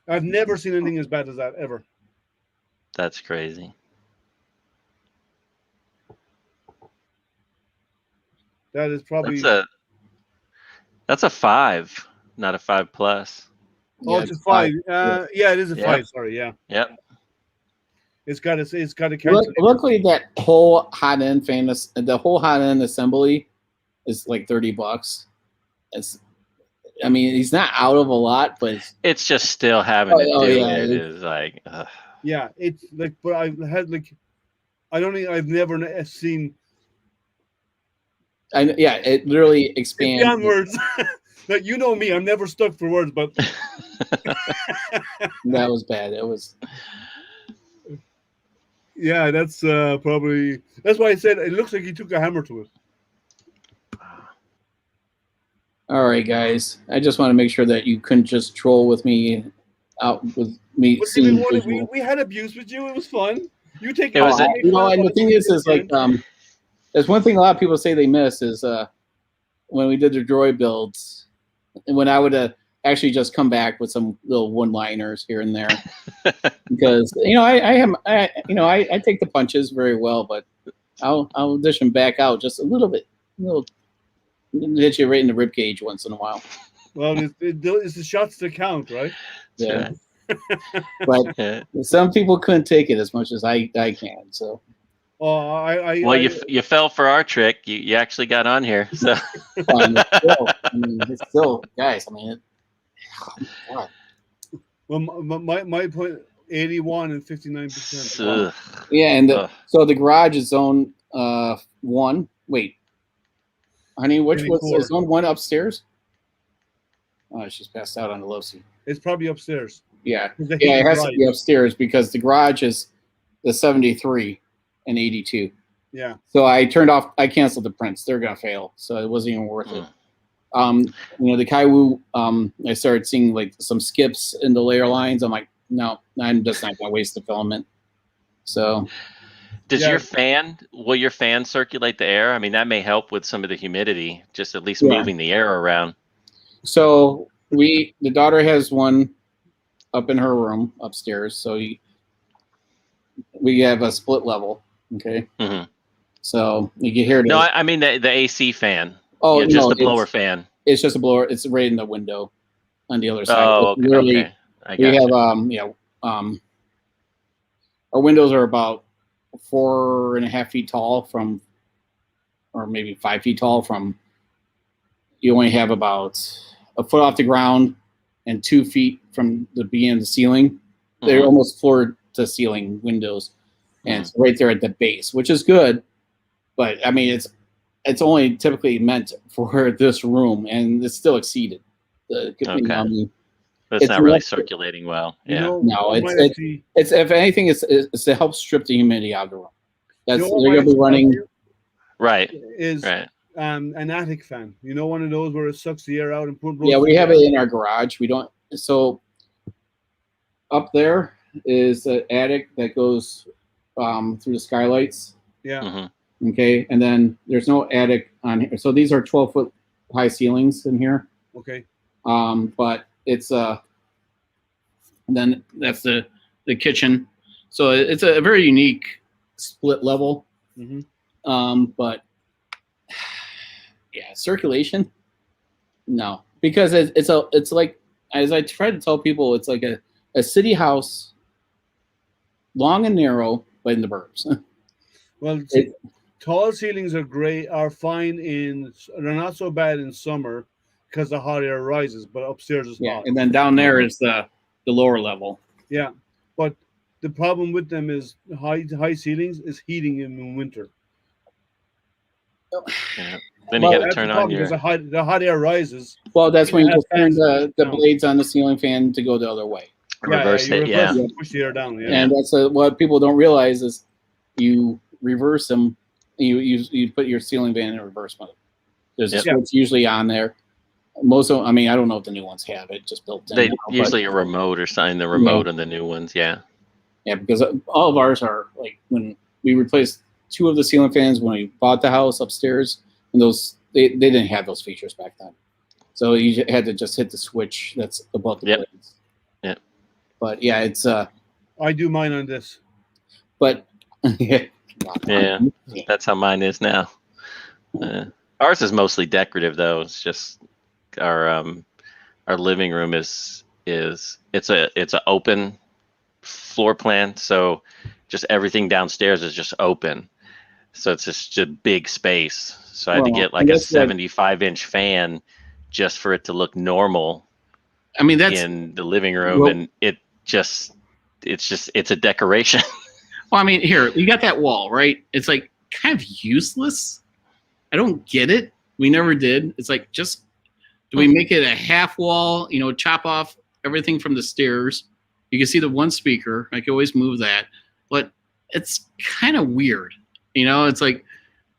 I've never seen anything as bad as that ever. That's crazy. That is probably. That's a 5, not a 5 plus. Oh, Yeah, it's a 5. Yeah, it is a Yep. 5. Sorry, yeah. Yep. It's got a Luckily, that whole hot end fan, the whole hot end assembly, is like $30. I mean, he's not out of a lot, but It's just still having to do yeah, it is like. Yeah, it's like, but I had like, I've never seen. it literally It's expands. beyond words. Like, you know me, I'm never stuck for words, but That was bad. It was. yeah, that's probably that's why I said it looks like he took a hammer to it. All right, guys. I just want to make sure that you couldn't just troll with me, out with me But seeing we, visual. we had abuse with you. It was fun. You take It was and the thing is like there's one thing a lot of people say they miss is when we did the droid builds, and when I would actually just come back with some little one-liners here and there, because I take the punches very well, but I'll dish them back out just a little bit, hit you right in the rib cage once in a while. Well, it's the shots that count, right? Yeah. But some people couldn't take it as much as I can. So. Well, you fell for our trick. You actually got on here. So. It's still, guys. I mean, God. Well, my point, 81 and 59%. Yeah, and so the garage is zone 1. Wait, honey, which was zone 1 upstairs? Oh, she's passed out on the low seat. It's probably upstairs. Yeah, it has to be upstairs because the garage is the 73 and 82. Yeah. So I canceled the prints. They're gonna fail, so it wasn't even worth it. The Kaiwu, I started seeing like some skips in the layer lines. I'm like, no, I'm just not gonna waste the filament. So. Will your fan circulate the air? I mean, that may help with some of the humidity, just at least moving the air around. So the daughter has one up in her room upstairs. So we have a split level. Okay. Mm-hmm. So you can hear it. No, I mean the AC fan. Oh, just the blower fan. It's just a blower. It's right in the window on the other side. Oh, okay. We have our windows are about 4.5 feet tall or maybe 5 feet tall from. You only have about a foot off the ground and 2 feet from the beginning of the ceiling. They're almost floor to ceiling windows, and it's right there at the base, which is good. But I mean, it's only typically meant for this room, and it's still exceeded. But it's not really circulating well. Yeah. No, it's if anything, it's to help strip the humidity out of the room. They're going to be running. Right. An attic fan. You know, one of those where it sucks the air out and put. Yeah, we have it in our garage. We don't. So up there is the attic that goes through the skylights. Yeah. Mm-hmm. Okay, and then there's no attic on here. So these are 12-foot high ceilings in here. Okay. But it's and then that's the kitchen. So it's a very unique split level. Mm-hmm. But yeah, circulation. No, because it's like as I try to tell people, it's like a city house, long and narrow, but in the burbs. Well, tall ceilings are fine they're not so bad in summer because the hot air rises, but upstairs is hot. And then down there is the lower level. Yeah, but the problem with them is high ceilings is heating in winter. Yeah. Then you got to turn on your. The hot air rises. Well, that's when you just turn the blades on the ceiling fan to go the other way. Reverse it, push the air down. Yeah. And that's what people don't realize is you reverse them. You put your ceiling fan in reverse mode. There's a switch usually on there. I don't know if the new ones have it just built in. They usually a remote or something. The remote on the new ones, yeah. Yeah, because all of ours are like when we replaced 2 of the ceiling fans when we bought the house upstairs, and they didn't have those features back then. So you had to just hit the switch that's above the blades. Yeah. But yeah, it's I do mine on this. But yeah, that's how mine is now. Ours is mostly decorative though. It's just our living room is it's a open floor plan, so just everything downstairs is just open. So it's just a big space. So I had to get like a 75-inch fan just for it to look normal. I mean, that's in the living room, and it's a decoration. Well, I mean, here you got that wall, right? It's like kind of useless. I don't get it. We never did. It's like, just do we make it a half wall? Chop off everything from the stairs. You can see the one speaker. I can always move that, but it's kind of weird. It's like,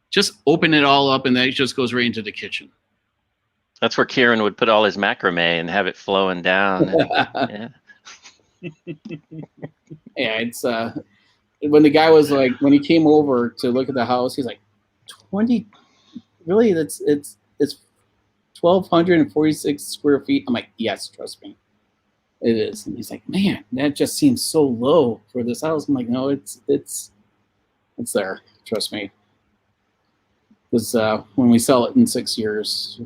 just open it all up and that just goes right into the kitchen. That's where Kieran would put all his macrame and have it flowing down. Yeah. Yeah, it's when the guy was like, when he came over to look at the house, he's like, 20, really? It's 1,246 square feet. I'm like, yes, trust me, it is. And he's like, man, that just seems so low for this house. I'm like, no, it's there. Trust me. Because when we sell it in 6 years.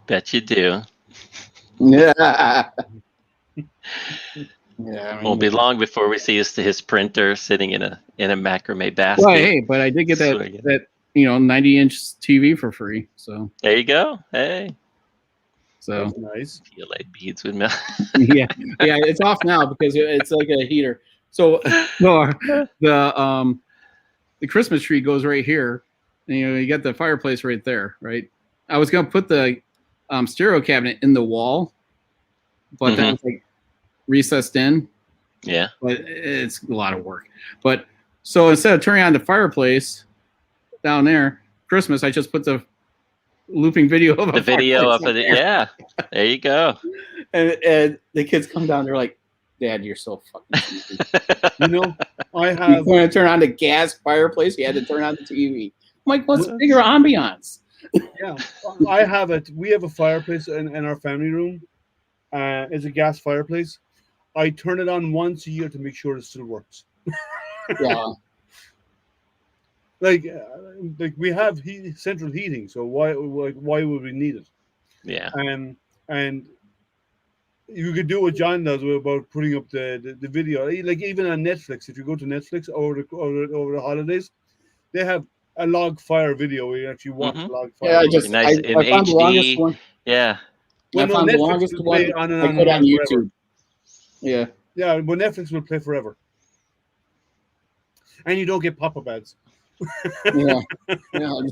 Bet you do. Yeah. Won't be long before we see his printer sitting in a macrame basket. Well, hey, but I did get that 90-inch TV for free. So there you go. Hey. So that's nice. Feel like beads with milk. yeah, it's off now because it's like a heater. So no, the Christmas tree goes right here, and you got the fireplace right there, right? I was gonna put the stereo cabinet in the wall, but that was like recessed in. Yeah, but it's a lot of work. But so instead of turning on the fireplace down there, Christmas, I just put the looping video of the video of it. Yeah, there you go. And the kids come down, they're like, Dad, you're so fucking stupid. I have. You want to turn on the gas fireplace? You had to turn on the TV. I'm like, what's the bigger ambiance? Yeah, we have a fireplace in our family room. It's a gas fireplace. I turn it on once a year to make sure it still works. Yeah. Like we have central heating, so why would we need it? Yeah. And you could do what John does about putting up the video. Like even on Netflix, if you go to Netflix over the holidays, they have a log fire video where you actually watch log fire. Yeah, nice in found HD. The longest one. Yeah. I found the longest one. I put on YouTube. Yeah. Yeah, but Netflix will play forever, and you don't get pop-up ads. Yeah,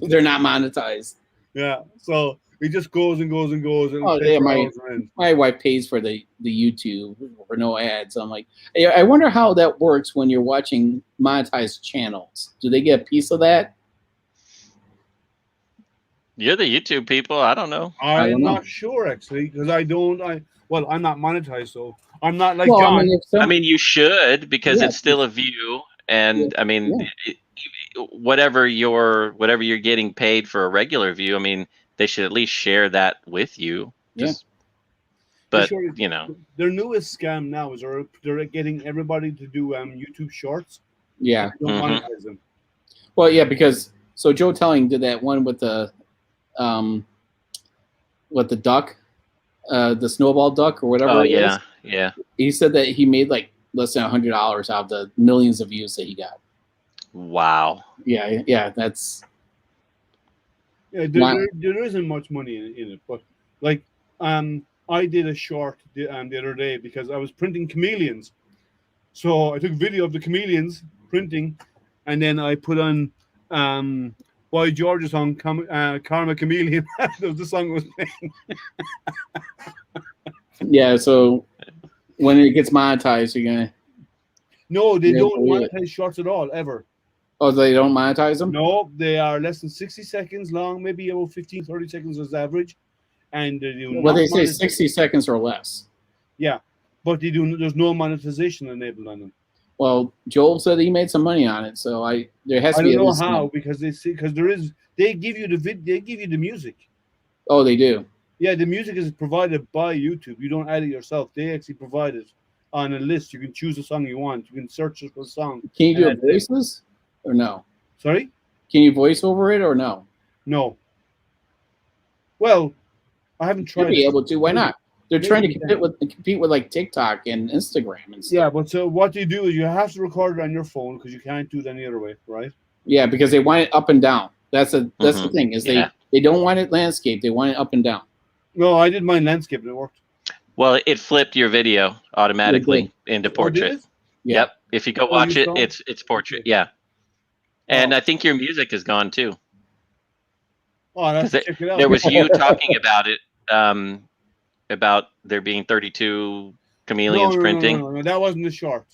they're not monetized. Yeah, so it just goes and goes and goes. And my wife pays for the YouTube for no ads. I'm like, I wonder how that works when you're watching monetized channels. Do they get a piece of that? You're the YouTube people. I don't know. I'm not sure actually because I'm not monetized, so I'm not like John. I mean, you should because it's still a view, and I mean, whatever you're getting paid for a regular view, I mean, they should at least share that with you. But their newest scam now is they're getting everybody to do YouTube Shorts. Yeah, don't monetize them. Well, yeah, because Joe Telling did that one with the what the duck, the snowball duck or whatever. Oh it yeah, is. yeah. He said that he made like less than $100 out of the millions of views that he got. Wow. Yeah, that's Yeah, there isn't much money in it, but like I did a short the other day because I was printing chameleons. So I took video of the chameleons printing, and then I put on Boy George's song Karma Chameleon. That was the song I was playing. yeah. So when it gets monetized, you're gonna. No, they Yeah, don't yeah. monetize shorts at all, ever. Oh, they don't monetize them? No, they are less than 60 seconds long, maybe about 15, 30 seconds as average. And they do Well, not they say monetize- 60 seconds or less. Yeah, but there's no monetization enabled on them. Well, Joel said he made some money on it, so there has to I be don't at know least how one. because they give you the music. Oh, they do. Yeah, the music is provided by YouTube. You don't add it yourself. They actually provide it on a list. You can choose a song you want. You can search for a song. Can you do And voices or no? Sorry? Can you voice over it or no? No. Well, I haven't You'll tried be it. able to. Why not? They're Maybe trying to you compete with like TikTok and Instagram and stuff. Yeah, but so what you do is you have to record it on your phone because you can't do it any other way, right? Yeah, because they want it up and down. That's the Mhm. thing is Yeah. they don't want it landscape. They want it up and down. No, I did mine landscape and it worked. Well, it flipped your video automatically into Oh, did portrait. it? Yeah. Yep. If you go Oh, watch you it, saw? it's portrait. Yeah. And Oh. I think your music is gone too. Oh, I have to 'Cause check it out. There was you talking about it, about there being 32 chameleons printing. No, that wasn't the short.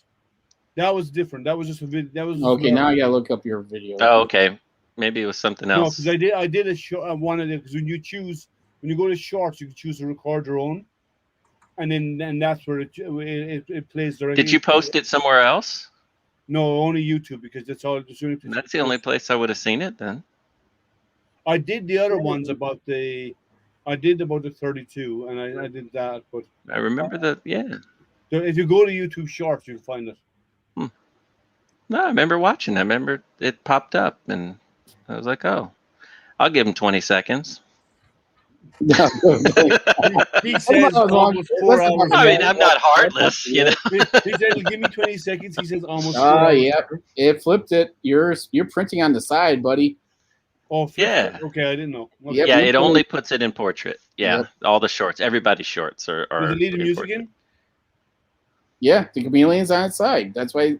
That was different. That was just a video. That was Okay, now I gotta look up your video. Oh, okay. Maybe it was something No, else. because I did a short. One of them because when you go to shorts, you can choose to record your own, and then that's where it plays directly. Did you post it somewhere else? No, only YouTube because that's all. That's the only place I would have seen it then. I did the other ones about I did about the 32, and I did that. But I remember that. Yeah. if you go to YouTube Shorts, you'll find it. No, I remember watching. I remember it popped up, and I was like, "Oh, I'll give him 20 seconds." He says almost 4 hours. I mean, I'm not heartless, you know. He said, "Give me 20 seconds." He says almost 4 Oh, hours. yeah. It flipped it. You're printing on the side, buddy. Oh, Yeah. Okay, I didn't know. Okay. Yep. Yeah, it only puts it in portrait. Yeah, Yep. all the shorts, everybody's shorts are. Does it need the in music portrait. in? Yeah, the chameleon's on its side. That's what.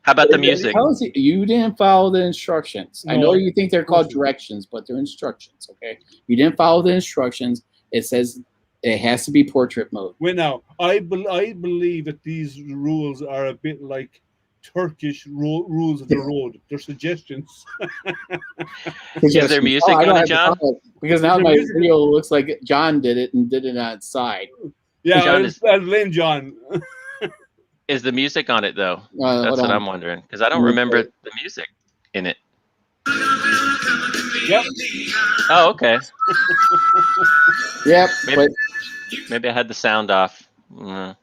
How about the It music? tells you didn't follow the instructions. I know No. you think they're called directions, but they're instructions. Okay, you didn't follow the instructions. It says it has to be portrait mode. Wait now, I believe that these rules are a bit like Turkish rules of the road. They're suggestions. Is there music I don't on it, have to John? follow it, because now Is there my music? video looks like John did it and did it on its side. Yeah, John I blame John. Is the music on it though? Hold That's what on. I'm wondering because I don't Let me remember play the music in it. Yep. Oh, okay. Yep, Maybe- but Maybe I had the sound off. Mm.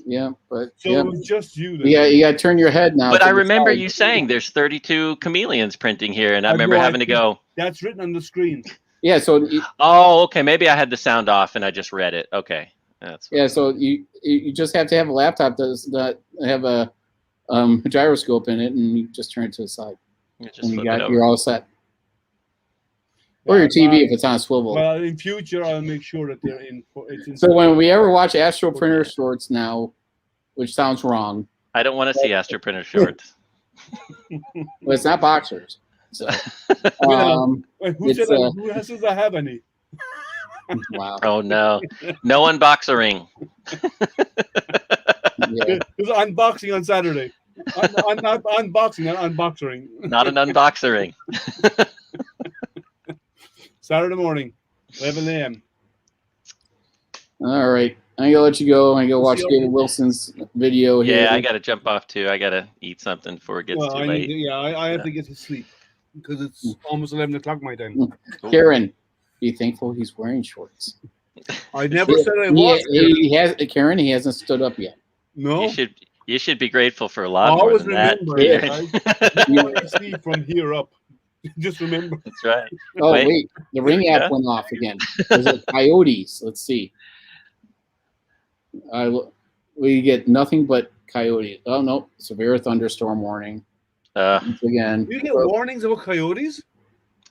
yeah, but So yeah. it was just you. Then. You got to turn your head now. But to I the remember side. you saying there's 32 chameleons printing here, and I I remember know, I having to think- go, That's written on the screen. Yeah, so "Oh, okay, maybe I had the sound off and I just read it." Okay, that's yeah, so you just have to have a laptop that have a gyroscope in it, and you just turn it to the side, you just and flip it over. you're all set. Or your TV if it's on a swivel. Well, in future, I'll make sure that they're in. It's in. So when we ever watch Astro Printer shorts now, which sounds wrong, I don't want to see Astro Printer shorts. but it's not boxers. So Wait, who it's, says I have any? wow, Oh no, no unboxing. yeah. There's unboxing on Saturday. I'm not unboxing, not unboxing. Not an unboxing. Saturday morning, 11 a.m. All right, I'm gonna let you go. I'm gonna go watch See you. David Wilson's video here. Yeah, I got to jump off too. I got to eat something before it gets Well, too I late. I have to get to sleep because it's almost 11 o'clock my time. Karen, be thankful he's wearing shorts. I never said I was. He has Karen. He hasn't stood up yet. No. You should be grateful for a I lot more always than that. remember Kieran. it. You can see from here up. Just remember. That's right. Oh Wait. wait, the Ring app Yeah. went off again. There's a coyotes. Let's see. We get nothing but coyotes. Oh no, severe thunderstorm warning. Once again, Do you get warnings about coyotes?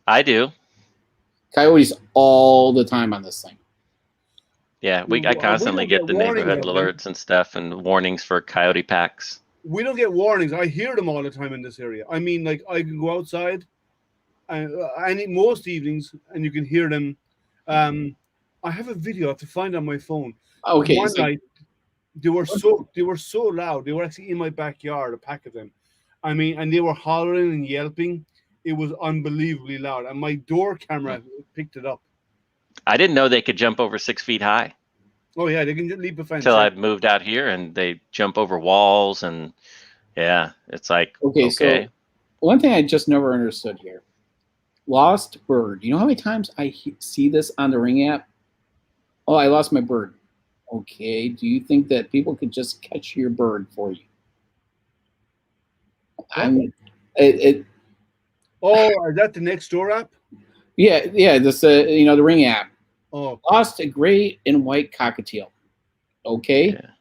I do. coyotes all the time on this thing. Yeah, We I constantly don't get the get warnings neighborhood of them. alerts and stuff and warnings for coyote packs. We don't get warnings. I hear them all the time in this area. I mean, like I can go outside, and most evenings, and you can hear them. I have a video I have to find on my phone. Okay, One so night, they were so loud. They were actually in my backyard, a pack of them. I mean, and they were hollering and yelping. It was unbelievably loud, and my door camera picked it up. I didn't know they could jump over 6 feet high Oh yeah, they can just leap a fence. until I moved out here, and they jump over walls, and yeah, it's like okay, so one thing I just never understood here: lost bird. You know how many times I see this on the Ring app? Oh, I lost my bird. Okay, do you think that people could just catch your bird for you? Oh, is that the next door app? Yeah. This the Ring app. Oh, Lost a gray and white cockatiel. Okay, Yeah.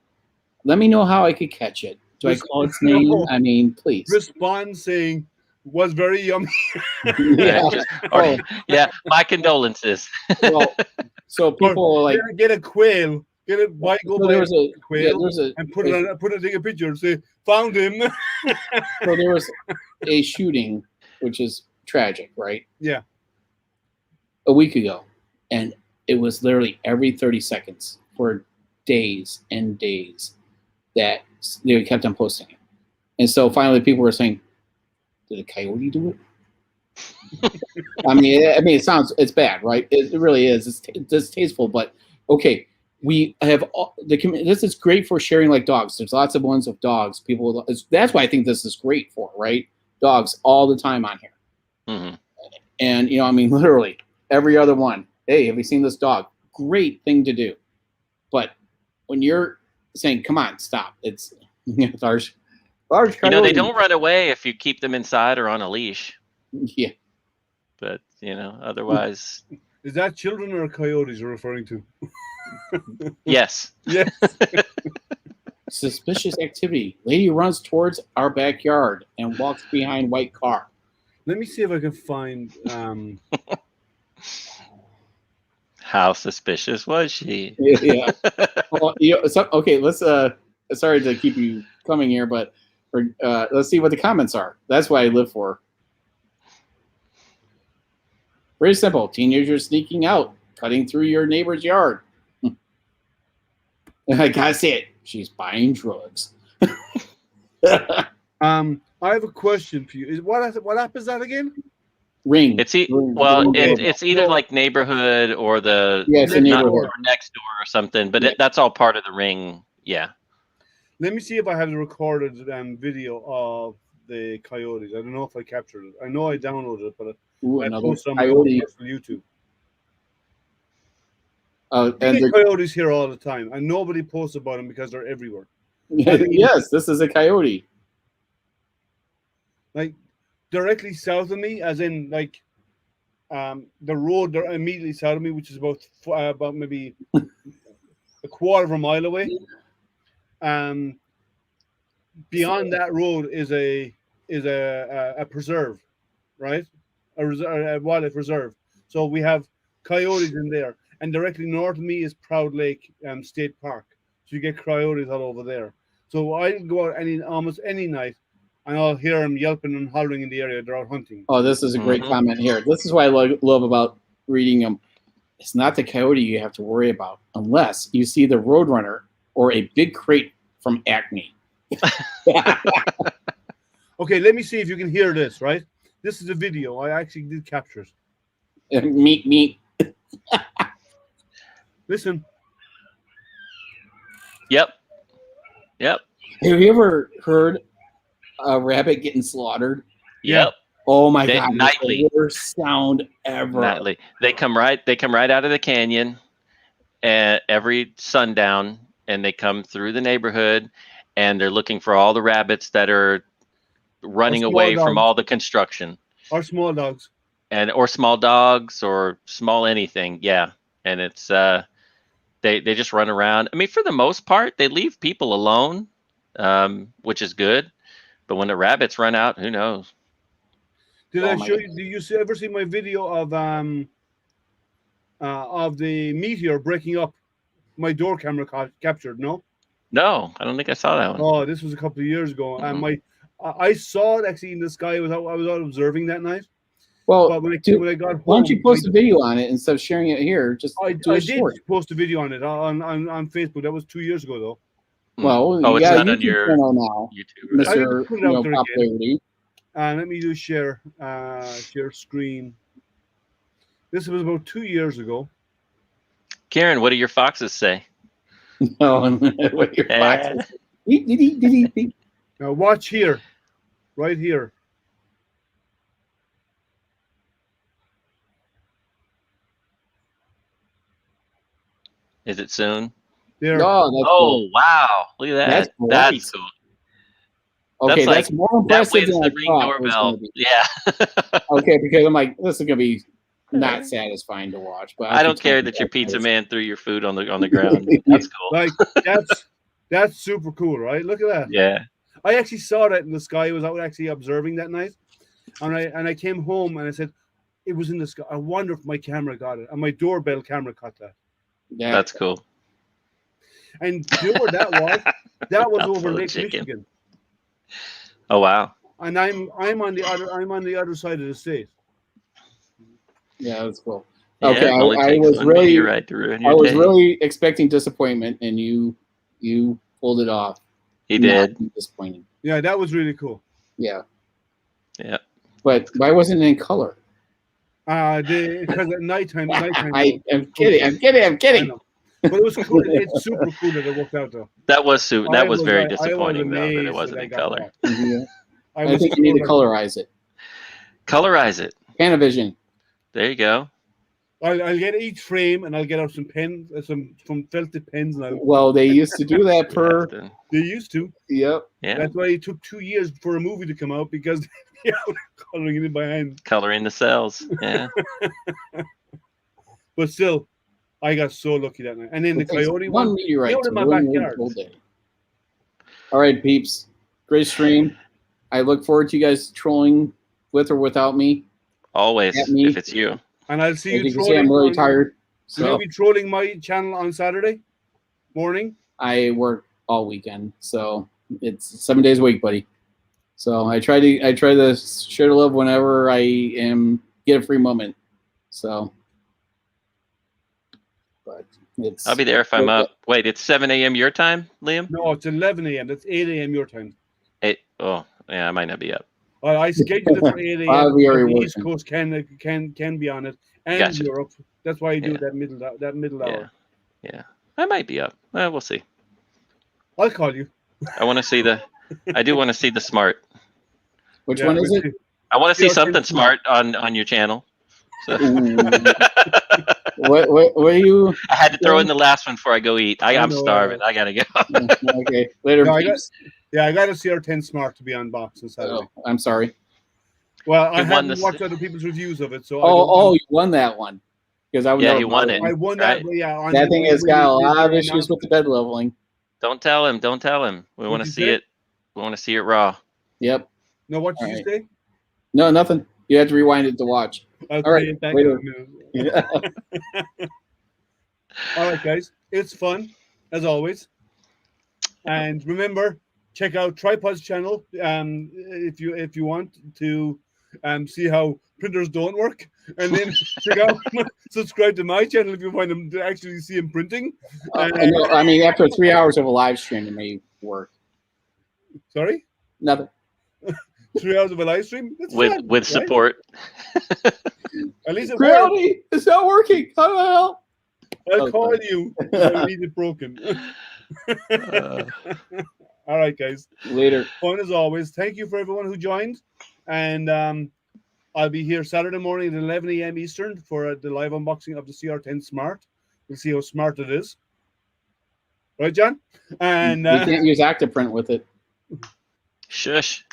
let me know how I could catch it. Do I call its name? No. I mean, please. respond saying was very yummy. Yeah. Yeah, my condolences. Well, so people like get a quail, get a white so there was a quail, there's a and take a picture and say found him. so there was a shooting, which is tragic, right? Yeah. A week ago, and it was literally every 30 seconds for days and days that they kept on posting it. And so finally people were saying, did a coyote do it? I mean, it's bad, right? It really is. It's distasteful, but okay. We have this is great for sharing like dogs. There's lots of ones of dogs. That's why I think this is great for, right? Dogs all the time on here. Mm-hmm. And, literally every other one. Hey, have you seen this dog? Great thing to do. But when you're saying, come on, stop. It's large coyote. They don't run away if you keep them inside or on a leash. Yeah. But, otherwise. Is that children or coyotes you're referring to? Yes. Yes. Suspicious activity. Lady runs towards our backyard and walks behind white car. Let me see if I can find. How suspicious was she? Yeah. Well, okay. Let's. Sorry to keep you coming here, but let's see what the comments are. That's what I live for. Very simple. Teenagers sneaking out, cutting through your neighbor's yard. I gotta say it. She's buying drugs. I have a question for you. What app is that again? Ring. It's either like neighborhood or the it's a neighborhood or next door or something, but that's all part of the Ring. Yeah. Let me see if I have the recorded video of the coyotes. I don't know if I captured it. I know I downloaded it, but I posted on my own personal YouTube. And the coyotes here all the time, and nobody posts about them because they're everywhere. Yes, this is a coyote. Like directly south of me, as in like the road they're immediately south of me, which is about maybe a quarter of a mile away. Beyond that road is a preserve, right? A wildlife reserve. So we have coyotes in there, and directly north of me is Proud Lake State Park. So you get coyotes all over there. So I can go out almost any night, and I'll hear them yelping and hollering in the area. They're out hunting. Oh, this is a great comment here. This is what I love about reading them. It's not the coyote you have to worry about unless you see the Roadrunner or a big crate from Acme. Okay, let me see if you can hear this, right? This is a video. I actually did capture it. Meat. Listen. Yep. Have you ever heard a rabbit getting slaughtered? Yep. Oh my God! Nightly. The worst sound ever. Nightly. They come right out of the canyon every sundown, and they come through the neighborhood, and they're looking for all the rabbits that are running away from all the construction. Or small dogs. or small dogs or small anything. Yeah, and it's they just run around. I mean, for the most part, they leave people alone, which is good. But when the rabbits run out, who knows? Did I show you? Did you ever see my video of the meteor breaking up? My door camera captured. No. No, I don't think I saw that one. Oh, this was a couple of years ago, and I saw it actually in the sky. I was out observing that night. Well, but when I got home, why don't you post a video on it instead of sharing it here? Just I did post a video on it on Facebook. That was 2 years ago, though. Well, it's yeah, not on your channel now, YouTube. Mr. Popularity. Let me do share screen. This was about 2 years ago. Karen, what do your foxes say? No, what your foxes? Now watch here, right here. Is it soon? There. Oh, cool. Wow! Look at that. That's cool. Okay, that's more impressive than I thought it was gonna be. Yeah. Okay, because I'm like, this is gonna be not satisfying to watch. But I don't care that your pizza man threw your food on the ground. That's cool. Like that's super cool, right? Look at that. Yeah. I actually saw that in the sky. I was out actually observing that night, and I came home and I said, it was in the sky. I wonder if my camera got it, and my doorbell camera caught that. Yeah, that's cool. And you know where that was? That was over Lake Michigan. Oh wow! And I'm on the other side of the state. Yeah, that's cool. Yeah, okay, I was really expecting disappointment, and you pulled it off. He did. Disappointing. Yeah, that was really cool. Yeah. Yeah. But why wasn't it in color? Because at nighttime. I'm kidding. But it was cool. It's super cool that it worked out, though. That was very disappointing, though, that it wasn't in color. Yeah. I think you need to colorize it. Colorize it. Panavision. There you go. I'll get each frame, and I'll get out some pens, some felted pens. Well, they used to do that They used to. Yep. Yeah. That's why it took 2 years for a movie to come out, because they were coloring it in by hand. Coloring the cells. Yeah. But still, I got so lucky that night. And then the coyote one meteorite in my backyard. All right, peeps. Great stream. I look forward to you guys trolling with or without me. Always, if it's you. And I'll see you trolling. I'm really tired. So you'll be trolling my channel on Saturday morning? I work all weekend, so it's 7 days a week, buddy. So I try to share the love whenever I get a free moment. So, but I'll be there if I'm up. Wait, it's 7 a.m. your time, Liam? No, it's 11 a.m. That's 8 a.m. your time. Oh, yeah, I might not be up. I scheduled it for 8 a.m. The East Coast can be on it, and Europe. That's why you do that middle hour. Yeah, I might be up. We'll see. I'll call you. I want to see I do want to see the smart. Which one is it? I want to see something smart on your channel. So. What are you? I had to throw in the last one before I go eat. I'm starving. I gotta go. Okay, later. No, I got a CR10 Smart to be unboxed on Saturday. Oh, I'm sorry. Well, I haven't watched other people's reviews of it, so. You won that one. Because I you won it. I won that. Right? Yeah, that thing has got a lot of issues with the bed leveling. Don't tell him. We want to see it. We want to see it raw. Yep. No, what did you say? No, nothing. You have to rewind it to watch. Okay, all right. Later. Yeah. All right, guys. It's fun as always. And remember, check out Tripod's channel if you want to see how printers don't work, and then subscribe to my channel if you want them to actually see him printing. I mean, after 3 hours of a live stream, it may work. Sorry? Nothing. 3 hours of a live stream? That's with fun, with support. At least it works. It's not working. How the hell? I'll call you. I need it broken. All right, guys. Later. Fun as always. Thank you for everyone who joined. And I'll be here Saturday morning at 11 a.m. Eastern for the live unboxing of the CR10 Smart. We'll see how smart it is. Right, John? And you can't use Actiprint with it. Should Shush.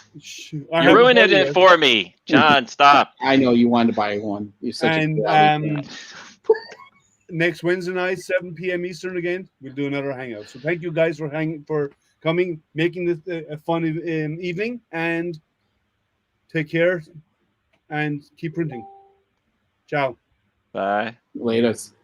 I You're haven't ruining bought it yet. for me. John, stop. I know you wanted to buy one. You're such And a next Wednesday night, 7 p.m. Eastern again, we'll do another hangout. So thank you guys for coming, making this a fun evening, and take care and keep printing. Ciao. Bye. latest.